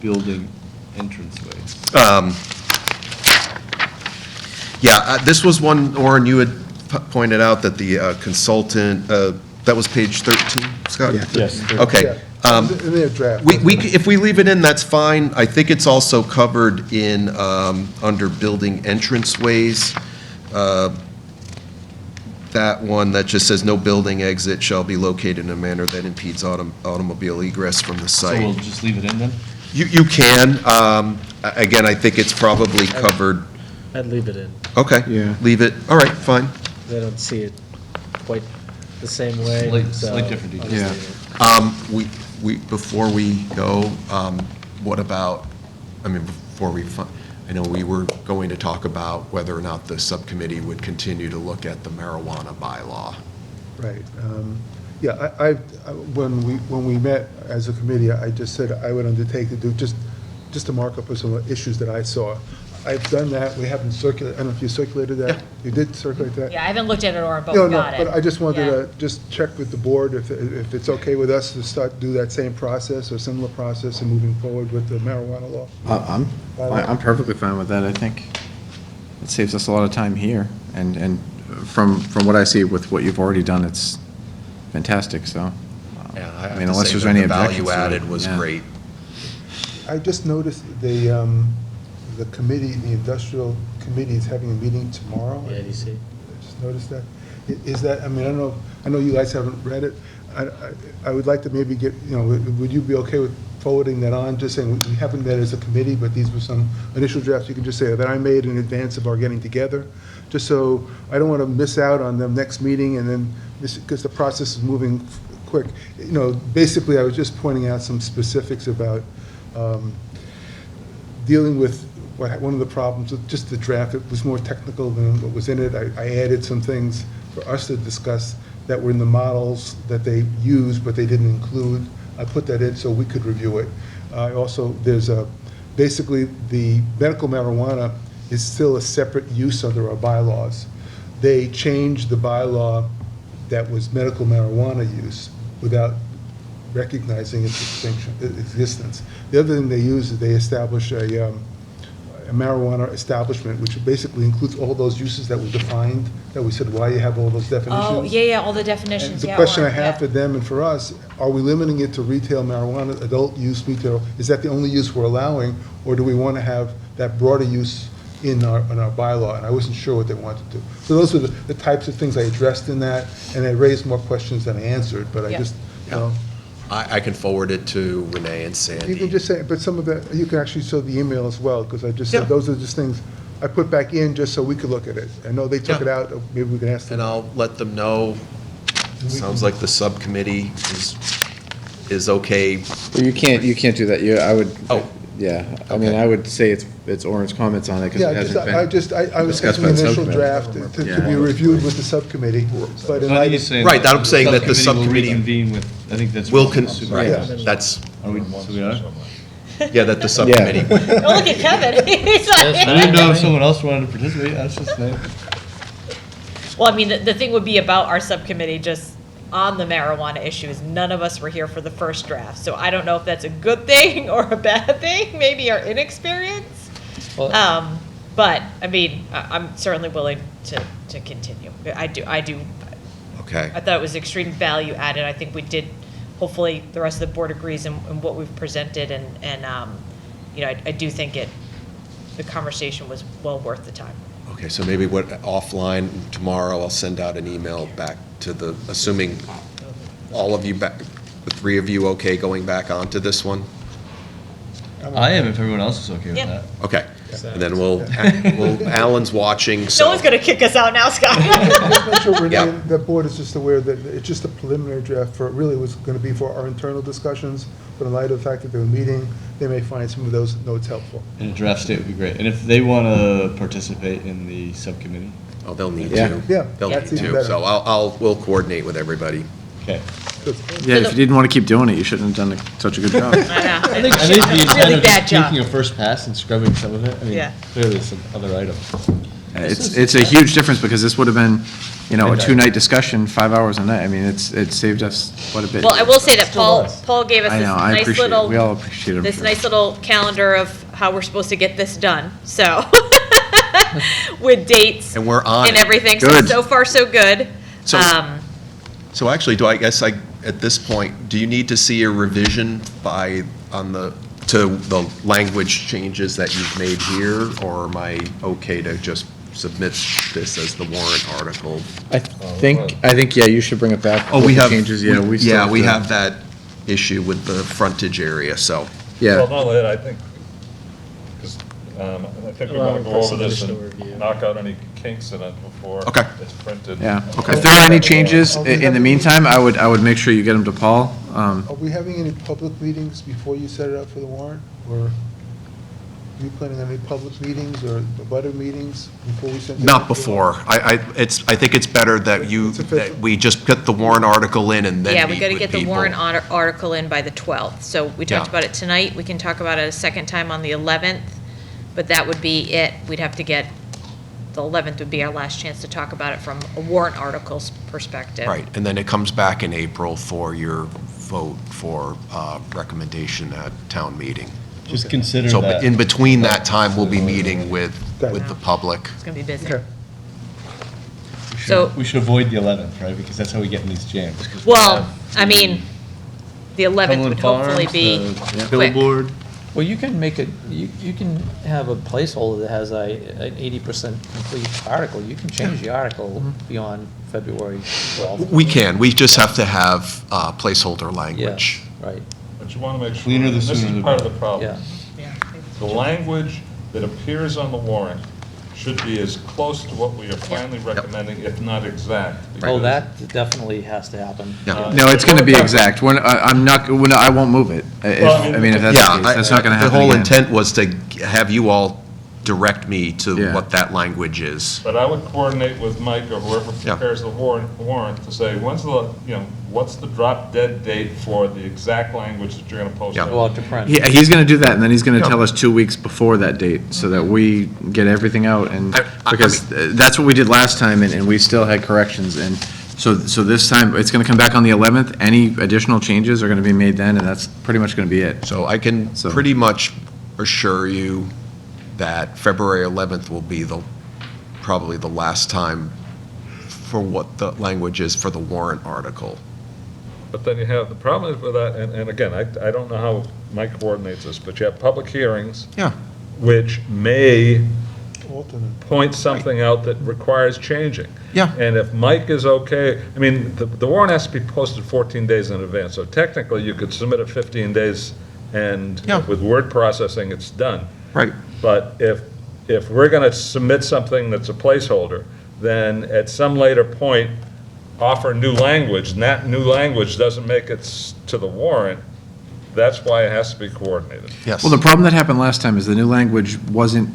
building entranceways. Yeah, this was one, Orin, you had pointed out that the consultant, that was page 13, Scott? Yeah. Yes. Okay. In their draft. If we leave it in, that's fine. I think it's also covered in, under building entranceways. That one that just says, no building exit shall be located in a manner that impedes automobile egress from the So we'll site. just leave it in then? You can, again, I think it's probably covered, I'd leave it in. okay. Yeah. Leave it, all right, fine. I don't see it quite the same way. Slight so different I'll details. just leave it. Before we go, what about, I know we were going to talk about whether or not the subcommittee would continue to look at the marijuana bylaw. Right. Yeah, when we met as a committee, I just said I would undertake to do, just to mark up some of the issues that I saw. I've done that, we haven't circulated, I don't know if you circulated that? Yeah. You did circulate that? Yeah, I haven't looked at it, Orin, but No, we no, got it. but I just wanted Yeah. to just check with the board if it's okay with us to do that same process or similar process in moving forward with the marijuana law. I'm perfectly fine with that. I think it saves us a lot of time here. And from what I see with what you've already done, it's fantastic, so. Yeah, I I have mean, to unless say there's that any the objections to value it, added was yeah. great. I just noticed the committee, the industrial committee is having a meeting tomorrow. Yeah, EDC. I just noticed that. Is that, I mean, I don't know, I know you guys haven't read it. I would like to maybe get, would you be okay with forwarding that on, just saying, we haven't met as a committee, but these were some initial drafts, you can just say that I made in advance of our getting together, just so, I don't want to miss out on the next meeting and then, because the process is moving quick. Basically, I was just pointing out some specifics about dealing with one of the problems with just the draft. It was more technical than what was in it. I added some things for us to discuss that were in the models that they used, but they didn't include. I put that in so we could review it. Also, basically, the medical marijuana is still a separate use under our bylaws. They changed the bylaw that was medical marijuana use without recognizing its existence. The other thing they use is they establish a marijuana establishment, which basically includes all those uses that were defined, that we said, why you have all those definitions. Oh, yeah, all the And definitions, the yeah. question I Orin, have yeah. for them and for us, are we limiting it to retail marijuana, adult use retail? Is that the only use we're allowing, or do we want to have that broader use in our bylaw? And I wasn't sure what they wanted to do. So those are the types of things I addressed in that, and I raised more questions than I answered, but I Yeah. just, I can forward it to Renee and Sandy. you can just say, but some of that, you can actually show the email as well, because I just Yeah. said, those are just things I put back in just so we could look at it. I know they took Yeah. it out, maybe we can ask them. And I'll let them know, sounds like the subcommittee is okay. Well, you can't do that. I would. Oh. Yeah, I mean, I would say it's Oran's comments on it, because Yeah, it hasn't been. I was discussed thinking by the initial subcommittee. draft to Yeah. be reviewed with the subcommittee, but in So I light think he's of, saying Right, I'm saying that the will subcommittee reconvene with, I think that's. will, Right. Yeah. that's, Are we, so we are? yeah, that the subcommittee. Don't look at Kevin. He's like- I didn't know if someone else wanted to participate, that's just saying. Well, I mean, the thing would be about our subcommittee, just on the marijuana issues, none of us were here for the first draft, so I don't know if that's a good thing or a bad thing, maybe our inexperience. Well- But, I mean, I'm certainly willing to continue. I do, Okay. I thought it was extreme value added. I think we did, hopefully, the rest of the board agrees in what we've presented, and I do think the conversation was well worth the time. Okay, so maybe offline, tomorrow, I'll send out an email back to assuming all of you back, the three of you okay going back onto this one? I am, if everyone else is okay with Yeah. that. Okay. And then Alan's watching, so. No one's gonna kick us out now, Scott. Just make sure Renee, Yep. and the board is just aware that it's just a preliminary draft for, really was going to be for our internal discussions, but in light of the fact that they were meeting, they may find some of those notes helpful. In a draft state would be great. And if they want to participate in the subcommittee? Oh, they'll need Yeah. to. Yeah, They'll that's need even to, better. so we'll coordinate with everybody. Okay. Yeah, if you didn't want to keep doing it, you shouldn't have done such a good job. I know. I think the intent Really of bad just job. taking a first pass and scrubbing some of it, I mean, Yeah. clearly some other items. It's a huge difference, because this would have been, a two-night discussion, 5 hours a night. I mean, it saved us quite a bit. Well, I will say that Still Paul gave us I this know, I nice appreciate it. little, We all appreciate it, I'm this sure. nice little calendar of how we're supposed to get this done, so. With dates. And we're on And it. everything, Good. so far, so good. So- So actually, at this point, do you need to see a revision to the language changes that you've made here? Or am I okay to just submit this as the warrant article? I think, yeah, you should bring it back. Oh, with we the have. Changes, yeah, we still Yeah, we to- have that issue with the frontage area, so. Yeah. Well, not only that, I think, because I think we want to go over this Additional and review. knock out any kinks in it before Okay. it's printed. Yeah. If there are any changes in the meantime, I would make sure you get them to Paul. Are we having any public meetings before you set it up for the warrant? Or are you planning on any public meetings or butter meetings before we send it? Not before. I think it's better that It's official. that we just put the warrant article in and then Yeah, we meet gotta with get the people. warrant article in by the 12th. So we talked Yeah. about it tonight, we can talk about it a second time on the 11th, but that would be it. We'd have to get, the 11th would be our last chance to talk about it from a warrant article's perspective. Right, and then it comes back in April for your vote for recommendation at town meeting. Just consider So that. in between that time, we'll be meeting with the public. It's gonna be busy. Okay. So- We should avoid the 11th, right? Because that's how we get in these jams. 'cause we Well, have I mean, the 11th would Cumberland hopefully Farms, be the quick. Billboard. Well, you can make it, you can have a placeholder that has an 80% complete article. You can change the article beyond February 12th. We can, we just have to have placeholder language. Yes, right, But you want to make sure, Cleaner the and this sooner the is part of better. the problem. yeah. The language that appears on the warrant should be as close to what we are finally recommending, if not exact. Oh, because- that definitely has to happen. Yeah. No, it's going to be exact. I'm not, I won't move it. Well, I mean, if that's the case, that's not going to happen The whole again. intent was to have you all direct me to Yeah. what that language is. But I would coordinate with Mike or whoever Yeah. prepares the warrant to say, what's the drop dead date for the exact language that you're going to post? Yeah. out? Go out to print. He's going to do that, and then he's going to Yeah. tell us 2 weeks before that date, so that we get everything out, and, I because that's what we did last time, and we still had corrections, and so this time, it's going to come back on the 11th, any additional changes are going to be made then, and that's pretty much going to be it. So I can So- pretty much assure you that February 11th will be probably the last time for what the language is for the warrant article. But then you have, the problem is with that, and again, I don't know how Mike coordinates this, but you have public hearings. Yeah. Which may Alternate. point something out that requires changing. Yeah. And if Mike is okay, I mean, the warrant has to be posted 14 days in advance, so technically you could submit it 15 days and Yeah. with word processing, it's done. Right. But if we're going to submit something that's a placeholder, then at some later point, offer new language, and that new language doesn't make it to the warrant, that's why it has to be coordinated. Yes. Well, the problem that happened last time is the new language wasn't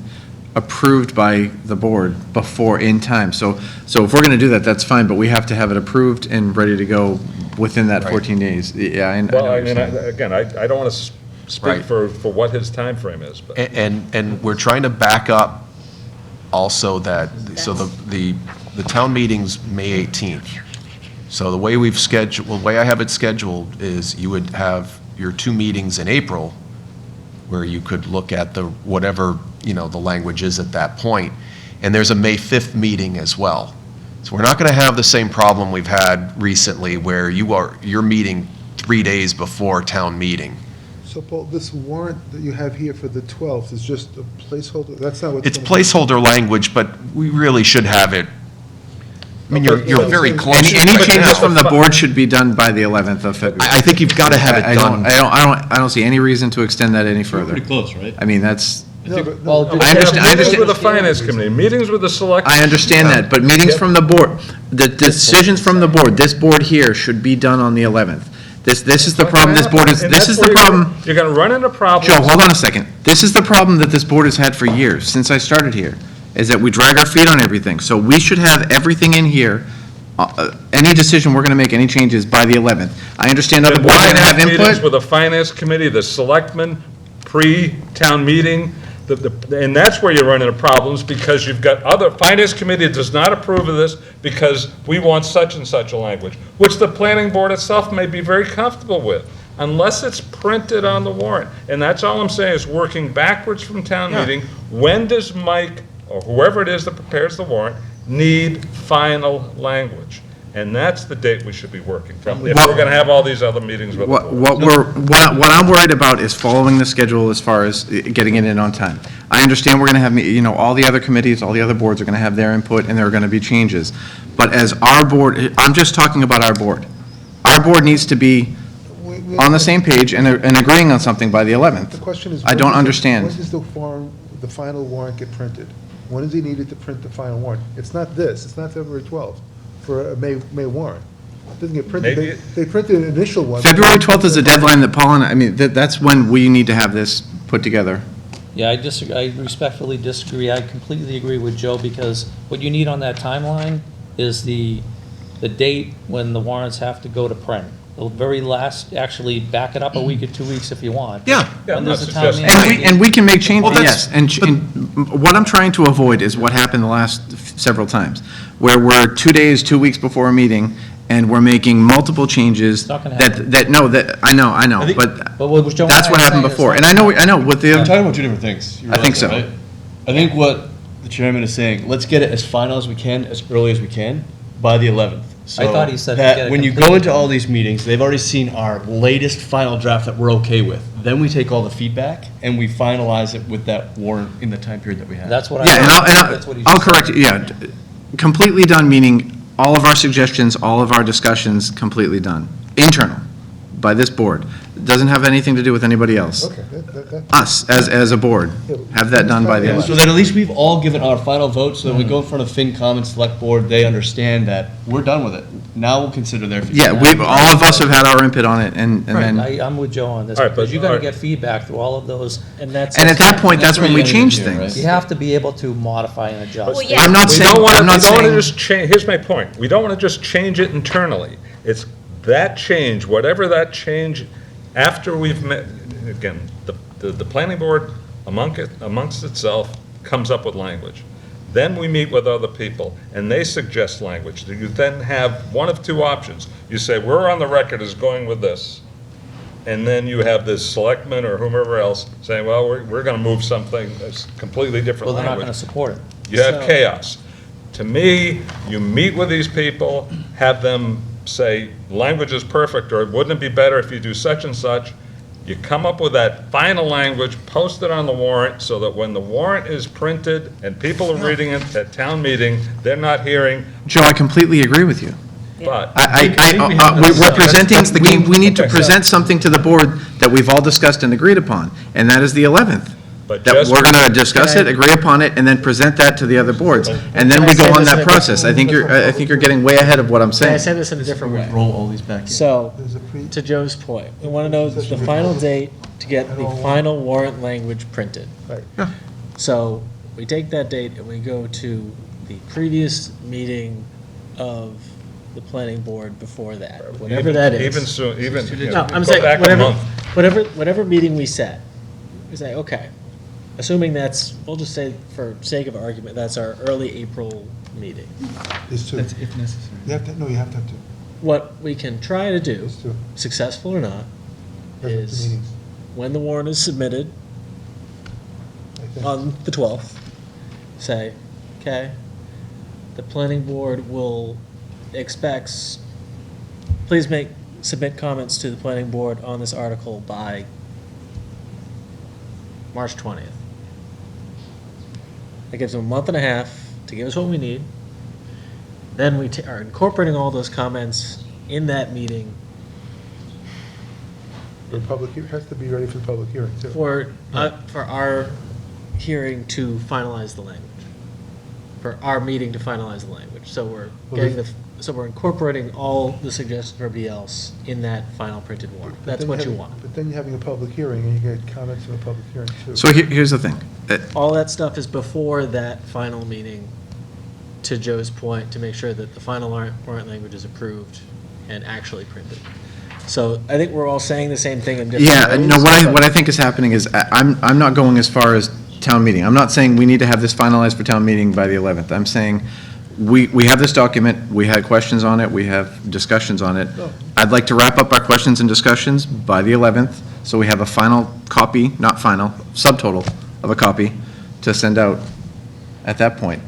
approved by the board before in time. So if we're going to do that, that's fine, but we have to have it approved and ready to go within that Right. 14 days. Yeah, I know Well, what I you're mean, saying. again, I don't want to speak Right. for what his time frame is, but. And we're trying to back up also that, so the town meeting's May 18th. So the way we've scheduled, the way I have it scheduled is you would have your 2 meetings in April where you could look at the, whatever, the language is at that point. And there's a May 5th meeting as well. So we're not going to have the same problem we've had recently where you're meeting 3 days before town meeting. So Paul, this warrant that you have here for the 12th is just a placeholder? That's not what. It's placeholder language, but we really should have it. I mean, you're very close. Any right changes now. from the board should be done by the 11th of February. I think you've got to have it I done. don't see any reason to extend that any We're further. pretty close, right? I mean, that's, No, but- no, Well, no, did- I understand- Meetings with the finance committee, meetings with the select. I understand that, but meetings from the board, the decisions from the board, this board here should be done on the 11th. This is the problem this board is, And this that's is where the problem. You're gonna run into problems. Joe, hold on a second. This is the problem that this board has had for years, since I started here, is that we drag our feet on everything. So we should have everything in here, any decision we're going to make, any changes, by the 11th. I understand other And boards are why going to have meetings input. with the finance committee, the selectmen, pre-town meeting, and that's where you run into problems, because you've got other, finance committee does not approve of this because we want such and such a language, which the planning board itself may be very comfortable with, unless it's printed on the warrant. And that's all I'm saying, is working backwards from town meeting, when does Mike, or whoever it is that prepares the warrant, need final language? And that's the date we should be working from, if we're gonna have all these other meetings with the board. What I'm worried about is following the schedule as far as getting it in on time. I understand we're going to have, all the other committees, all the other boards are going to have their input, and there are going to be changes. But as our board, I'm just talking about our board. Our board needs to be on the same page and agreeing on something by the 11th. The question is. I when don't does the- understand. When does the final warrant get printed? When is he needed to print the final warrant? It's not this, it's not February 12th for a May warrant. It doesn't get printed. Maybe They printed an initial one. February 12th is the deadline that Paul and, that's when we need to have this put together. Yeah, I disagree, I respectfully disagree. I completely agree with Joe, because what you need on that timeline is the date when the warrants have to go to print. The very last, actually, back it up a week or 2 weeks if you want. Yeah. Yeah, When I'm there's not a town suggesting- meeting. And we can make changes, Well, yes. that's- And what I'm trying to avoid is what happened the last several times, where we're 2 days, 2 weeks before a meeting, and we're making multiple changes not gonna that, I know, I think- but But what Joe and that's I what are happened saying is before. not- And I know with You're the, talking about two different things. You I think realize so. that, right? I think what the chairman is saying, let's get it as final as we can, as early as we can, by the 11th. I thought he said to that get it when you go completed. into all these meetings, they've already seen our latest final draft that we're okay with. Then we take all the feedback and we finalize it with that warrant in the time period that we have. That's what I. yeah, that's what he I'll just said. correct you, yeah. Completely done, meaning all of our suggestions, all of our discussions, completely done. Internal, by this board. It doesn't have anything to do with anybody else. Okay, that, Us, as a board, have that done by the So 11th. that at least we've all given our final vote, so that when we go in front of FinCom and Select Board, they understand that we're done with it. Now we'll consider their feedback. Yeah, all of us have had our input on it, and then, I'm with Joe on this, All right, because but- you're gonna all right. get feedback through all of those. And that's. and at that point, that's when we where you change gotta do it, things. You have to be able to modify and adjust. Well, yeah. I'm not We saying, don't want I'm not to saying, just change, here's my point, we don't want to just change it internally. It's that change, whatever that change, after we've met, again, the planning board amongst itself comes up with language. Then we meet with other people, and they suggest language. You then have one of two options. You say, we're on the record as going with this. And then you have this selectman or whomever else saying, well, we're going to move something that's completely different Well, they're not language. gonna support it. You have chaos. To me, you meet with these people, have them say, language is perfect, or wouldn't it be better if you do such and such? You come up with that final language, post it on the warrant, so that when the warrant is printed and people are reading it at town meeting, they're not hearing, Joe, I completely agree with you. but. We're presenting, we need to Okay. present something to the board that we've all discussed and agreed upon, and that is the 11th. But That just- we're going to discuss it, agree upon it, and then present that to the other boards. And then we go on that process. I think you're getting way ahead of what I'm Can I saying. say this in a different way? Roll all these back in. So, there's a pre, to Joe's point, we want to know the final date to get the final warrant language printed. right. So, we take that date and we go to the previous meeting of the planning board before that, whatever that is. Even soon, even, you No, know, I'm go saying, back a month. whatever meeting we set, we say, okay, assuming that's, we'll just say, for sake of argument, that's our early April meeting. There's two. That's if necessary. You have to, no, you have to have two. What we can try to do, There's two. successful or not, There's two is meetings, when the warrant is submitted I think. on the 12th, say, okay, the planning board expects, please submit comments to the planning board on this article by March 20th. That gives them a month and a half to give us what we need. Then we are incorporating all those comments in that meeting For public, it has to be ready for the public hearing, too. for hearing to finalize the language, for our meeting to finalize the language. So we're Well, getting this- so we're incorporating all the suggestions for everybody else in that final printed warrant. But That's then what you having- want. But then you're having a public hearing, and you get comments in a public hearing, too. So here's the thing. All that stuff is before that final meeting, to Joe's point, to make sure that the final warrant language is approved and actually printed. So I think we're all saying the same thing in different ways. Yeah, no, what I think is happening is, I'm not going as far as town meeting. I'm not saying we need to have this finalized for town meeting by the 11th. I'm saying, we have this document, we had questions on it, we have discussions on it. I'd like to wrap up our questions and discussions by the 11th, so we have a final copy, not final, subtotal of a copy to send out at that point.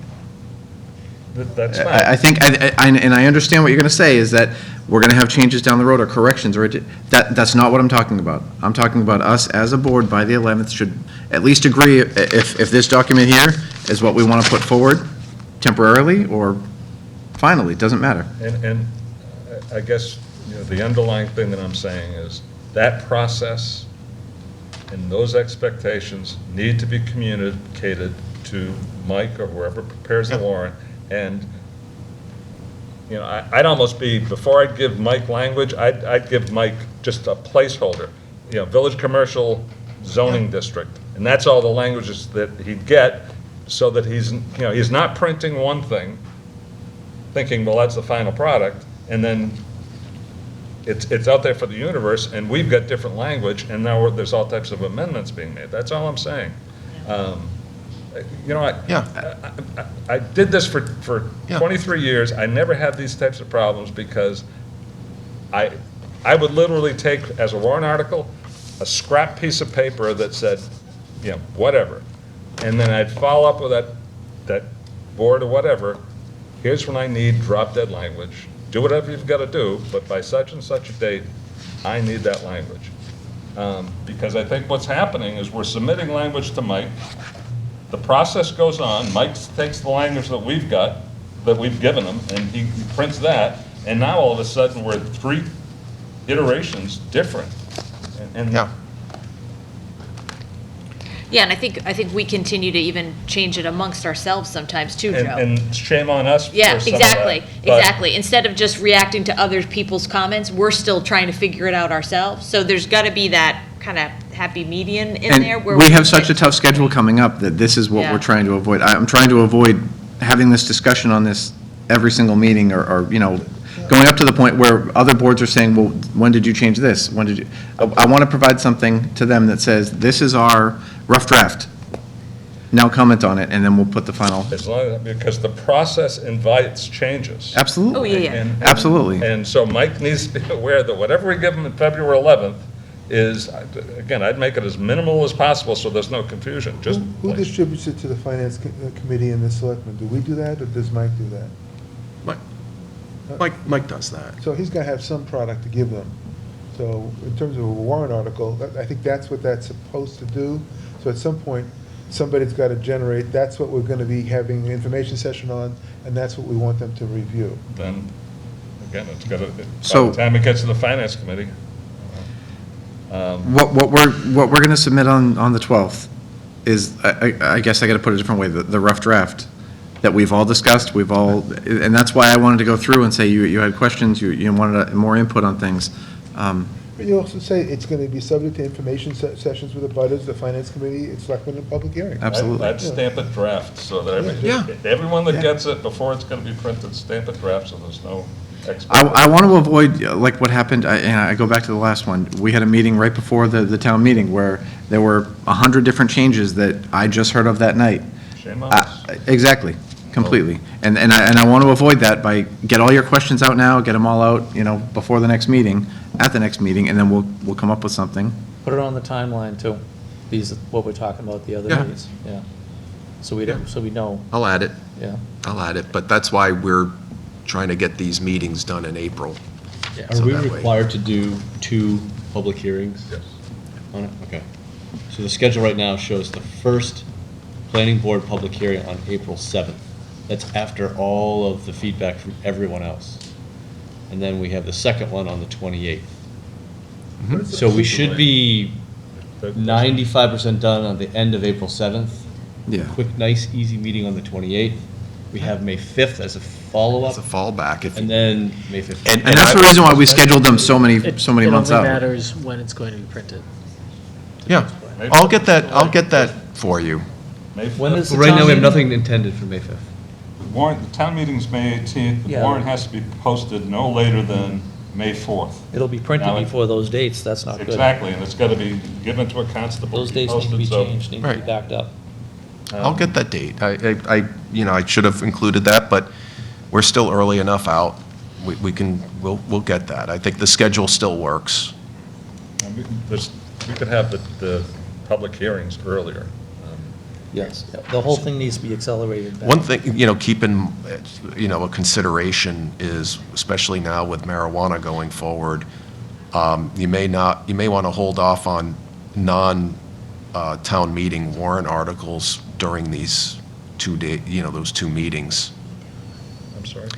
That's fine. I think, and I understand what you're going to say, is that we're going to have changes down the road or corrections, or that's not what I'm talking about. I'm talking about us as a board by the 11th should at least agree if this document here is what we want to put forward temporarily or finally, it doesn't matter. And I guess, the underlying thing that I'm saying is that process and those expectations need to be communicated to Mike or whoever prepares the warrant. And, I'd almost be, before I'd give Mike language, I'd give Mike just a placeholder, village commercial zoning district. And that's all the languages that he'd get, so that he's not printing one thing, thinking, well, that's the final product, and then it's out there for the universe, and we've got different language, and now there's all types of amendments being made. That's all I'm saying. I did this for 23 years. I never had these types of problems because I would literally take, as a warrant article, a scrap piece of paper that said, whatever. And then I'd follow up with that board or whatever. Here's when I need drop dead language. Do whatever you've got to do, but by such and such a date, I need that language. Because I think what's happening is we're submitting language to Mike. The process goes on. Mike takes the language that we've got, that we've given him, and he prints that. And now all of a sudden, we're 3 iterations different. Yeah. Yeah, and I think we continue to even change it amongst ourselves sometimes too, Joe. And shame on us for Yeah, some of that. exactly, But- exactly. Instead of just reacting to other people's comments, we're still trying to figure it out ourselves. So there's got to be that kind of happy median in there where And we have such a tough schedule coming up that this is what Yeah. we're trying to avoid. I'm trying to avoid having this discussion on this every single meeting, or going up to the point where other boards are saying, well, when did you change this? When did you? I want to provide something to them that says, this is our rough draft. Now comment on it, and then we'll put the final. As long as, because the process invites changes. Absolutely. Oh, yeah, yeah. And- Absolutely. And so Mike needs to be aware that whatever we give him in February 11th is, again, I'd make it as minimal as possible so there's no confusion, just. Who distributes it to the finance committee and the selectmen? Do we do that, or does Mike do that? Mike does that. So he's got to have some product to give them. So in terms of a warrant article, I think that's what that's supposed to do. So at some point, somebody's got to generate, that's what we're going to be having an information session on, and that's what we want them to review. Then, again, it's got to, by So- the time it gets to the finance committee. What we're going to submit on the 12th is, I guess I got to put it a different way, the rough draft that we've all discussed, and that's why I wanted to go through and say you had questions, you wanted more input on things. But you also say it's going to be subject to information sessions with the butters, the finance committee, it's selectmen, and public hearing. Absolutely. I'd stamp it draft so that Yeah. everyone that gets it before it's going to be printed, stamp it draft so there's no I want to avoid, like what happened, and I go back to the last one, we had a meeting right before the town meeting where there were 100 different changes that I just heard of that night. Shame on us. Exactly, completely. And I want to avoid that by, get all your questions out now, get them all out, before the next meeting, at the next meeting, and then we'll come up with something. Put it on the timeline too, what we're talking about, the other Yeah. days, yeah. So we know, I'll add it. yeah. I'll add it, but that's why we're trying to get these meetings done in April. Are So we that way- required to do 2 public hearings? Yes. On it? Okay. So the schedule right now shows the first planning board public hearing on April 7th. That's after all of the feedback from everyone else. And then we have the second one on the 28th. So we should be 95% done on the end of April 7th, Yeah. quick, nice, easy meeting on the 28th. We have May 5th as a follow-up. As a fallback. And then May 15th. And that's the reason why we scheduled them so many months It only out. matters when it's going to be printed. Yeah, I'll get that for you. When is the Right town now, we have meeting? nothing intended for May 5th. The warrant, the town meeting's May 18th. The Yeah. warrant has to be posted no later than May 4th. It'll be printed Now, before those dates, that's not good. Exactly, and it's got to be given to a constable. Those dates need to be posted, so- changed, need to be Right. backed up. I'll get that date. I should have included that, but we're still early enough out. We'll get that. I think the schedule still works. We could have the public hearings earlier. Yes, the whole thing needs to be accelerated back. One thing, keep in, a consideration is, especially now with marijuana going forward, you may want to hold off on non-town meeting warrant articles during these those two meetings. I'm sorry?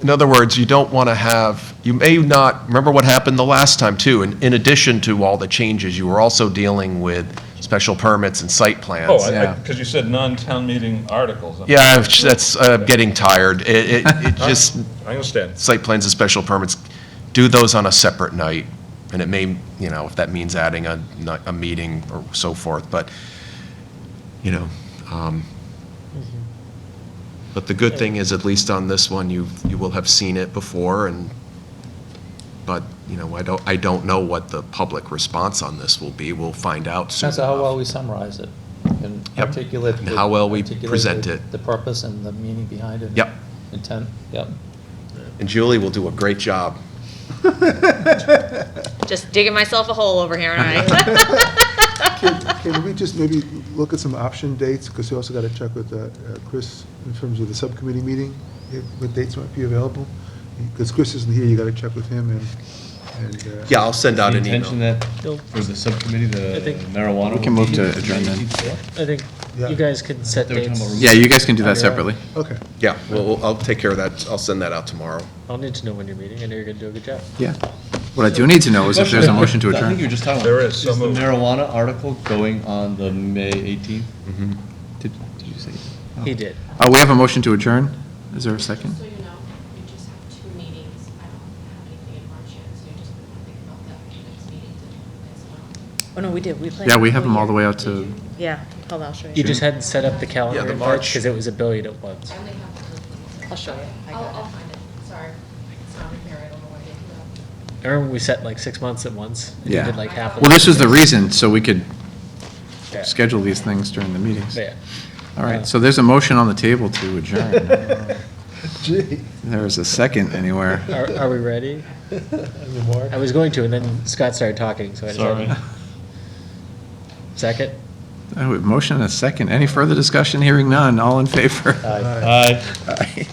In other words, you don't want to have, you may not, remember what happened the last time too, in addition to all the changes, you were also dealing with special permits and site plans. Oh, because you said non-town meeting articles. Yeah, that's getting tired. It just, I understand. site plans and special permits, do those on a separate night. And it may, if that means adding a meeting or so forth, but, but the good thing is, at least on this one, you will have seen it before, but, I don't know what the public response on this will be. We'll find out soon Depends on how enough. well we summarize it and Yep. articulate. And how well we articulate present the- it. The purpose and the meaning behind it. Yep. Intent, yep. And Julie will do a great job. Just digging myself a hole over here, aren't I? Can we just maybe look at some option dates, because we also got to check with Chris in terms of the subcommittee meeting, what dates might be available? Because Chris isn't here, you got to check with him and. Yeah, I'll send out The an email. intention that, for the subcommittee, the I think- marijuana. We can move to will be adjourn then. May 18th. I think Yeah. you guys can set They were talking dates. about Yeah, you guys can do that separately. Okay. Yeah, well, I'll take care of that. I'll send that out tomorrow. I'll need to know when you're meeting. I know you're going to do a good job. Yeah. What I do need to know is if there's a motion to I think adjourn. you were just talking about. There is, so the moved. marijuana article going on the May 18th? Did you say? He did. We have a motion to adjourn. Is there a second? So you know, we just have 2 meetings. I don't have anything in March yet, so you just think about that for the next meeting to Oh, no, we did, we planned. Yeah, we have them all the way out to, Yeah, hold on, I'll show you. You just hadn't set up the calendar Yeah, the invite March. because it was $1 billion at once. I only have the. I'll show you. I'll find it, sorry. It's not in here, I don't know why I didn't do that. I remember we set like 6 months at once. and you yeah. did like half of Well, this them. was the reason, so we could Yeah. schedule these things during the meetings. Yeah. All right, so there's a motion on the table to adjourn. Gee. There's a second anywhere. Are we ready? Any more? I was going to, and then Scott started talking, so I decided. Sorry. Second? Oh, motion and a second. Any further discussion? Hearing none. All in favor? Aye. Aye. Aye.